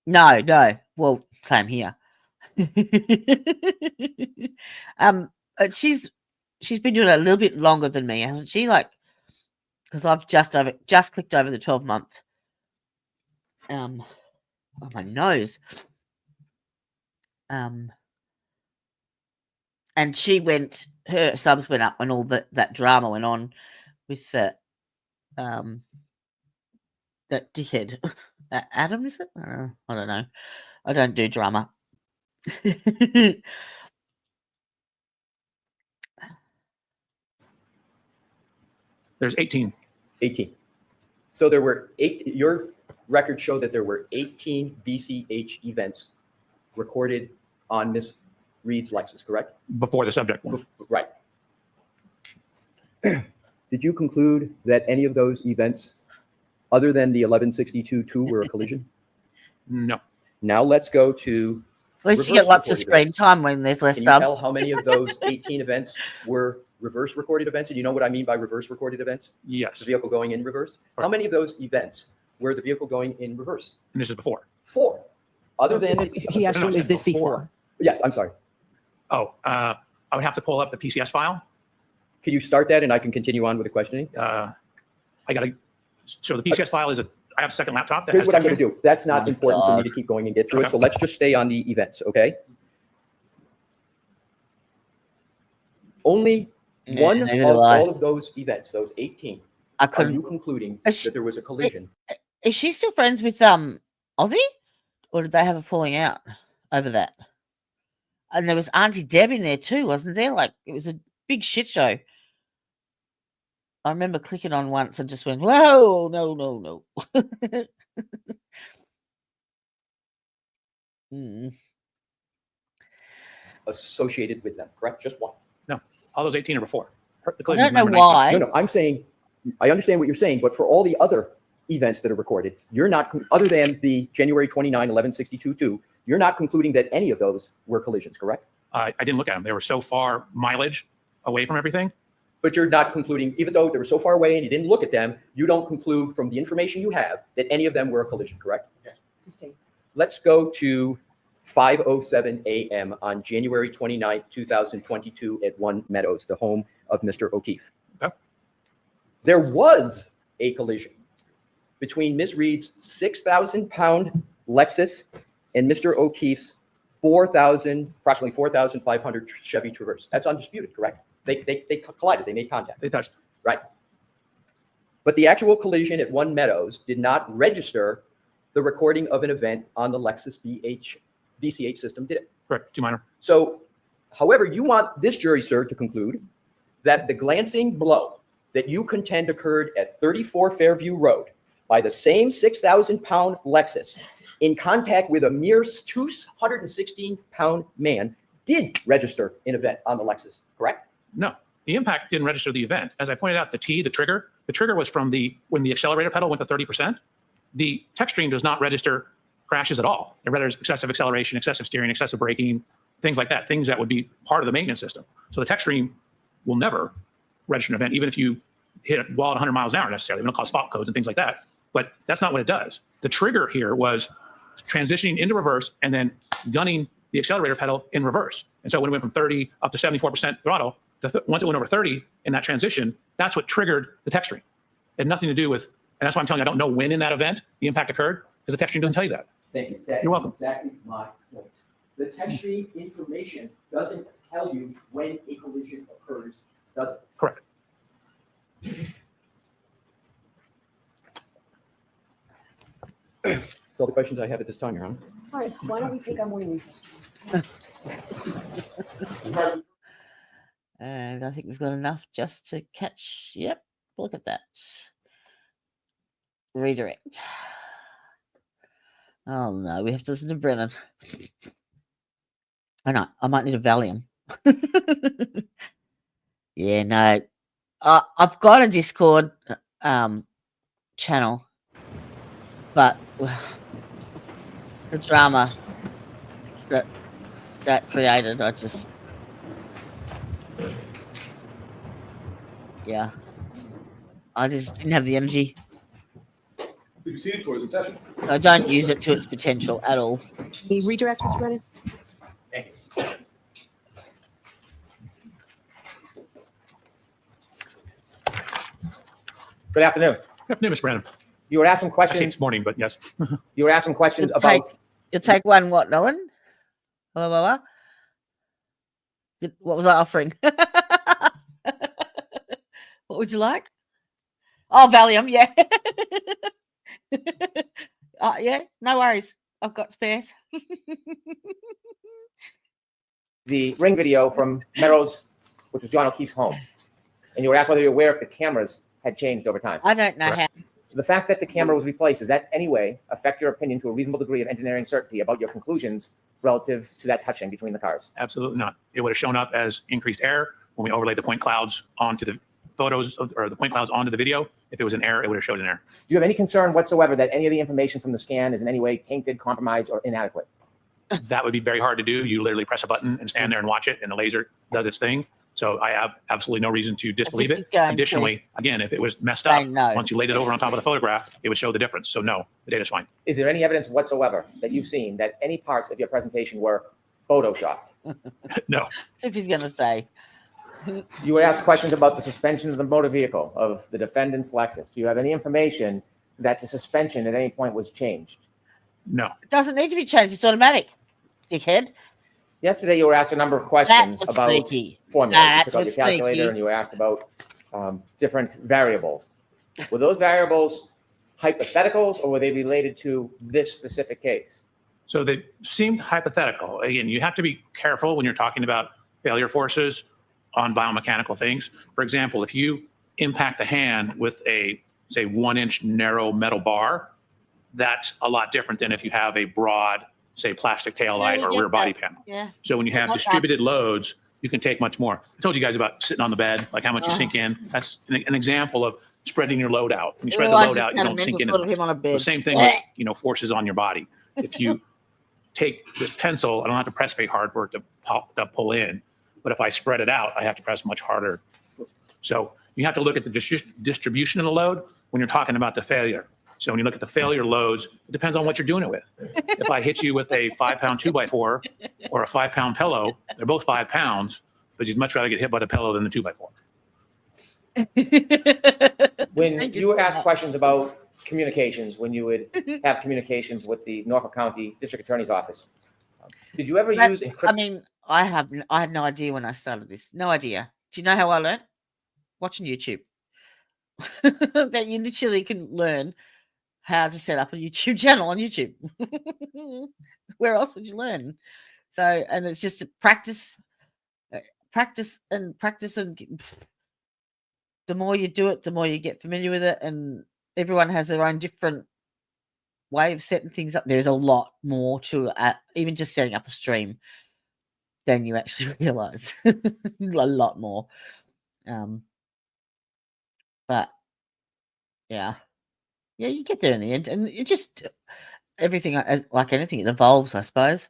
Speaker 2: no. Well, same here. She's been doing it a little bit longer than me, hasn't she? Like, because I've just clicked over the 12-month on my nose. And she her subs went up when all that drama went on with that dickhead. Adam, is it? I don't know. I don't do drama.
Speaker 4: There's 18.
Speaker 3: 18. So there were 8. Your records show that there were 18 VCH events recorded on Miss Reed's Lexus, correct?
Speaker 4: Before the subject one.
Speaker 3: Right. Did you conclude that any of those events, other than the 1162-2, were a collision?
Speaker 4: No.
Speaker 3: Now let's go to.
Speaker 2: At least you get lots of screen time when there's less
Speaker 3: Can you
Speaker 2: subs.
Speaker 3: tell how many of those 18 events were reverse recorded events? And you know what I mean by reverse recorded events?
Speaker 4: Yes.
Speaker 3: The vehicle going in reverse?
Speaker 4: Right.
Speaker 3: How many of those events were the vehicle going in reverse?
Speaker 4: And this is before.
Speaker 3: 4. Other than.
Speaker 6: He asked
Speaker 4: No,
Speaker 6: him,
Speaker 4: no,
Speaker 6: is this before?
Speaker 3: Yes, I'm sorry.
Speaker 4: Oh, I would have to pull up the PCS file.
Speaker 3: Can you start that and I can continue on with the questioning?
Speaker 4: I got to. So the PCS file is I have a second laptop. That
Speaker 3: Here's
Speaker 4: has
Speaker 3: what I'm going
Speaker 4: texturing.
Speaker 3: to do. That's not
Speaker 2: My
Speaker 3: important for me
Speaker 2: God.
Speaker 3: to keep going and get through it.
Speaker 4: Okay.
Speaker 3: So let's just stay on the events, okay? Only
Speaker 2: Yeah,
Speaker 3: one
Speaker 2: neither
Speaker 3: of
Speaker 2: do I.
Speaker 3: all of those events, those 18,
Speaker 2: I
Speaker 3: are
Speaker 2: couldn't.
Speaker 3: you concluding
Speaker 2: Is she-
Speaker 3: that there was a collision?
Speaker 2: Is she still friends with Ozzy, or did they have a falling out over that? And there was Auntie Deb in there too, wasn't there? Like, it was a big shit show. I remember clicking on once and just went, "Whoa, no." Mm.
Speaker 3: Associated with them, correct? Just one.
Speaker 4: All those 18 are before. The
Speaker 2: I
Speaker 4: collision
Speaker 2: don't know
Speaker 4: number 19.
Speaker 2: why.
Speaker 3: No, I'm saying, I understand what you're saying, but for all the other events that are recorded, you're not, other than the January 29, 1162-2, you're not concluding that any of those were collisions, correct?
Speaker 4: I didn't look at them. They were so far mileage away from everything.
Speaker 3: But you're not concluding, even though they were so far away and you didn't look at them, you don't conclude from the information you have that any of them were a collision, correct?
Speaker 6: Sustained.
Speaker 3: Let's go to 5:07 a.m. on January 29th, 2022 at One Meadows, the home of Mr. O'Keefe.
Speaker 4: Okay.
Speaker 3: There was a collision between Ms. Reed's 6,000-pound Lexus and Mr. O'Keefe's approximately 4,500 Chevy Traverse. That's undisputed, correct? They collided, they made contact.
Speaker 4: They touched.
Speaker 3: Right. But the actual collision at One Meadows did not register the recording of an event on the Lexus VCH system, did it?
Speaker 4: Correct. Too minor.
Speaker 3: So, however, you want this jury, sir, to conclude that the glancing blow that you contend occurred at 34 Fairview Road by the same 6,000-pound Lexus in contact with a mere 216-pound man did register an event on the Lexus, correct?
Speaker 4: No, the impact didn't register the event. As I pointed out, the trigger was from when the accelerator pedal went to 30%. The text stream does not register crashes at all. It registers excessive acceleration, excessive steering, excessive braking, things like that, things that would be part of the maintenance system. So the text stream will never register an event, even if you hit a wall at 100 miles an hour necessarily. It'll cause fault codes and things like that. But that's not what it does. The trigger here was transitioning into reverse and then gunning the accelerator pedal in reverse. And so when it went from 30 up to 74% throttle, once it went over 30 in that transition, that's what triggered the text stream. It had nothing to do with, and that's why I'm telling you, I don't know when in that event the impact occurred, because the text stream doesn't tell you that.
Speaker 3: Thank you. That
Speaker 4: You're
Speaker 3: is
Speaker 4: welcome.
Speaker 3: exactly my point. The text stream information doesn't tell you when a collision occurs, does it?
Speaker 4: Correct.
Speaker 3: That's all the questions I have at this time, Your Honor.
Speaker 6: All right, why don't we take our morning recess?
Speaker 2: And I think we've got enough just to catch. Yep, look at that. Redirect. Oh no, we have to listen to Brennan. I know, I might need a Valium. Yeah, no. I've got a Discord channel, but the drama that created. I just, yeah, I just didn't have the energy.
Speaker 7: We proceeded towards succession.
Speaker 2: I don't use it to its potential at all.
Speaker 6: Can you redirect, Mr. Brennan?
Speaker 3: Thank you. Good afternoon.
Speaker 4: Good afternoon, Mr. Brandon.
Speaker 3: You were asked some
Speaker 4: I say
Speaker 3: questions.
Speaker 4: it's morning, but yes.
Speaker 3: You were asked some questions
Speaker 2: You'll
Speaker 3: about.
Speaker 2: take one. What, Nolan? Blah, blah, blah. What was I offering? What would you like? Oh, Valium, yeah. Yeah, no worries. I've got spares.
Speaker 3: The ring video from Melrose, which was John O'Keefe's home, and you were asked whether you're aware if the cameras had changed over time.
Speaker 2: I don't know
Speaker 4: Correct.
Speaker 2: how.
Speaker 3: So the fact that the camera was replaced, does that any way affect your opinion to a reasonable degree of engineering certainty about your conclusions relative to that touching between the cars?
Speaker 4: Absolutely not. It would have shown up as increased error when we overlaid the point clouds onto the photos or the point clouds onto the video. If it was an error, it would have showed an error.
Speaker 3: Do you have any concern whatsoever that any of the information from the scan is in any way tainted, compromised, or inadequate?
Speaker 4: That would be very hard to do. You literally press a button and stand there and watch it, and the laser does its thing. So I have absolutely no reason to disbelieve
Speaker 2: he's
Speaker 4: it.
Speaker 2: going to
Speaker 4: Additionally, again, if it was messed
Speaker 2: say
Speaker 4: up,
Speaker 2: no.
Speaker 4: once you laid it over on top of the photograph, it would show the difference. So no, the data's fine.
Speaker 3: Is there any evidence whatsoever that you've seen that any parts of your presentation were photoshopped?
Speaker 4: No.
Speaker 2: If he's going to say.
Speaker 3: You were asked questions about the suspension of the motor vehicle of the defendant's Lexus. Do you have any information that the suspension at any point was changed?
Speaker 4: No.
Speaker 2: It doesn't need to be changed. It's automatic, dickhead.
Speaker 3: Yesterday, you were asked a number of questions
Speaker 2: was
Speaker 3: about
Speaker 2: sneaky.
Speaker 3: formulas. You
Speaker 2: That
Speaker 3: took out your
Speaker 2: was
Speaker 3: calculator
Speaker 2: sneaky.
Speaker 3: and you were asked about different variables. Were those variables hypotheticals or were they related to this specific case?
Speaker 4: So they seemed hypothetical. Again, you have to be careful when you're talking about failure forces on biomechanical things. For example, if you impact the hand with a, say, 1-inch narrow metal bar, that's a lot different than if you have a broad, say, plastic tail light
Speaker 2: we
Speaker 4: or
Speaker 2: get
Speaker 4: rear body
Speaker 2: that.
Speaker 4: panel.
Speaker 2: Yeah.
Speaker 4: So when you have
Speaker 2: Not that.
Speaker 4: distributed loads, you can take much more. I told you guys about sitting on the bed, like how much you sink in. That's an example of spreading your load out. When you spread the
Speaker 2: I
Speaker 4: load
Speaker 2: just
Speaker 4: out, you
Speaker 2: had a
Speaker 4: don't sink
Speaker 2: mental
Speaker 4: in as
Speaker 2: thought of
Speaker 4: much.
Speaker 2: him on a bed.
Speaker 4: The same thing with, forces on your body. If you take this pencil, I don't have to press very hard for it to pull in. But if I spread it out, I have to press much harder. So you have to look at the distribution of the load when you're talking about the failure. So when you look at the failure loads, it depends on what you're doing it with. If I hit you with a 5-pound 2x4 or a 5-pound pillow, they're both 5 pounds, but you'd much rather get hit by the pillow than the 2x4.
Speaker 3: When
Speaker 2: Thank you
Speaker 3: you were
Speaker 2: so
Speaker 3: asked
Speaker 2: much.
Speaker 3: questions about communications, when you would have communications with the Norfolk County District Attorney's Office, did you ever use
Speaker 2: I
Speaker 3: encrypted?
Speaker 2: mean, I had no idea when I started this. No idea. Do you know how I learned? Watching YouTube. That you literally can learn how to set up a YouTube channel on YouTube. Where else would you learn? So, and it's just a practice, and the more you do it, the more you get familiar with it, and everyone has their own different way of setting things up. There's a lot more to even just setting up a stream than you actually realize. A lot more. But yeah, you get there in the end, and it just everything like anything, it evolves, I suppose.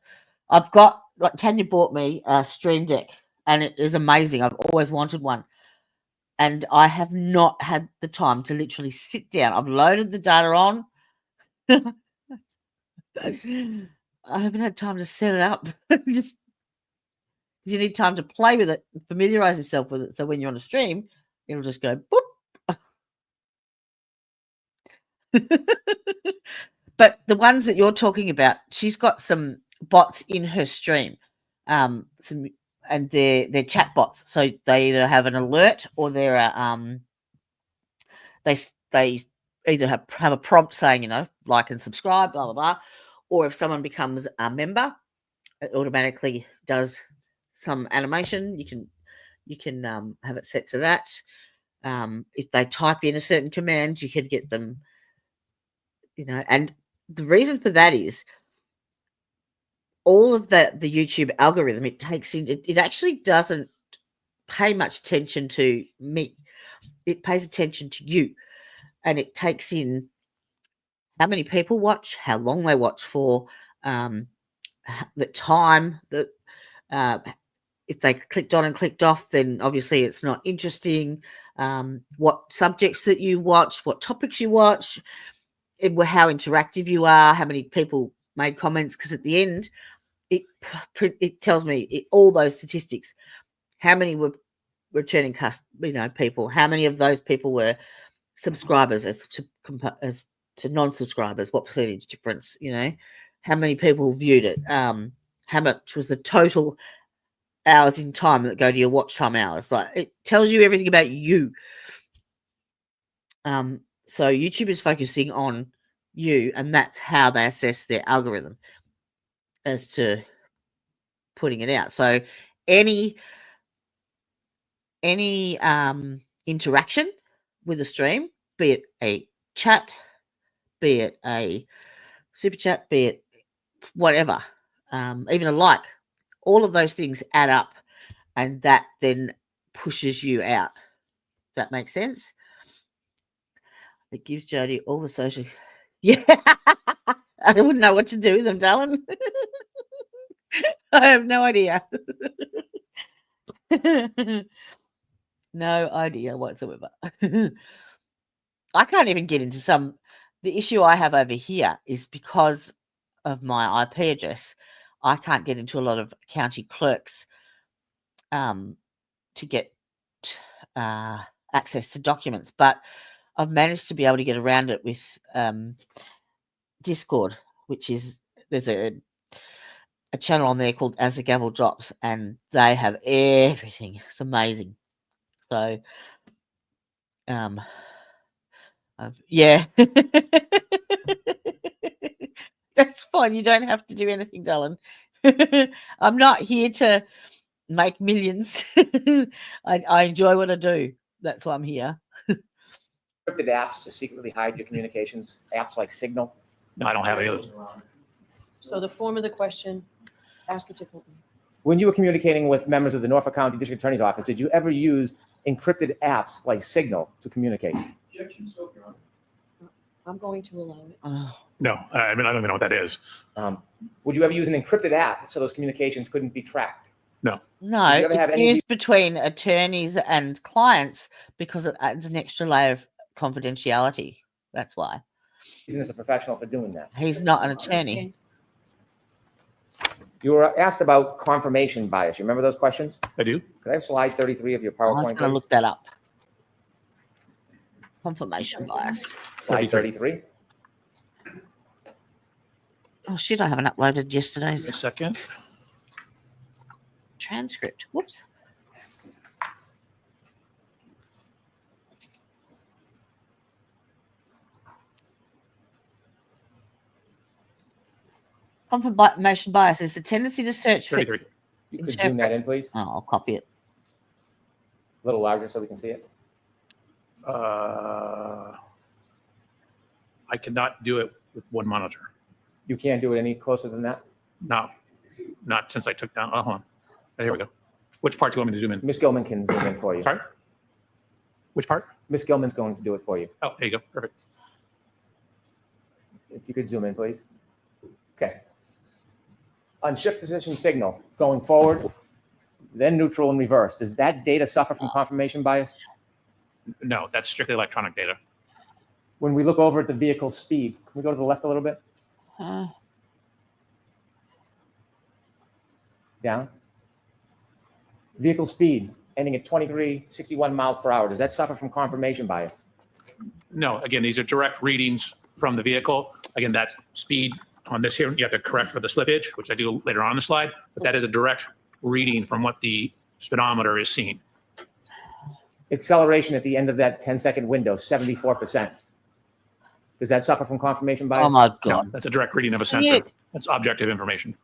Speaker 2: I've got, like, Tanya bought me a Stream Deck, and it is amazing. I've always wanted one, and I have not had the time to literally sit down. I've loaded the data on. I haven't had time to set it up. Just you need time to play with it, familiarize yourself with it. So when you're on a stream, it'll just go boop. But the ones that you're talking about, she's got some bots in her stream, and they're chat bots. So they either have an alert or they're they either have a prompt saying, like and subscribe, blah blah blah, or if someone becomes a member, it automatically does some animation. You can have it set to that. If they type in a certain command, you can get them, and the reason for that is all of the YouTube algorithm it takes in, it actually doesn't pay much attention to me. It pays attention to you, and it takes in how many people watch, how long they watch for, the time that if they clicked on and clicked off, then obviously it's not interesting. What subjects that you watch, what topics you watch, how interactive you are, how many people made comments. Because at the end, it tells me all those statistics. How many were returning people? How many of those people were subscribers as to non-subscribers? What percentage difference? How many people viewed it? How much was the total hours in time that go to your watch time hours? Like, it tells you everything about you. So YouTube is focusing on you, and that's how they assess their algorithm as to putting it out. So any interaction with the stream, be it a chat, be it a super chat, be it whatever, even a like, all of those things add up, and that then pushes you out. That makes sense? It gives Jodie all the social... Yeah. I wouldn't know what to do with them, darling. I have no idea. No idea whatsoever. I can't even get into the issue I have over here is because of my IP address. I can't get into a lot of county clerks to get access to documents, but I've managed to be able to get around it with Discord, which is, there's a channel on there called As the Gavel Drops, and they have everything. It's amazing. So, yeah. That's fine. You don't have to do anything, darling. I'm not here to make millions. I enjoy what I do. That's why I'm here.
Speaker 3: Encrypted apps to secretly hide your communications, apps like Signal.
Speaker 4: No, I don't have any of those.
Speaker 6: So the form of the question, ask it differently.
Speaker 3: When you were communicating with members of the Norfolk County District Attorney's Office, did you ever use encrypted apps like Signal to communicate?
Speaker 7: Objection, so, Your Honor.
Speaker 6: I'm going to allow it.
Speaker 2: Oh,
Speaker 4: No, I mean, I don't even know what that is.
Speaker 3: Would you ever use an encrypted app so those communications couldn't be tracked?
Speaker 2: no,
Speaker 3: Did you ever have
Speaker 2: it's
Speaker 3: any-
Speaker 2: used between attorneys and clients because it adds an extra layer of confidentiality. That's why.
Speaker 3: Using as a professional for doing that.
Speaker 2: He's not an attorney.
Speaker 3: You were asked about confirmation bias. You remember those questions?
Speaker 4: I do.
Speaker 3: Could I have slide 33 of your
Speaker 2: I was
Speaker 3: PowerPoint?
Speaker 2: going to
Speaker 3: please?
Speaker 2: look that up. Confirmation bias.
Speaker 3: Slide 33.
Speaker 2: Oh, shit, I haven't uploaded
Speaker 4: A
Speaker 2: yesterday's
Speaker 4: second.
Speaker 2: transcript. Whoops. Confirmation bias is the tendency to search for...
Speaker 4: 33.
Speaker 3: You could zoom that in, please.
Speaker 2: Oh, I'll copy it.
Speaker 3: A little larger so we can see it.
Speaker 4: I cannot do it with one monitor.
Speaker 3: You can't do it any closer than that.
Speaker 4: No, not since I took down. Oh, hold on. There we go. Which part do you want me to zoom in?
Speaker 3: Miss Gilman can zoom in for you.
Speaker 4: Sorry? Which part?
Speaker 3: Miss Gilman's going to do it for you.
Speaker 4: Oh, there you go. Perfect.
Speaker 3: If you could zoom in, please. Okay. On shift position signal, going forward, then neutral and reverse. Does that data suffer from confirmation bias?
Speaker 4: No, that's strictly electronic data.
Speaker 3: When we look over at the vehicle speed, can we go to the left a little bit? Down. Vehicle speed ending at 2361 miles per hour. Does that suffer from confirmation bias?
Speaker 4: No, again, these are direct readings from the vehicle. Again, that speed on this here, you have to correct for the slippage, which I do later on in the slide, but that is a direct reading from what the speedometer is seeing.
Speaker 3: Acceleration at the end of that 10-second window, 74%. Does that suffer from confirmation bias?
Speaker 2: Oh, my
Speaker 4: No,
Speaker 2: God.
Speaker 4: that's a direct reading of a sensor.
Speaker 2: Yeah.
Speaker 4: That's objective information.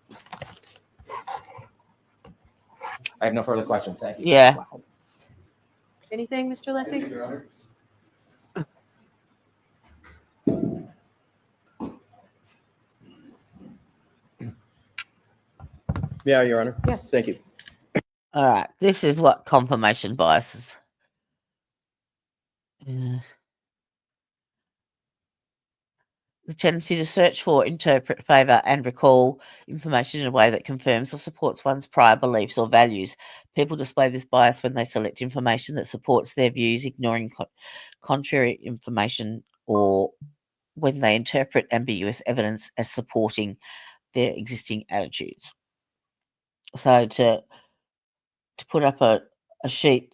Speaker 3: I have no further questions. Thank you.
Speaker 2: Yeah.
Speaker 6: Anything, Mr.
Speaker 7: Thank you,
Speaker 6: Lessie?
Speaker 7: Your Honor. Yeah, Your Honor.
Speaker 6: Yes.
Speaker 7: Thank you.
Speaker 2: All right. This is what confirmation bias is. the tendency to search for, interpret, favour, and recall information in a way that confirms or supports one's prior beliefs or values. People display this bias when they select information that supports their views, ignoring contrary information, or when they interpret ambiguous evidence as supporting their existing attitudes. So to put up a sheet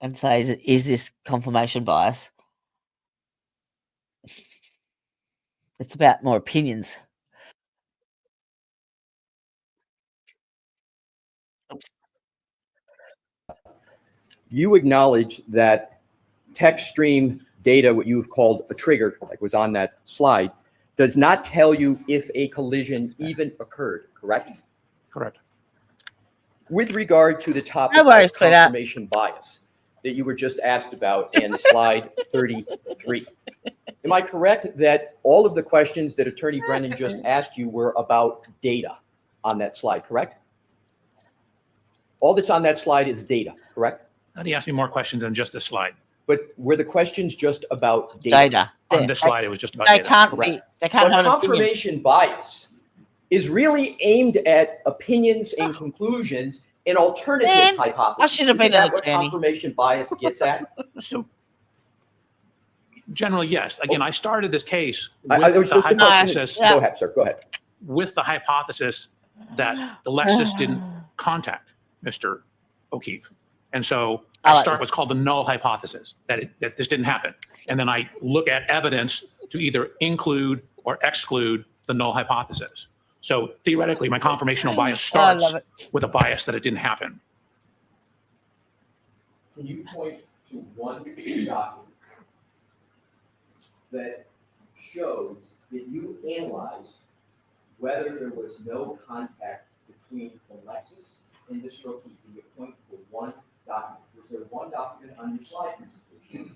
Speaker 2: and say, is this confirmation bias? It's about more opinions. Oops.
Speaker 3: You acknowledge that text stream data, what you've called a trigger, like was on that slide, does not tell you if a collision even occurred, correct?
Speaker 4: Correct.
Speaker 3: With regard to the topic
Speaker 2: No worries,
Speaker 3: of
Speaker 2: sweetheart.
Speaker 3: confirmation bias that you were just asked about in slide 33, am I correct that all of the questions that Attorney Brennan just asked you were about data on that slide, correct? All that's on that slide is data, correct?
Speaker 4: Now he asked me more questions than just this slide.
Speaker 3: But were the questions just about data?
Speaker 2: Data.
Speaker 4: On this slide, it was just about
Speaker 2: They
Speaker 4: data.
Speaker 2: can't be.
Speaker 3: Correct.
Speaker 2: They can't
Speaker 3: But
Speaker 2: have an opinion.
Speaker 3: confirmation bias is really aimed at opinions and conclusions and alternative
Speaker 2: Man,
Speaker 3: hypotheses.
Speaker 2: I should have been
Speaker 3: Isn't that
Speaker 2: an
Speaker 3: what
Speaker 2: attorney.
Speaker 3: confirmation bias gets at?
Speaker 4: So generally, yes. Again, I started this case
Speaker 3: I
Speaker 4: with
Speaker 3: was
Speaker 4: the
Speaker 3: just a question.
Speaker 4: hypothesis,
Speaker 2: Yeah.
Speaker 3: Go ahead, sir. Go ahead.
Speaker 4: with the hypothesis that Alexis didn't contact Mr. O'Keefe. And so
Speaker 2: I
Speaker 4: I
Speaker 2: like
Speaker 4: start
Speaker 2: this.
Speaker 4: what's called the null hypothesis, that this didn't happen. And then I look at evidence to either include or exclude the null hypothesis. So theoretically, my confirmational bias starts
Speaker 2: love it.
Speaker 4: with a bias that it didn't happen.
Speaker 3: Can you point to one document that shows that you analyzed whether there was no contact between Alexis and Mr. O'Keefe? Can you point to one document? Was there one document on your slide presentation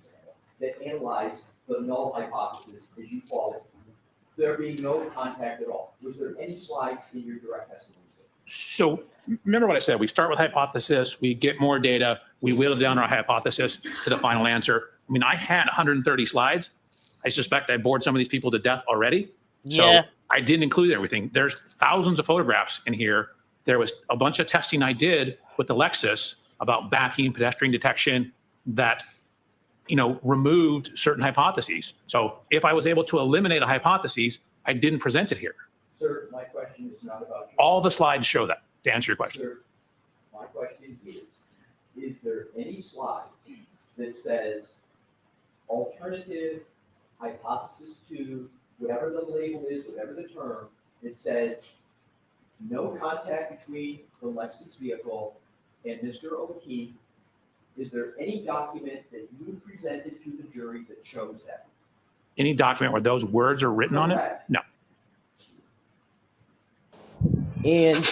Speaker 3: that analyzed the null hypothesis, as you call it, there being no contact at all? Was there any slide in your direct testimony?
Speaker 4: So remember what I said, we start with hypothesis, we get more data, we whittle down our hypothesis to the final answer. I mean, I had 130 slides. I suspect I bored some of these people to death already.
Speaker 2: Yeah.
Speaker 4: So I didn't include everything. There's thousands of photographs in here. There was a bunch of testing I did with the Lexus about backing, pedestrian detection that, removed certain hypotheses. So if I was able to eliminate a hypothesis, I didn't present it here.
Speaker 3: Sir, my question is not about you.
Speaker 4: All the slides show that, to answer your question.
Speaker 3: Sir, my question is there any slide that says alternative hypothesis to whatever the label is, whatever the term, it says no contact between the Lexus vehicle and Mr. O'Keefe? Is there any document that you presented to the jury that shows that?
Speaker 4: Any document where those words are written on it?
Speaker 3: Correct.
Speaker 4: No.
Speaker 3: And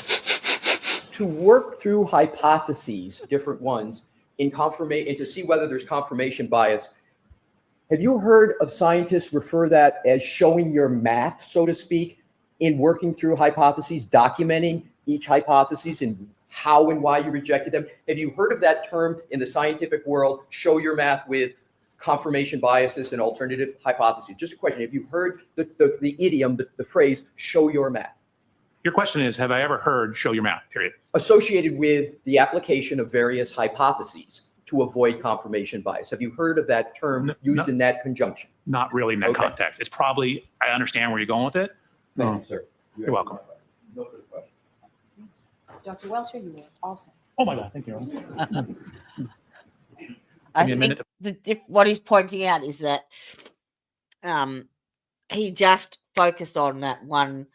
Speaker 3: to work through hypotheses, different ones, in confirmation, and to see whether there's confirmation bias, have you heard of scientists refer that as showing your math, so to speak, in working through hypotheses, documenting each hypothesis and how and why you rejected them? Have you heard of that term in the scientific world, show your math with confirmation biases and alternative hypotheses? Just a question. Have you heard the idiom, the phrase, show your math?
Speaker 4: Your question is, have I ever heard show your math, period?
Speaker 3: Associated with the application of various hypotheses to avoid confirmation bias. Have you heard of that term used in that conjunction?
Speaker 4: Not really in that
Speaker 3: Okay.
Speaker 4: context. It's probably, I understand where you're going with it.
Speaker 3: Thank you, sir.
Speaker 4: You're welcome.
Speaker 3: No further questions.
Speaker 5: Dr. Welcher, you were awesome.
Speaker 4: Oh my God, thank you.
Speaker 2: I
Speaker 4: Give me a
Speaker 2: think
Speaker 4: minute.
Speaker 2: what he's pointing out is that he just focused on that one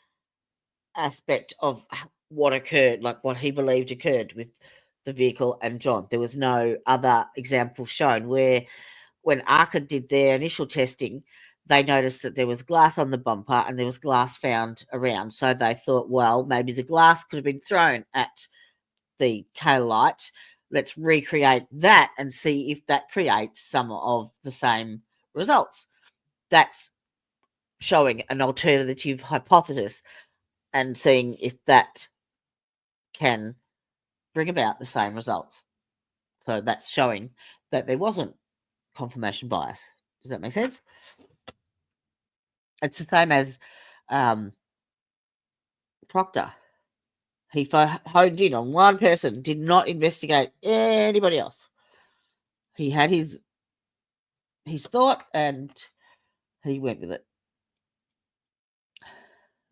Speaker 2: aspect of what occurred, like what he believed occurred with the vehicle and John. There was no other examples shown. Where when ARCA did their initial testing, they noticed that there was glass on the bumper and there was glass found around. So they thought, well, maybe the glass could have been thrown at the tail light. Let's recreate that and see if that creates some of the same results. That's showing an alternative hypothesis and seeing if that can bring about the same results. So that's showing that there wasn't confirmation bias. Does that make sense? It's the same as Proctor. He honed in on one person, did not investigate anybody else. He had his thought and he went with it.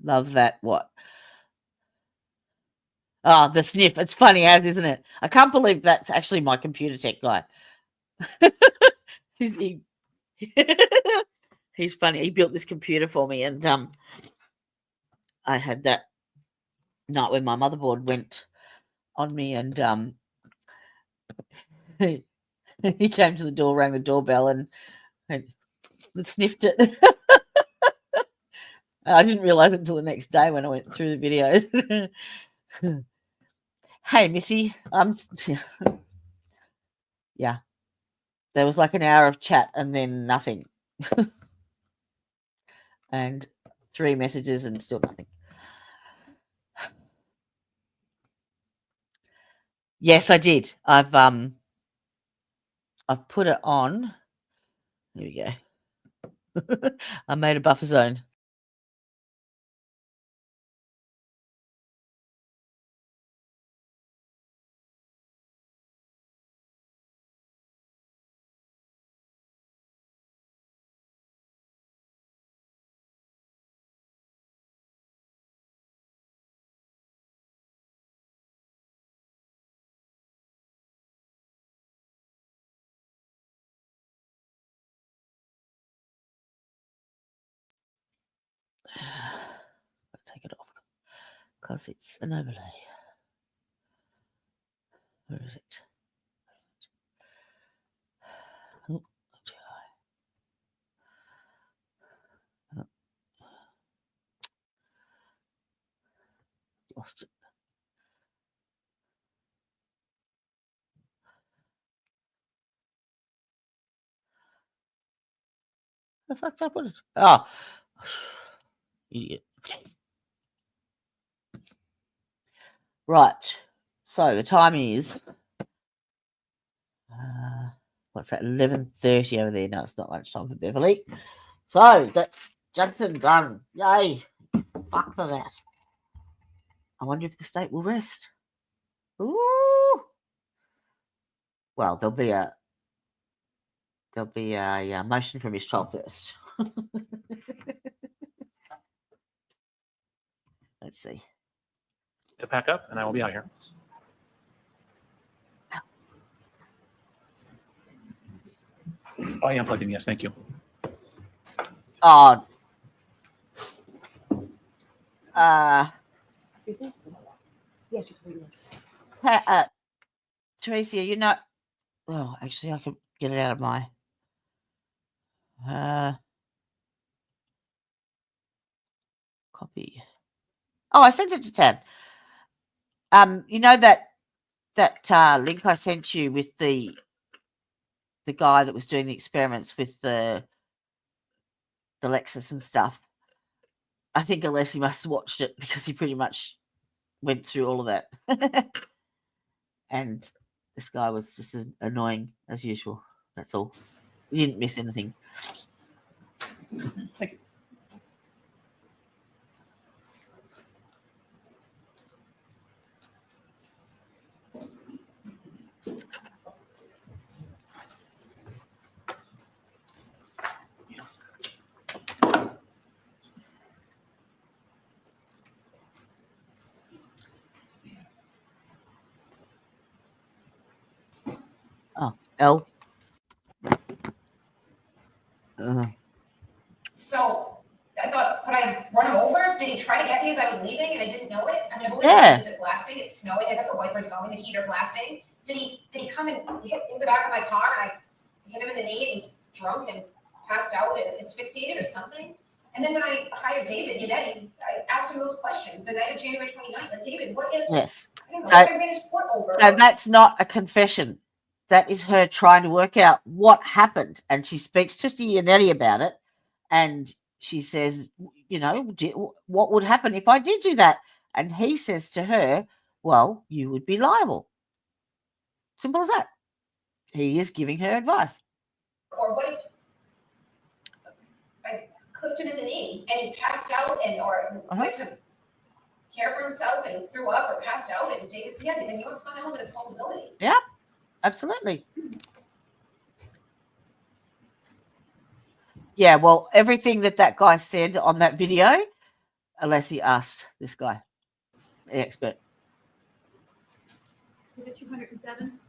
Speaker 2: Love that. What? Oh, the sniff. It's funny as, isn't it? I can't believe that's actually my computer tech guy. he's funny. He built this computer for me, and I had that night when my motherboard went on me, and he came to the door, rang the doorbell, and sniffed it. I didn't realize it until the next day when I went through the video. Hey, Missy. Yeah. There was like an hour of chat and then nothing. And 3 messages and still nothing. Yes, I did. I've put it on. There we go. I made a buffer zone. Take it off because it's an overlay. Where is it? Oh, lost it. The fuck's up with it? Oh, idiot. Right. So the time is what's that? 11:30 over there. No, it's not lunchtime for Beverly. So that's Judson done. Yay! Fuck for that. I wonder if the state will rest. Ooh. Well, there'll be a motion for mistrial first. Let's see.
Speaker 4: To pack up, and I will be out here. Oh, I am plugged in. Yes, thank you.
Speaker 2: Oh.
Speaker 5: Excuse me? Yes, you can read it.
Speaker 2: Teresa, you're not. Oh, actually, I could get it out of my. Copy. Oh, I sent it to Tad. You know that link I sent you with the guy that was doing the experiments with the Lexus and stuff. I think Alessi must have watched it because he pretty much went through all of that. And this guy was just as annoying as usual. That's all. You didn't miss anything.
Speaker 4: Thank you.
Speaker 2: Oh, L.
Speaker 8: So I thought, could I run him over? Did he try to get me as I was leaving and I didn't know it? I mean, I've always had music blasting. It's snowing. I got the wipers going, the heater blasting. Did he come and hit the back of my car and I hit him in the knee and he's drunk and passed out and asphyxiated or something? And then when I hired David Yannetti, I asked him those questions the night of January 29th. Like, David, what if,
Speaker 2: Yes.
Speaker 8: I don't know, if I ran his foot over?
Speaker 2: So that's not a confession. That is her trying to work out what happened. And she speaks to Yannetti about it. And she says, you know, what would happen if I did do that? And he says to her, well, you would be liable. Simple as that. He is giving her advice.
Speaker 8: Or what if I clipped him in the knee? and he passed out or went to care for himself and he threw up or passed out and David said, yeah, then you have some element of culpability.
Speaker 2: Yeah, absolutely. Yeah, well, everything that guy said on that video, unless he asked this guy, the expert.
Speaker 5: So the 207?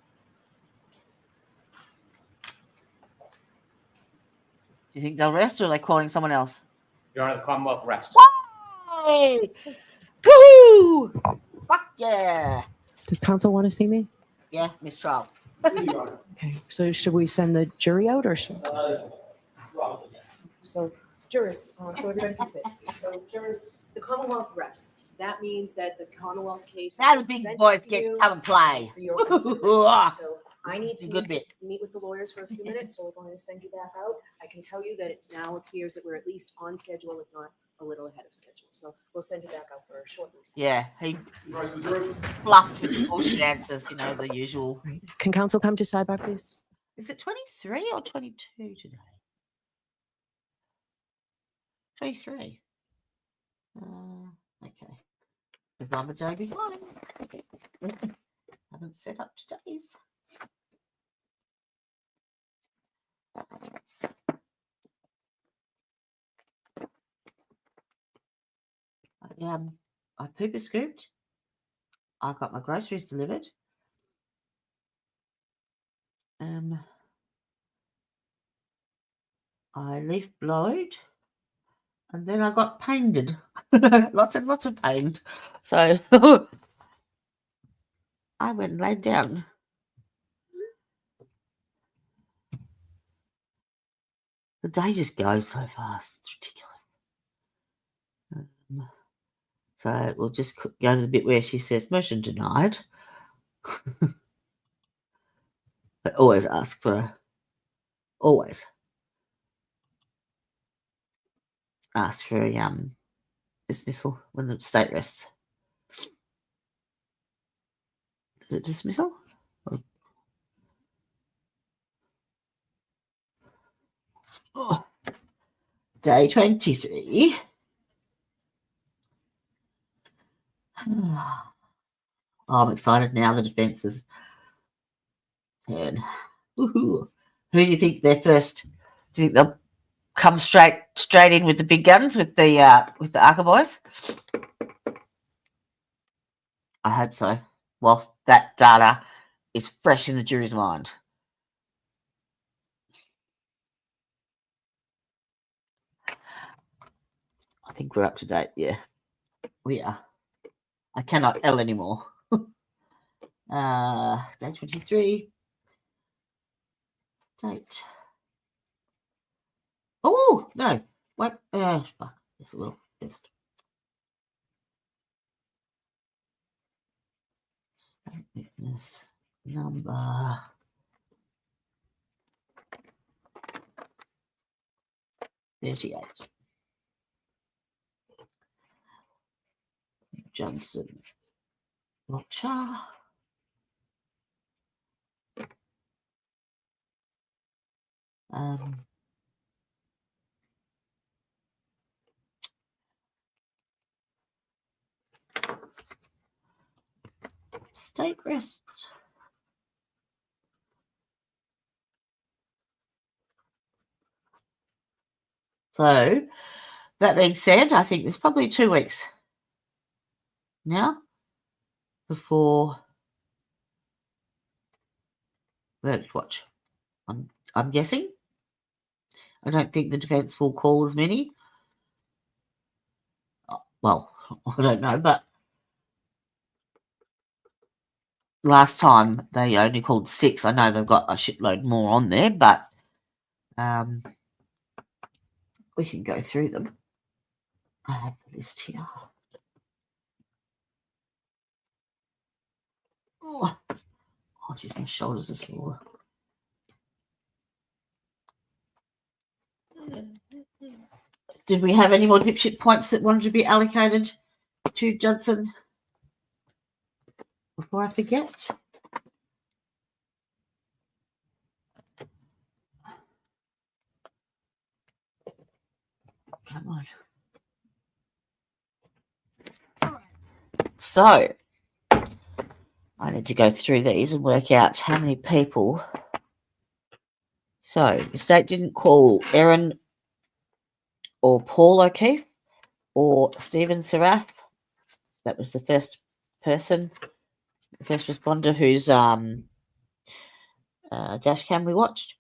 Speaker 2: Do you think they'll rest, or are they calling someone else?
Speaker 9: Your Honor, the Commonwealth rests.
Speaker 2: Hey! Woo! Fuck yeah!
Speaker 6: Does counsel want to see me?
Speaker 2: Yeah, mistrial.
Speaker 6: Okay, so should we send the jury out or should?
Speaker 9: Probably, yes.
Speaker 5: So jurors, so everybody can sit. So jurors, the Commonwealth rests. That means that the Commonwealth's case.
Speaker 2: Now the big
Speaker 5: presented
Speaker 2: boys
Speaker 5: to
Speaker 2: get
Speaker 5: you
Speaker 2: to come and play.
Speaker 5: for your consideration. So I
Speaker 2: This
Speaker 5: need
Speaker 2: is a
Speaker 5: to
Speaker 2: good bit.
Speaker 5: meet with the lawyers for a few minutes, so we're going to send you back out. I can tell you that it now appears that we're at least on schedule, if not a little ahead of schedule. So we'll send you back out for a short recess.
Speaker 2: Yeah, he fluffed with the bullshit answers, you know, the usual.
Speaker 6: Right. Can counsel come to sidebar, please?
Speaker 2: Is it 23 or 22 today? 23. Okay. Because I'm a day behind. Okay. Haven't set up today's. I pooper scooped. I got my groceries delivered. I leaf blowed, and then I got painted. Lots and lots of paint. So I went and laid down. The day just goes so fast. It's ridiculous. So we'll just go to the bit where she says motion denied. But always ask for always ask for a dismissal when the state rests. Is it dismissal? Oh. Day 23. Oh, I'm excited now. The defense is turn. Woohoo. Who do you think they're first? Do you think they'll come straight in with the big guns with the ARCA boys? I hope so. Whilst that data is fresh in the jury's mind. I think we're up to date. Yeah, we are. I cannot L anymore. Day 23. Date. Oh, no. What? Fuck. Yes, it will. First. Witness number. $38. Judson Welcher. State rests. So, that being said, I think there's probably 2 weeks now before verdict watch. I'm guessing. I don't think the defence will call as many. Well, I don't know, but last time they only called 6. I know they've got a shitload more on there, but we can go through them. I have the list here. Oh, geez, my shoulders are sore. Did we have any more dipshit points that wanted to be allocated to Judson before I forget? Come on. So I need to go through these and work out how many people. So the state didn't call Erin or Paul O'Keefe or Stephen Seraph. That was the first person, the first responder whose dash cam we watched.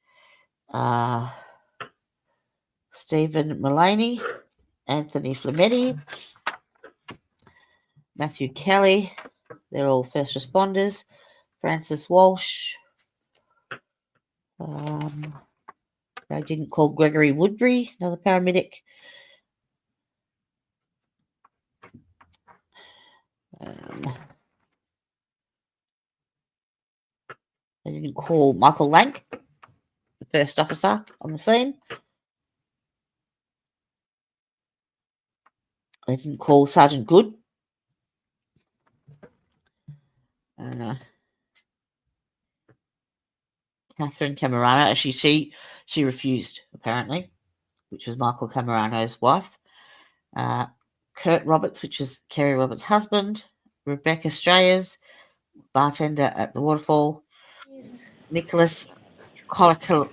Speaker 2: Stephen Mullaney, Anthony Flametti, Matthew Kelly. They're all first responders. Francis Walsh. They didn't call Gregory Woodbury, another paramedic. They didn't call Michael Lank, the first officer on the scene. They didn't call Sergeant Good. Catherine Camerano, actually, she refused, apparently, which was Michael Camerano's wife. Kurt Roberts, which was Kerry Roberts' husband. Rebecca Strayers, bartender at the Waterfall. Nicholas Colicasa.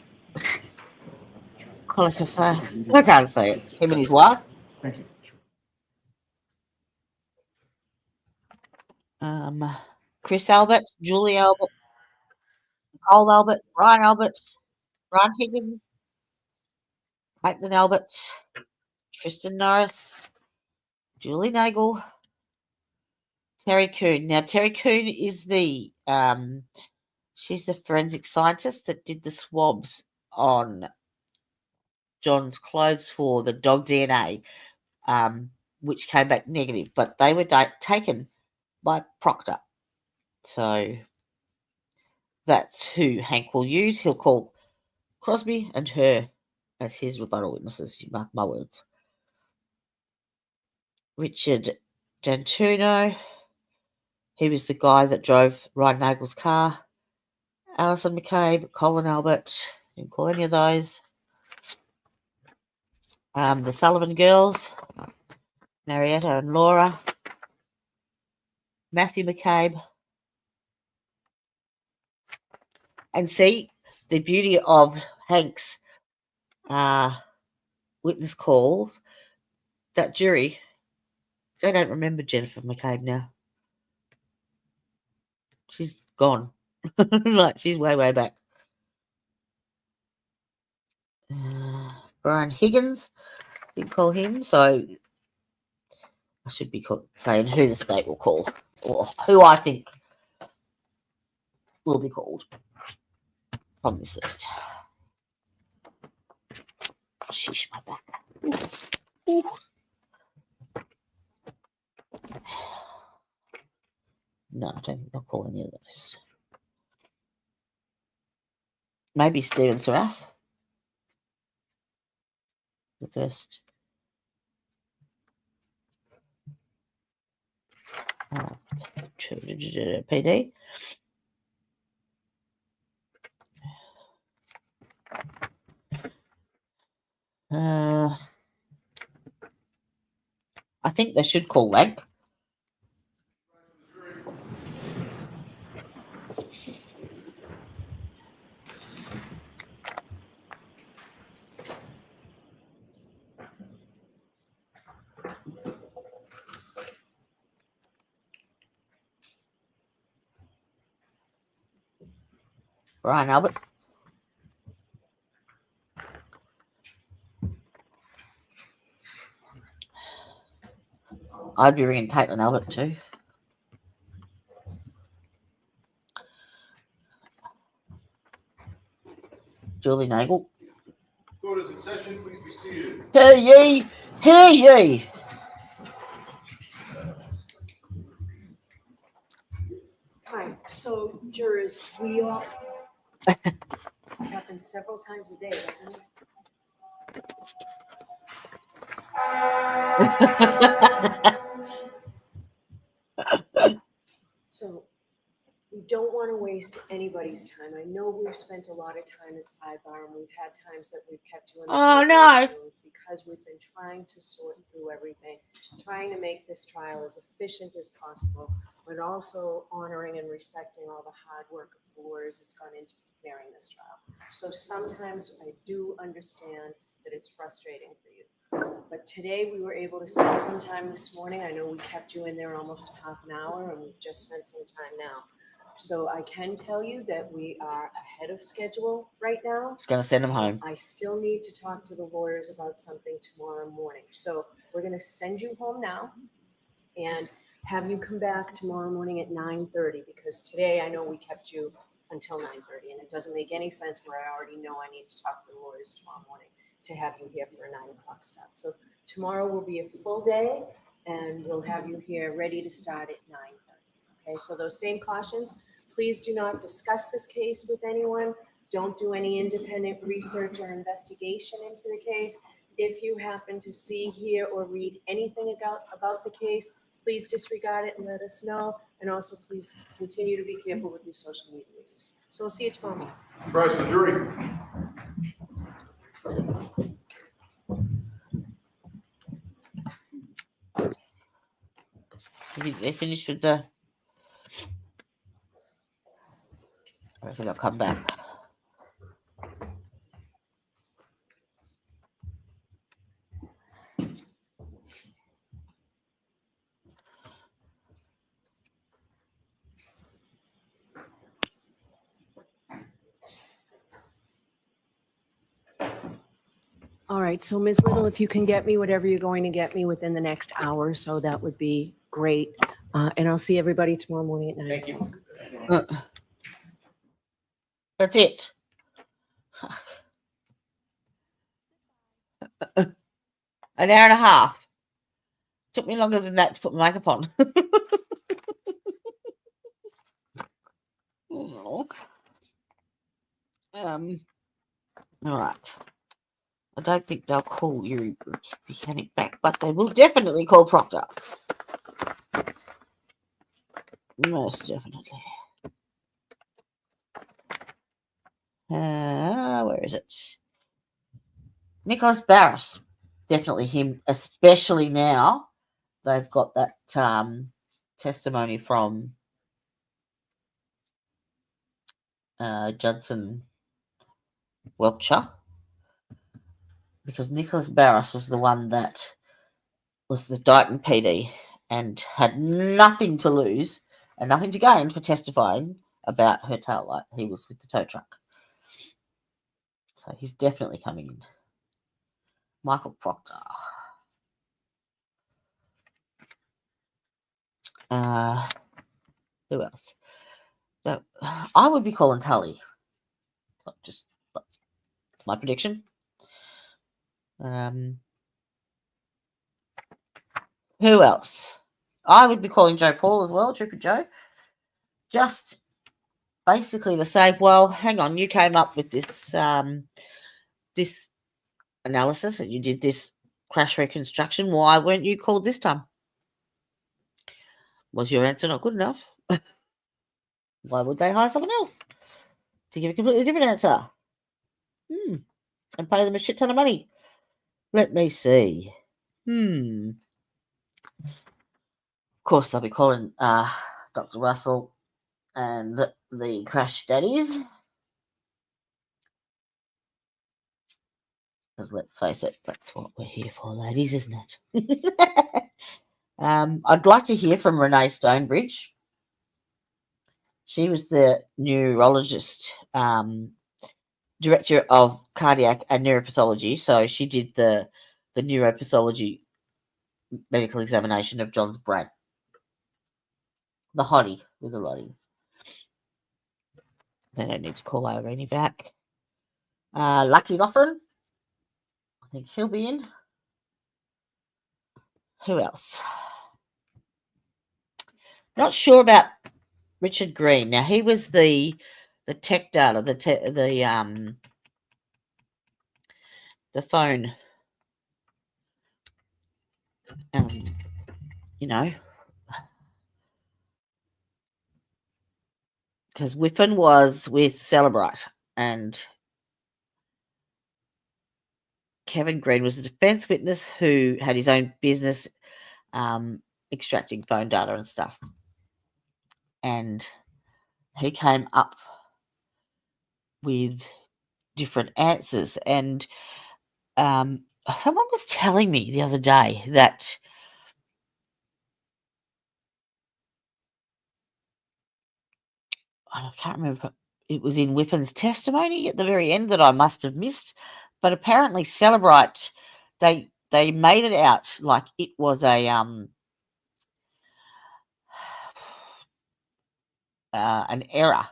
Speaker 2: I can't say it. Him and his wife.
Speaker 4: Thank you.
Speaker 2: Chris Albert, Julie Albert, Nicole Albert, Ryan Albert, Ryan Higgins, Caitlin Albert, Tristan Norris, Julie Nagel, Terry Coon. Now, Terry Coon is the she's the forensic scientist that did the swabs on John's clothes for the dog DNA, which came back negative, but they were taken by Proctor. So that's who Hank will use. He'll call Crosby and her as his rebuttal witnesses. You mark my words. Richard Dantuno. He was the guy that drove Ryan Nagel's car. Alison McCabe, Colin Albert. Didn't call any of those. The Sullivan girls. Marietta and Laura. Matthew McCabe. And see, the beauty of Hank's witness calls, that jury, they don't remember Jennifer McCabe now. She's gone. Like, she's way, way back. Brian Higgins, didn't call him, so I should be saying who the state will call, or who I think will be called from this list. Sheesh, my back. Ooh. No, I don't think they'll call any of those. Maybe Stephen Seraph. The first. PD. I think they should call Lank. Ryan Albert. I'd be ringing Caitlin Albert too. Julie Nagel.
Speaker 7: Court is in session. Please be seated.
Speaker 2: Hear ye! Hear ye!
Speaker 5: Hi, so jurors, we all. It happens several times a day, doesn't it? So we don't want to waste anybody's time. I know we've spent a lot of time at sidebar, and we've had times that we've kept you in the
Speaker 2: Oh, no.
Speaker 5: room because we've been trying to sort through everything, trying to make this trial as efficient as possible, but also honoring and respecting all the hard work of the lawyers that's gone into preparing this trial. So sometimes I do understand that it's frustrating for you. But today we were able to spend some time this morning. I know we kept you in there almost half an hour, and we've just spent some time now. So I can tell you that we are ahead of schedule right now.
Speaker 2: Just going to send him home.
Speaker 5: I still need to talk to the lawyers about something tomorrow morning. So we're going to send you home now and have you come back tomorrow morning at 9:30, because today I know we kept you until 9:30, and it doesn't make any sense where I already know I need to talk to the lawyers tomorrow morning to have you here for a 9 o'clock start. So tomorrow will be a full day, and we'll have you here ready to start at 9:30. Okay, so those same cautions. Please do not discuss this case with anyone. Don't do any independent research or investigation into the case. If you happen to see, hear, or read anything about the case, please disregard it and let us know. And also, please continue to be careful with your social media use. So we'll see you tomorrow morning.
Speaker 7: Rise to the jury.
Speaker 2: They finished with the... I reckon they'll come back.
Speaker 5: All right, so Ms. Little, if you can get me whatever you're going to get me within the next hour, so that would be great. And I'll see everybody tomorrow morning at 9
Speaker 9: Thank you.
Speaker 5: o'clock.
Speaker 2: That's it. An hour and a half. Took me longer than that to put my makeup on. Oh. All right. I don't think they'll call your mechanic back, but they will definitely call Proctor. Most definitely. Where is it? Nicholas Barris. Definitely him, especially now they've got that testimony from Judson Welcher, because Nicholas Barris was the one that was the Dighton PD and had nothing to lose and nothing to gain for testifying about her tail light. He was with the tow truck. So he's definitely coming in. Michael Proctor. Who else? I would be calling Tully. Just my prediction. Who else? I would be calling Joe Paul as well, Trooper Joe. Just basically to say, well, hang on, you came up with this this analysis and you did this crash reconstruction. Why weren't you called this time? Was your answer not good enough? Why would they hire someone else to give a completely different answer? And pay them a shit ton of money. Let me see. Of course, they'll be calling Dr. Russell and the crash daddies. Because let's face it, that's what we're here for, ladies, isn't it? I'd like to hear from Renee Stonebridge. She was the neurologist, director of cardiac and neuropathology. So she did the neuropathology medical examination of John's brain. The hottie with the lottie. They don't need to call Irene back. Lucky Loughren. I think he'll be in. Who else? Not sure about Richard Green. Now he was the tech data, the phone. You know. because Whiffen was with Celebrite and Kevin Green was a defense witness who had his own business extracting phone data and stuff. And he came up with different answers. And someone was telling me the other day that I can't remember if it was in Whiffen's testimony at the very end that I must have missed, but apparently Celebrite, they made it out like it was a an error,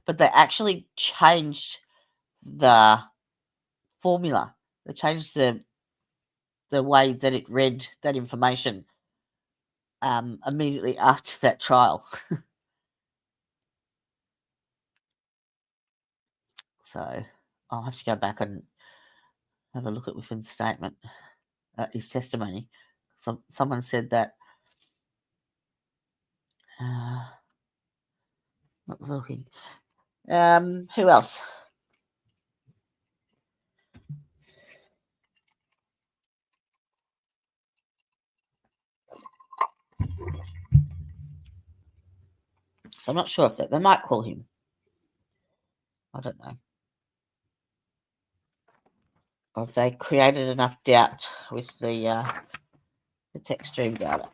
Speaker 2: but they actually changed the formula. They changed the way that it read that information immediately after that trial. So I'll have to go back and have a look at Whiffen's statement, his testimony. Someone said that. Not looking. Who else? So I'm not sure if they might call him. I don't know. Or if they created enough doubt with the text stream data.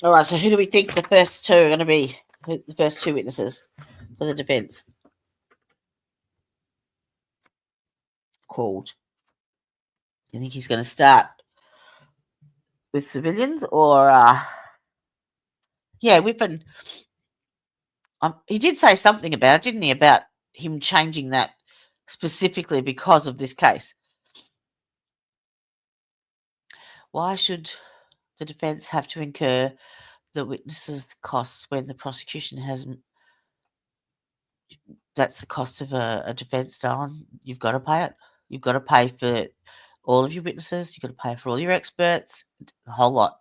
Speaker 2: All right, so who do we think the first two are going to be? The first two witnesses for the defence? Called. You think he's going to start with civilians or... yeah, Whiffen... he did say something about it, didn't he? About him changing that specifically because of this case. Why should the defence have to incur the witnesses' costs when the prosecution hasn't? That's the cost of a defence, darling. You've got to pay it. You've got to pay for all of your witnesses. You've got to pay for all your experts, the whole lot.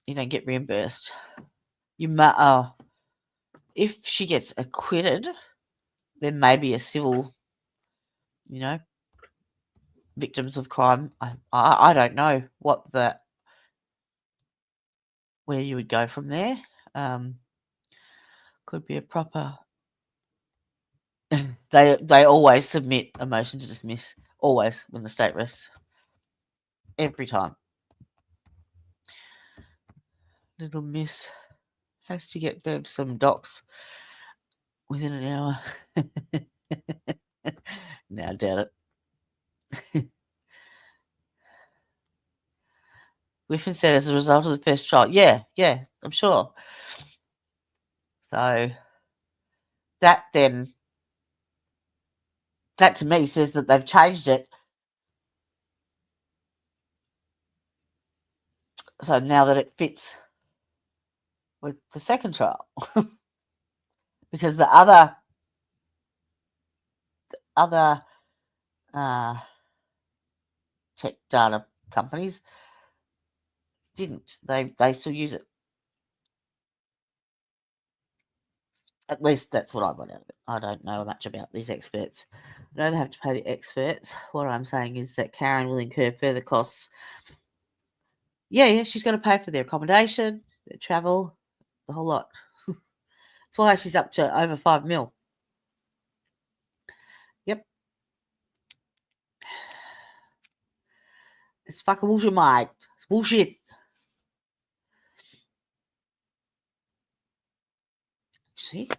Speaker 2: You don't get reimbursed. If she gets acquitted, there may be a civil, victims of crime. I don't know where you would go from there. Could be a proper. They always submit a motion to dismiss. Always when the state rests. Every time. Little Miss has to get some docs within an hour. No, I doubt it. Whiffen said as a result of the first trial. Yeah, I'm sure. So that to me says that they've changed it. So now that it fits with the second trial. Because the other tech data companies didn't. They still use it. At least that's what I got out of it. I don't know much about these experts. I know they have to pay the experts. What I'm saying is that Karen will incur further costs. Yeah, she's got to pay for their accommodation, their travel, the whole lot. That's why she's up to over $5 million. Yep. It's fucking bullshit, mate. It's bullshit. See?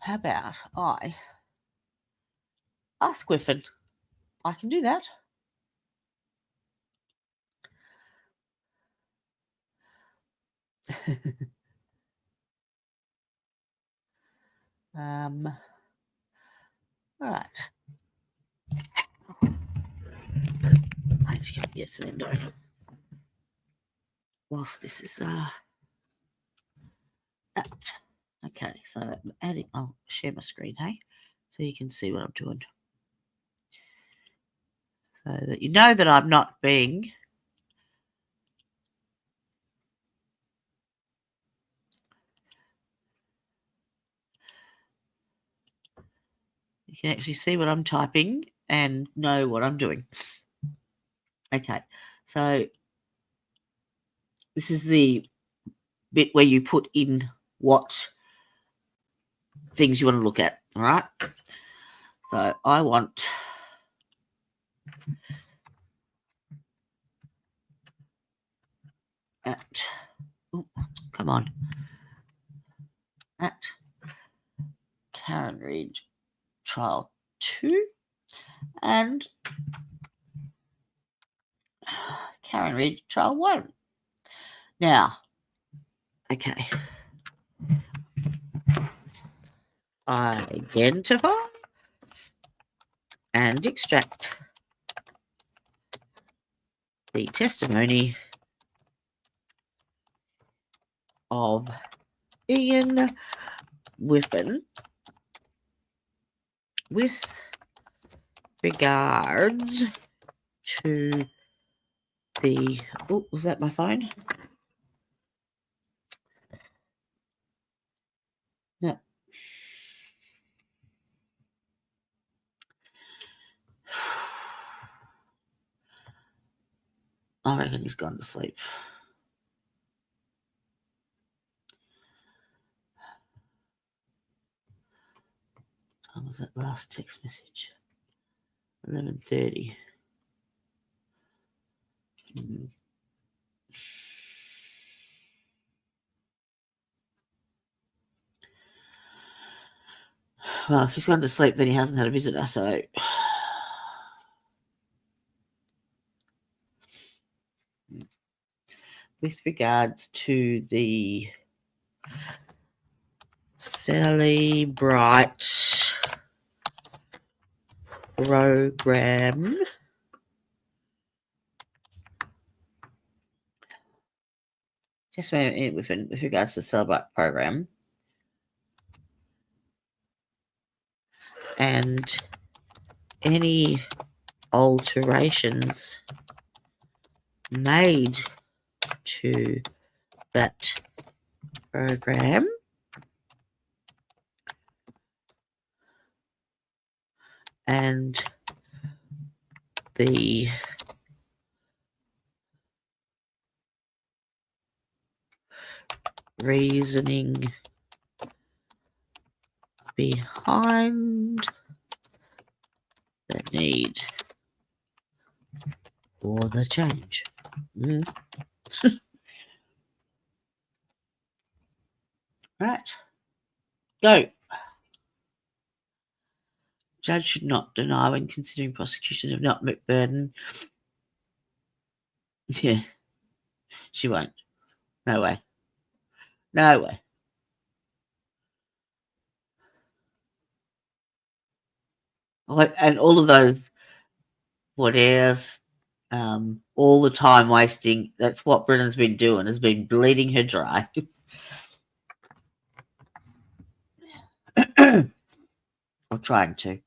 Speaker 2: How about I ask Whiffen? I can do that. All right. I need to get some window. Whilst this is out. Okay, so I'm adding. I'll share my screen, hey, so you can see what I'm doing, so that you know that I'm not being You can actually see what I'm typing and know what I'm doing. Okay, so this is the bit where you put in what things you want to look at, all right? So I want at, oh, come on, at Karen Reed trial 2 and Karen Reed trial 1. Now, okay, identify and extract the testimony of Ian Whiffen with regards to the, oh, was that my phone? No. I reckon he's gone to sleep. What was that last text message? 11:30. Well, if he's gone to sleep, then he hasn't had a visitor, so. With regards to the Celebrite program, just with regards to the Celebrite program, and any alterations made to that program and the reasoning behind the need for the change. Right. Go. Judge should not deny when considering prosecution of not McBurden. Yeah. She won't. No way. No way. And all of those what else, all the time wasting, that's what Brennan's been doing, has been bleeding her dry. Or trying to.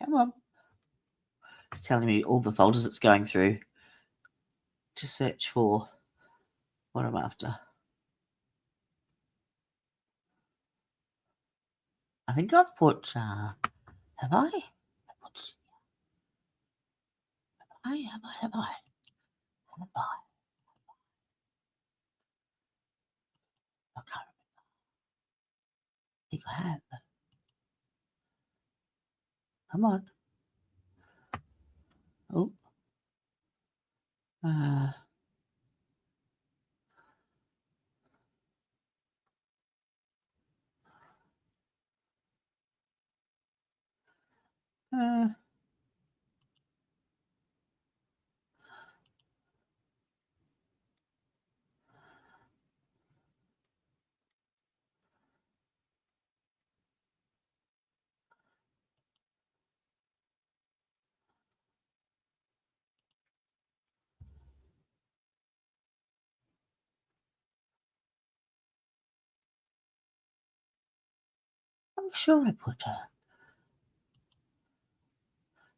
Speaker 2: Come on. It's telling me all the folders it's going through to search for what I'm after. I think I've put, have I? Have I? I can't remember. I think I have. Come on. Oh. I'm sure I put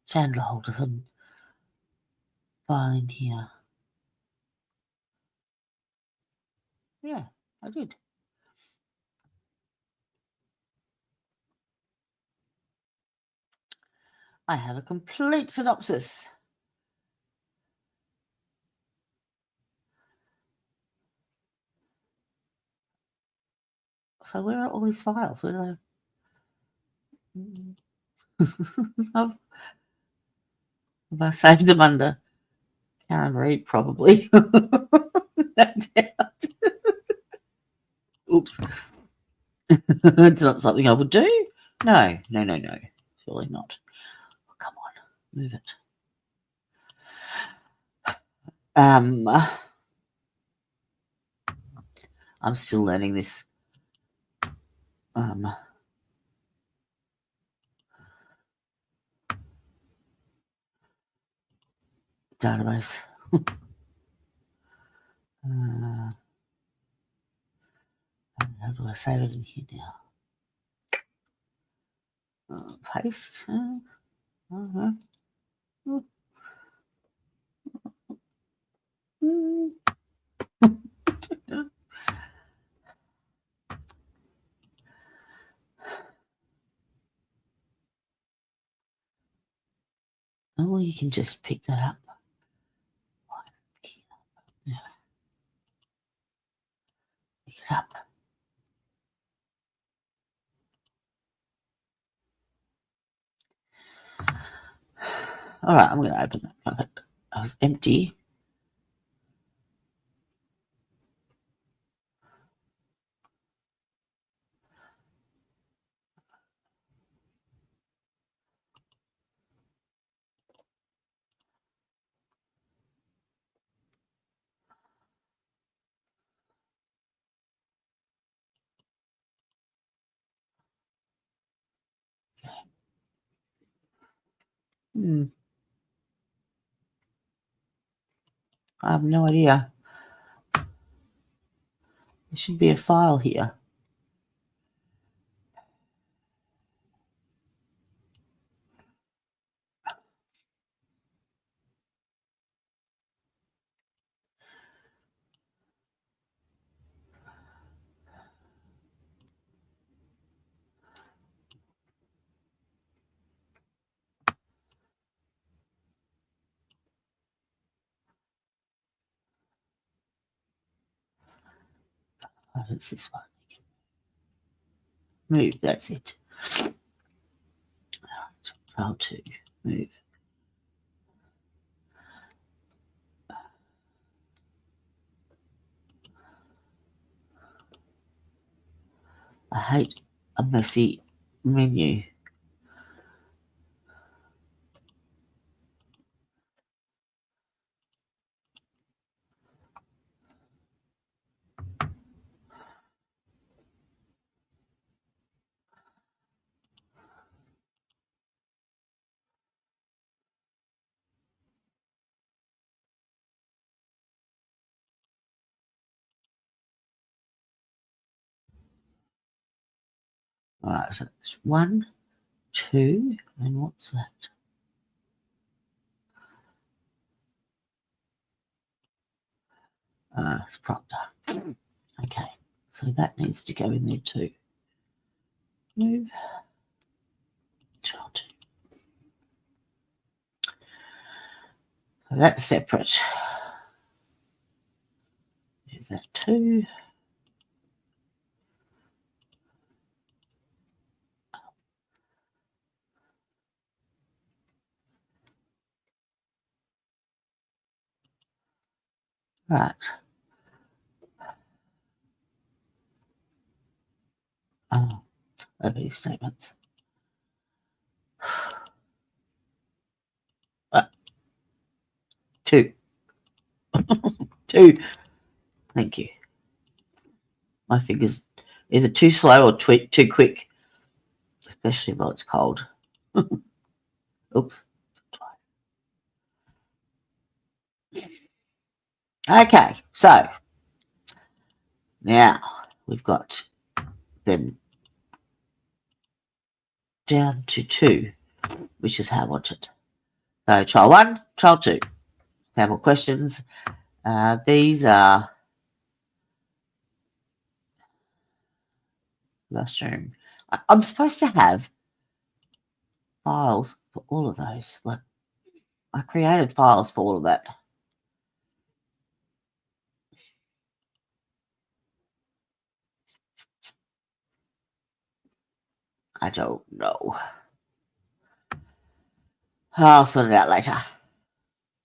Speaker 2: Chandler Holderson file in here. Yeah, I did. I have a complete synopsis. So where are all these files? Where do have I saved them under Karen Reid? Probably. Oops. It's not something I would do. No. Surely not. Oh, come on, move it. I'm still learning this database. How do I save it in here now? Paste. Oh, you can just pick that up. Yeah. Pick it up. All right, I'm going to open that bucket. It was empty. I have no idea. There should be a file here. Oh, it's this one. Move, that's it. File 2. Move. I hate a messy menu. All right, so it's 1, 2, and what's that? It's Proctor. Okay, so that needs to go in there too. Move. Trial 2. So that's separate. Move that too. Right. Over these statements. 2. 2. Thank you. My finger's either too slow or too quick, especially while it's cold. Oops. Okay, so now we've got them down to 2, which is how I want it. So trial 1, trial 2. Sample questions. These are mushroom. I'm supposed to have files for all of those. Like, I created files for all of that. I don't know. I'll sort it out later.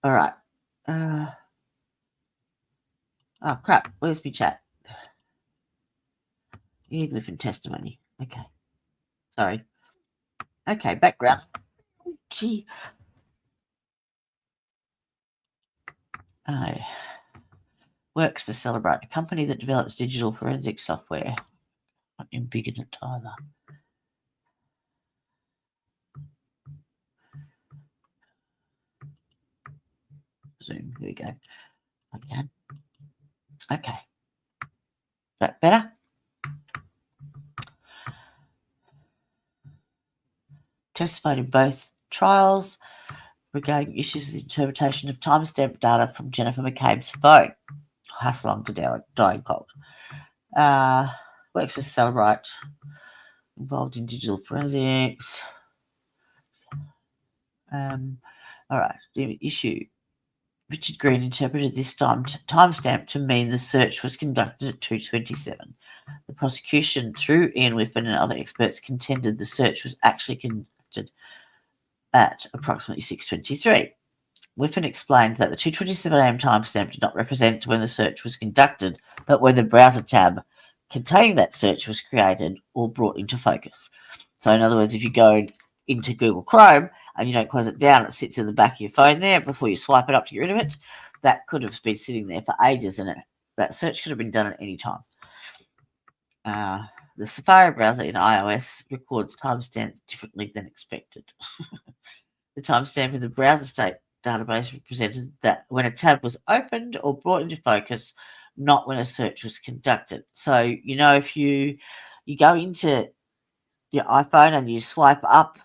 Speaker 2: All right. Oh, crap. Where's my chat? Even if in testimony. Okay. Sorry. Okay, background. Gee. Oh. Works for Celebrate, a company that develops digital forensic software. Not in big in it either. Zoom. There we go. Again. Okay. Is that better? Testified in both trials regarding issues with the interpretation of timestamp data from Jennifer McCabe's phone. Hustle on to dying cold. Works with Celebrate. Involved in digital forensics. All right. The issue. Richard Green interpreted this timestamp to mean the search was conducted at 2:27. The prosecution, through Ian Whiffen and other experts, contended the search was actually conducted at approximately 6:23. Whiffen explained that the 2:27 a.m. timestamp did not represent when the search was conducted, but when the browser tab containing that search was created or brought into focus. So, in other words, if you go into Google Chrome and you don't close it down, it sits in the back of your phone there before you swipe it up to get rid of it. That could have been sitting there for ages, and that search could have been done at any time. The Safari browser in iOS records timestamps differently than expected. The timestamp in the browser state database represented that when a tab was opened or brought into focus, not when a search was conducted. So, if you go into your iPhone and you swipe up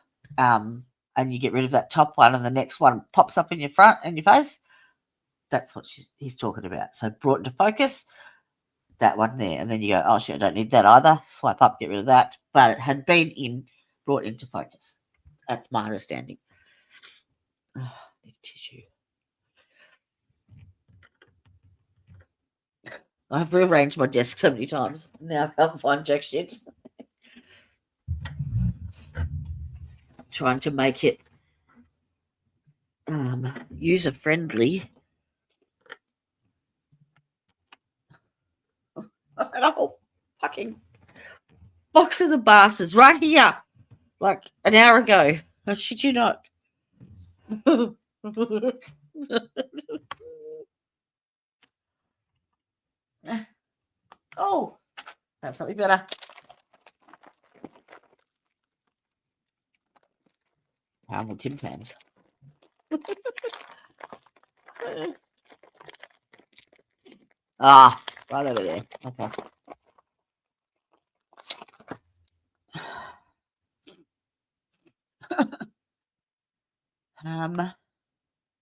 Speaker 2: and you get rid of that top one and the next one pops up in your face, that's what he's talking about. So brought into focus, that one there, and then you go, oh shit, I don't need that either. Swipe up, get rid of that. But it had been brought into focus. That's my understanding. Oh, need tissue. I've rearranged my desk so many times. Now I can't find jack shit. Trying to make it user friendly. Oh, fucking boxes of bastards right here, like an hour ago. I shit you not. Oh, that's something better. Powerful tin cans. Right over there. Okay.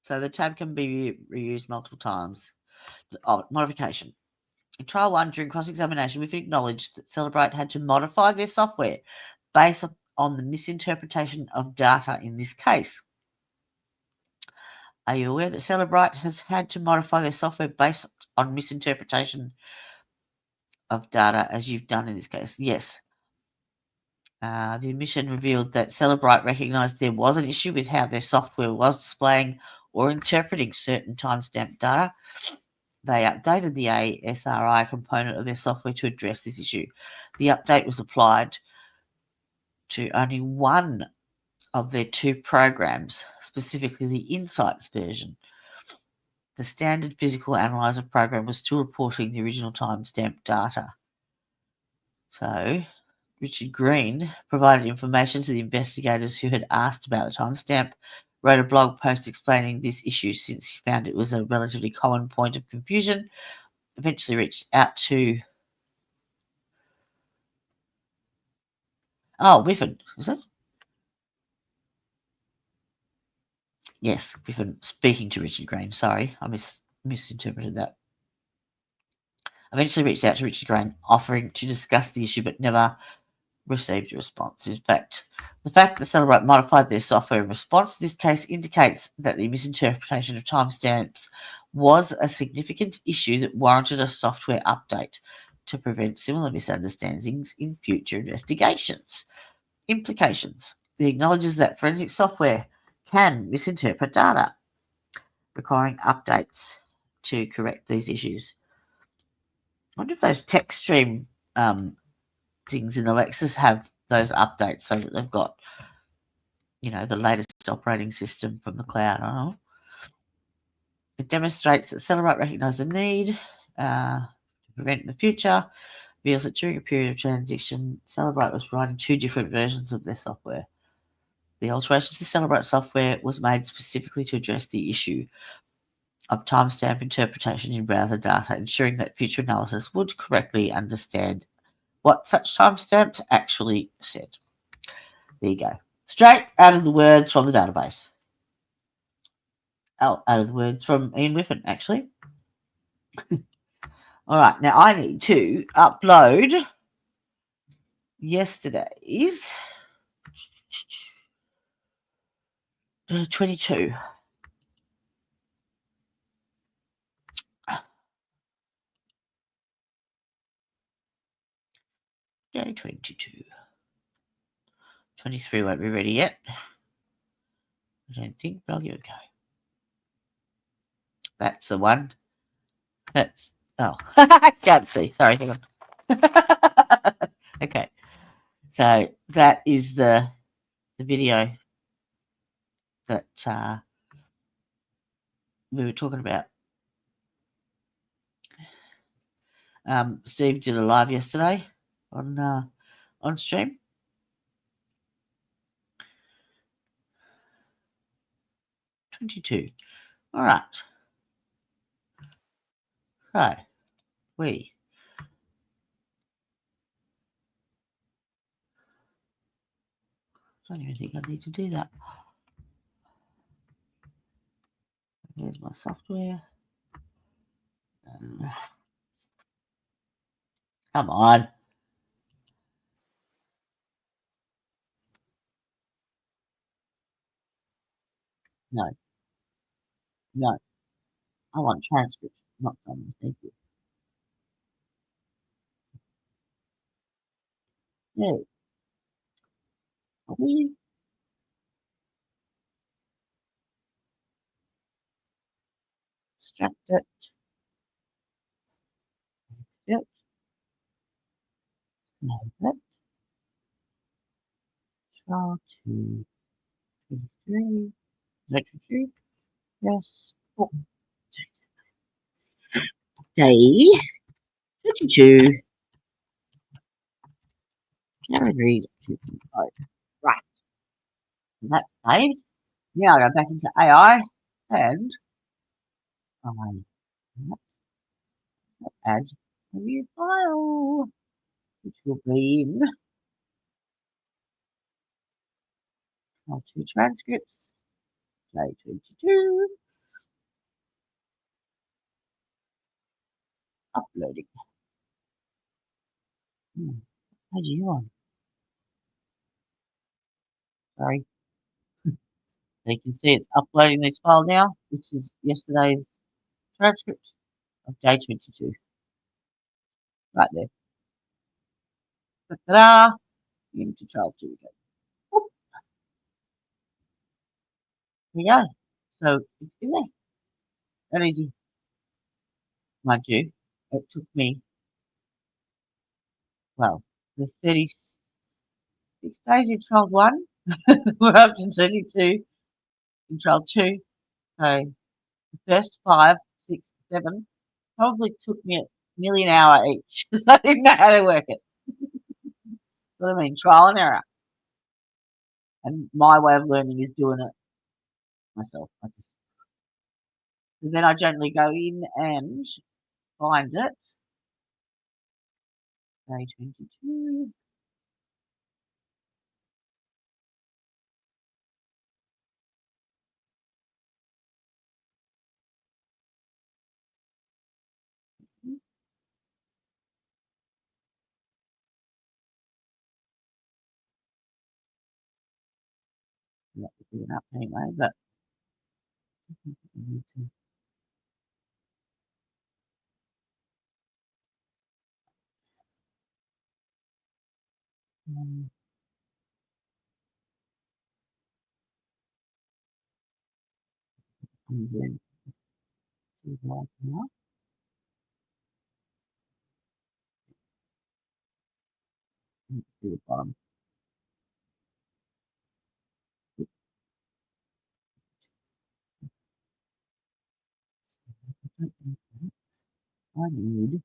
Speaker 2: So the tab can be reused multiple times. Modification. In trial 1, during cross-examination, we've acknowledged that Celebrate had to modify their software based on the misinterpretation of data in this case. Are you aware that Celebrate has had to modify their software based on misinterpretation of data as you've done in this case? Yes. The admission revealed that Celebrate recognised there was an issue with how their software was displaying or interpreting certain timestamp data. They updated the ASRI component of their software to address this issue. The update was applied to only one of their 2 programs, specifically the Insights version. the standard physical analyzer program was still reporting the original timestamp data. So Richard Green provided information to the investigators who had asked about the timestamp, wrote a blog post explaining this issue since he found it was a relatively common point of confusion, eventually reached out to Whiffen, is it? Yes, Whiffen speaking to Richard Green. Sorry, I misinterpreted that. Eventually reached out to Richard Green, offering to discuss the issue, but never received a response. In fact, the fact that Celebrate modified their software in response to this case indicates that the misinterpretation of timestamps was a significant issue that warranted a software update to prevent similar misunderstandings in future investigations. Implications. It acknowledges that forensic software can misinterpret data, requiring updates to correct these issues. I wonder if those text stream things in the Lexus have those updates so that they've got, the latest operating system from the cloud. I don't know. It demonstrates that Celebrate recognised the need to prevent in the future, reveals that during a period of transition, Celebrate was writing 2 different versions of their software. The alteration to the Celebrate software was made specifically to address the issue of timestamp interpretation in browser data, ensuring that future analysis would correctly understand what such timestamps actually said. There you go. Straight out of the words from the database. Out of the words from Ian Whiffen, actually. All right, now I need to upload yesterday's 22. Day 22. 23 won't be ready yet. I don't think, but I'll give it a go. That's the one. I can't see. Sorry, hang on. Okay. So that is the video that we were talking about. Steve did a live yesterday on stream. $22. All right. So I don't even think I need to do that. There's my software. Come on. No. I want transcripts, not summary. Thank you. No. Please. Extract it. Yep. No, that. Trial 2. 23. Literature. Yes. Oh. Day 22. Can I read 2.5? Right. That's saved. Now I go back into AI and add a new file, which will be in Trial 2 transcripts. Day 22. Uploading. How do you on? Sorry. So you can see it's uploading this file now, which is yesterday's transcript of day 22. Right there. Ta-da! Into trial 2 again. Here we go. So it's in there. That easy. Mind you, it took me, the 36 days in trial 1. We're up to 32 in trial 2. So The first 5, 6, 7 probably took me nearly an hour each because I didn't know how to work it. What I mean, trial and error. And my way of learning is doing it myself. So then I generally go in and find it. Day 22. That would be enough anyway, but I need to comes in to the now. To the bottom. I need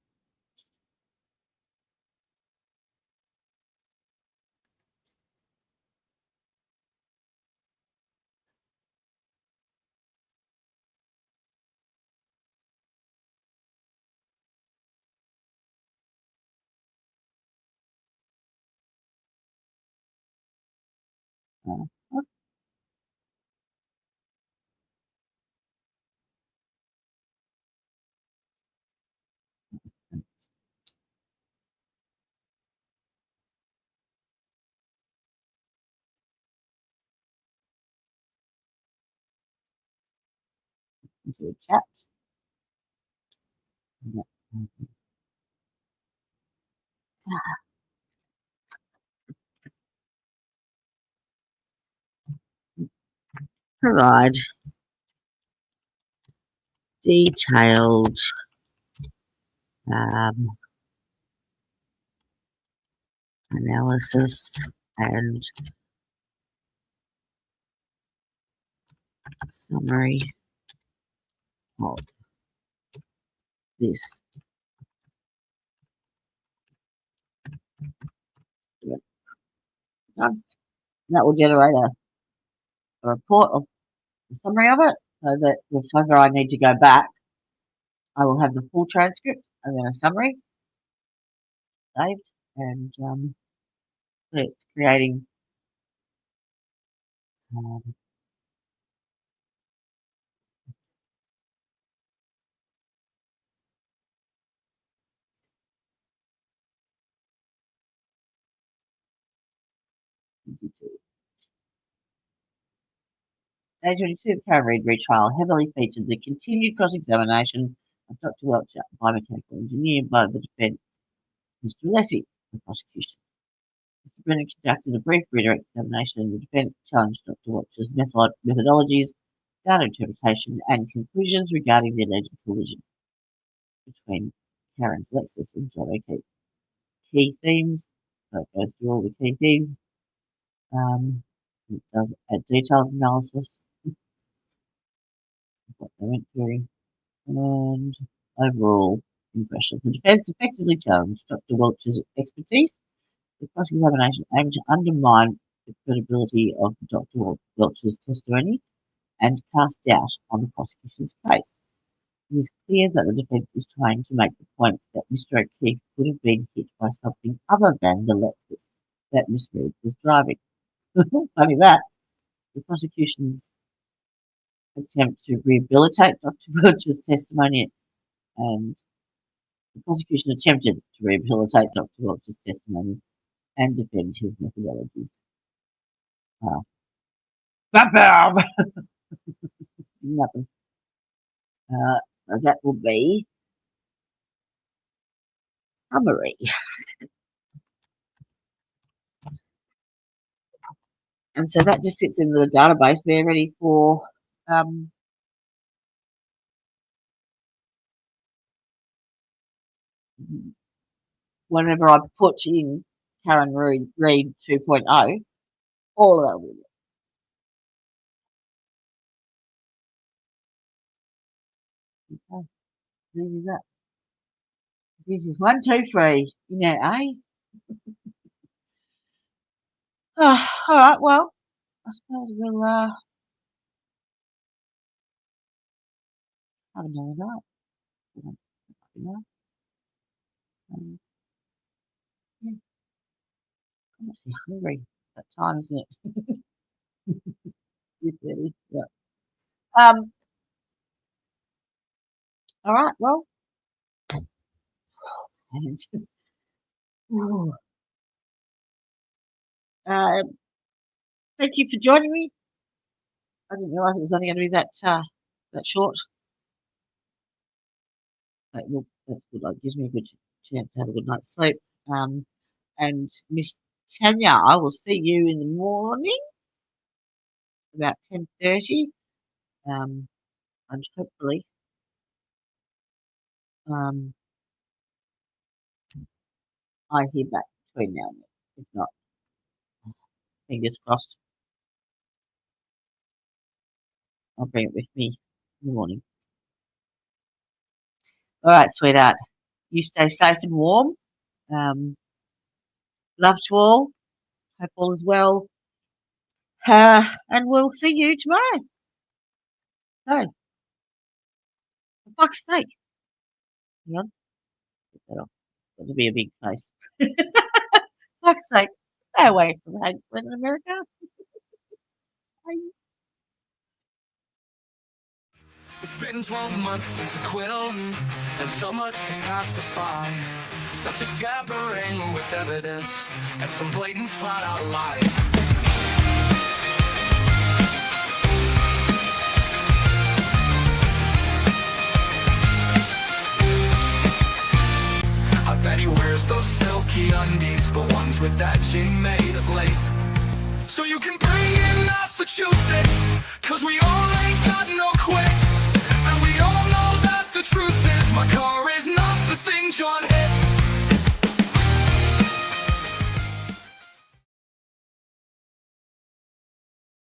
Speaker 2: into a chat. Provide detailed analysis and summary of this. That will generate a report of the summary of it, so that if ever I need to go back, I will have the full transcript and then a summary saved, and so it's creating Day 22 paralegal retrial heavily featured the continued cross-examination of Dr. Welcher, a biomechanical engineer, by the defence, Mr. Lessie, the prosecution. Mr. Brennan conducted a brief redirect examination, and the defence challenged Dr. Welcher's methodologies, data interpretation, and conclusions regarding the alleged collision between Karen's Lexus and John O'Keefe. Key themes, so it goes through all the key themes. It does a detailed analysis of what they went through, and overall impression. The defence effectively challenged Dr. Welcher's expertise. The cross-examination aimed to undermine the credibility of Dr. Welcher's testimony and cast doubt on the prosecution's case. It is clear that the defence is trying to make the point that Mr. O'Keefe could have been hit by something other than the Lexus that Miss Reed was driving. Funny that. The prosecution's attempt to rehabilitate Dr. Welcher's testimony, and the prosecution attempted to rehabilitate Dr. Welcher's testimony and defend his methodologies. Nothing. So that will be summary. And so that just sits in the database there, ready for whenever I put in Karen Reed 2.0, all of that will be
Speaker 10: Okay. Easy as that. Easy as 1, 2, 3. You know, eh? Oh, all right. Well, I suppose we'll have another night. Yeah. Yeah. I'm actually hungry. That time, isn't it? 2:30. Yeah. All right. Well. And, ooh, thank you for joining me. I didn't realise it was only going to be that short. Well, that's good. That gives me a good chance to have a good night's sleep. And Miss Tanya, I will see you in the morning about 10:30. And hopefully, I hear back between now and then. If not, fingers crossed. I'll bring it with me in the morning. All right, sweetheart. You stay safe and warm. Love to all. Hope all is well. And we'll see you tomorrow. So, for fuck's sake. Hang on. Get that off. Got to be a big face. Fuck's sake. Stay away from Hank in America. Bye.
Speaker 1: It's been 12 months since acquittal, and so much has passed us by. Such a scattering with evidence, and some blatant flat-out lies. I bet he wears those silky undies, the ones with that chain made of lace. So you can bring in Massachusetts, 'cause we all ain't got no quit. And we all know that the truth is my car is not the thing John hates.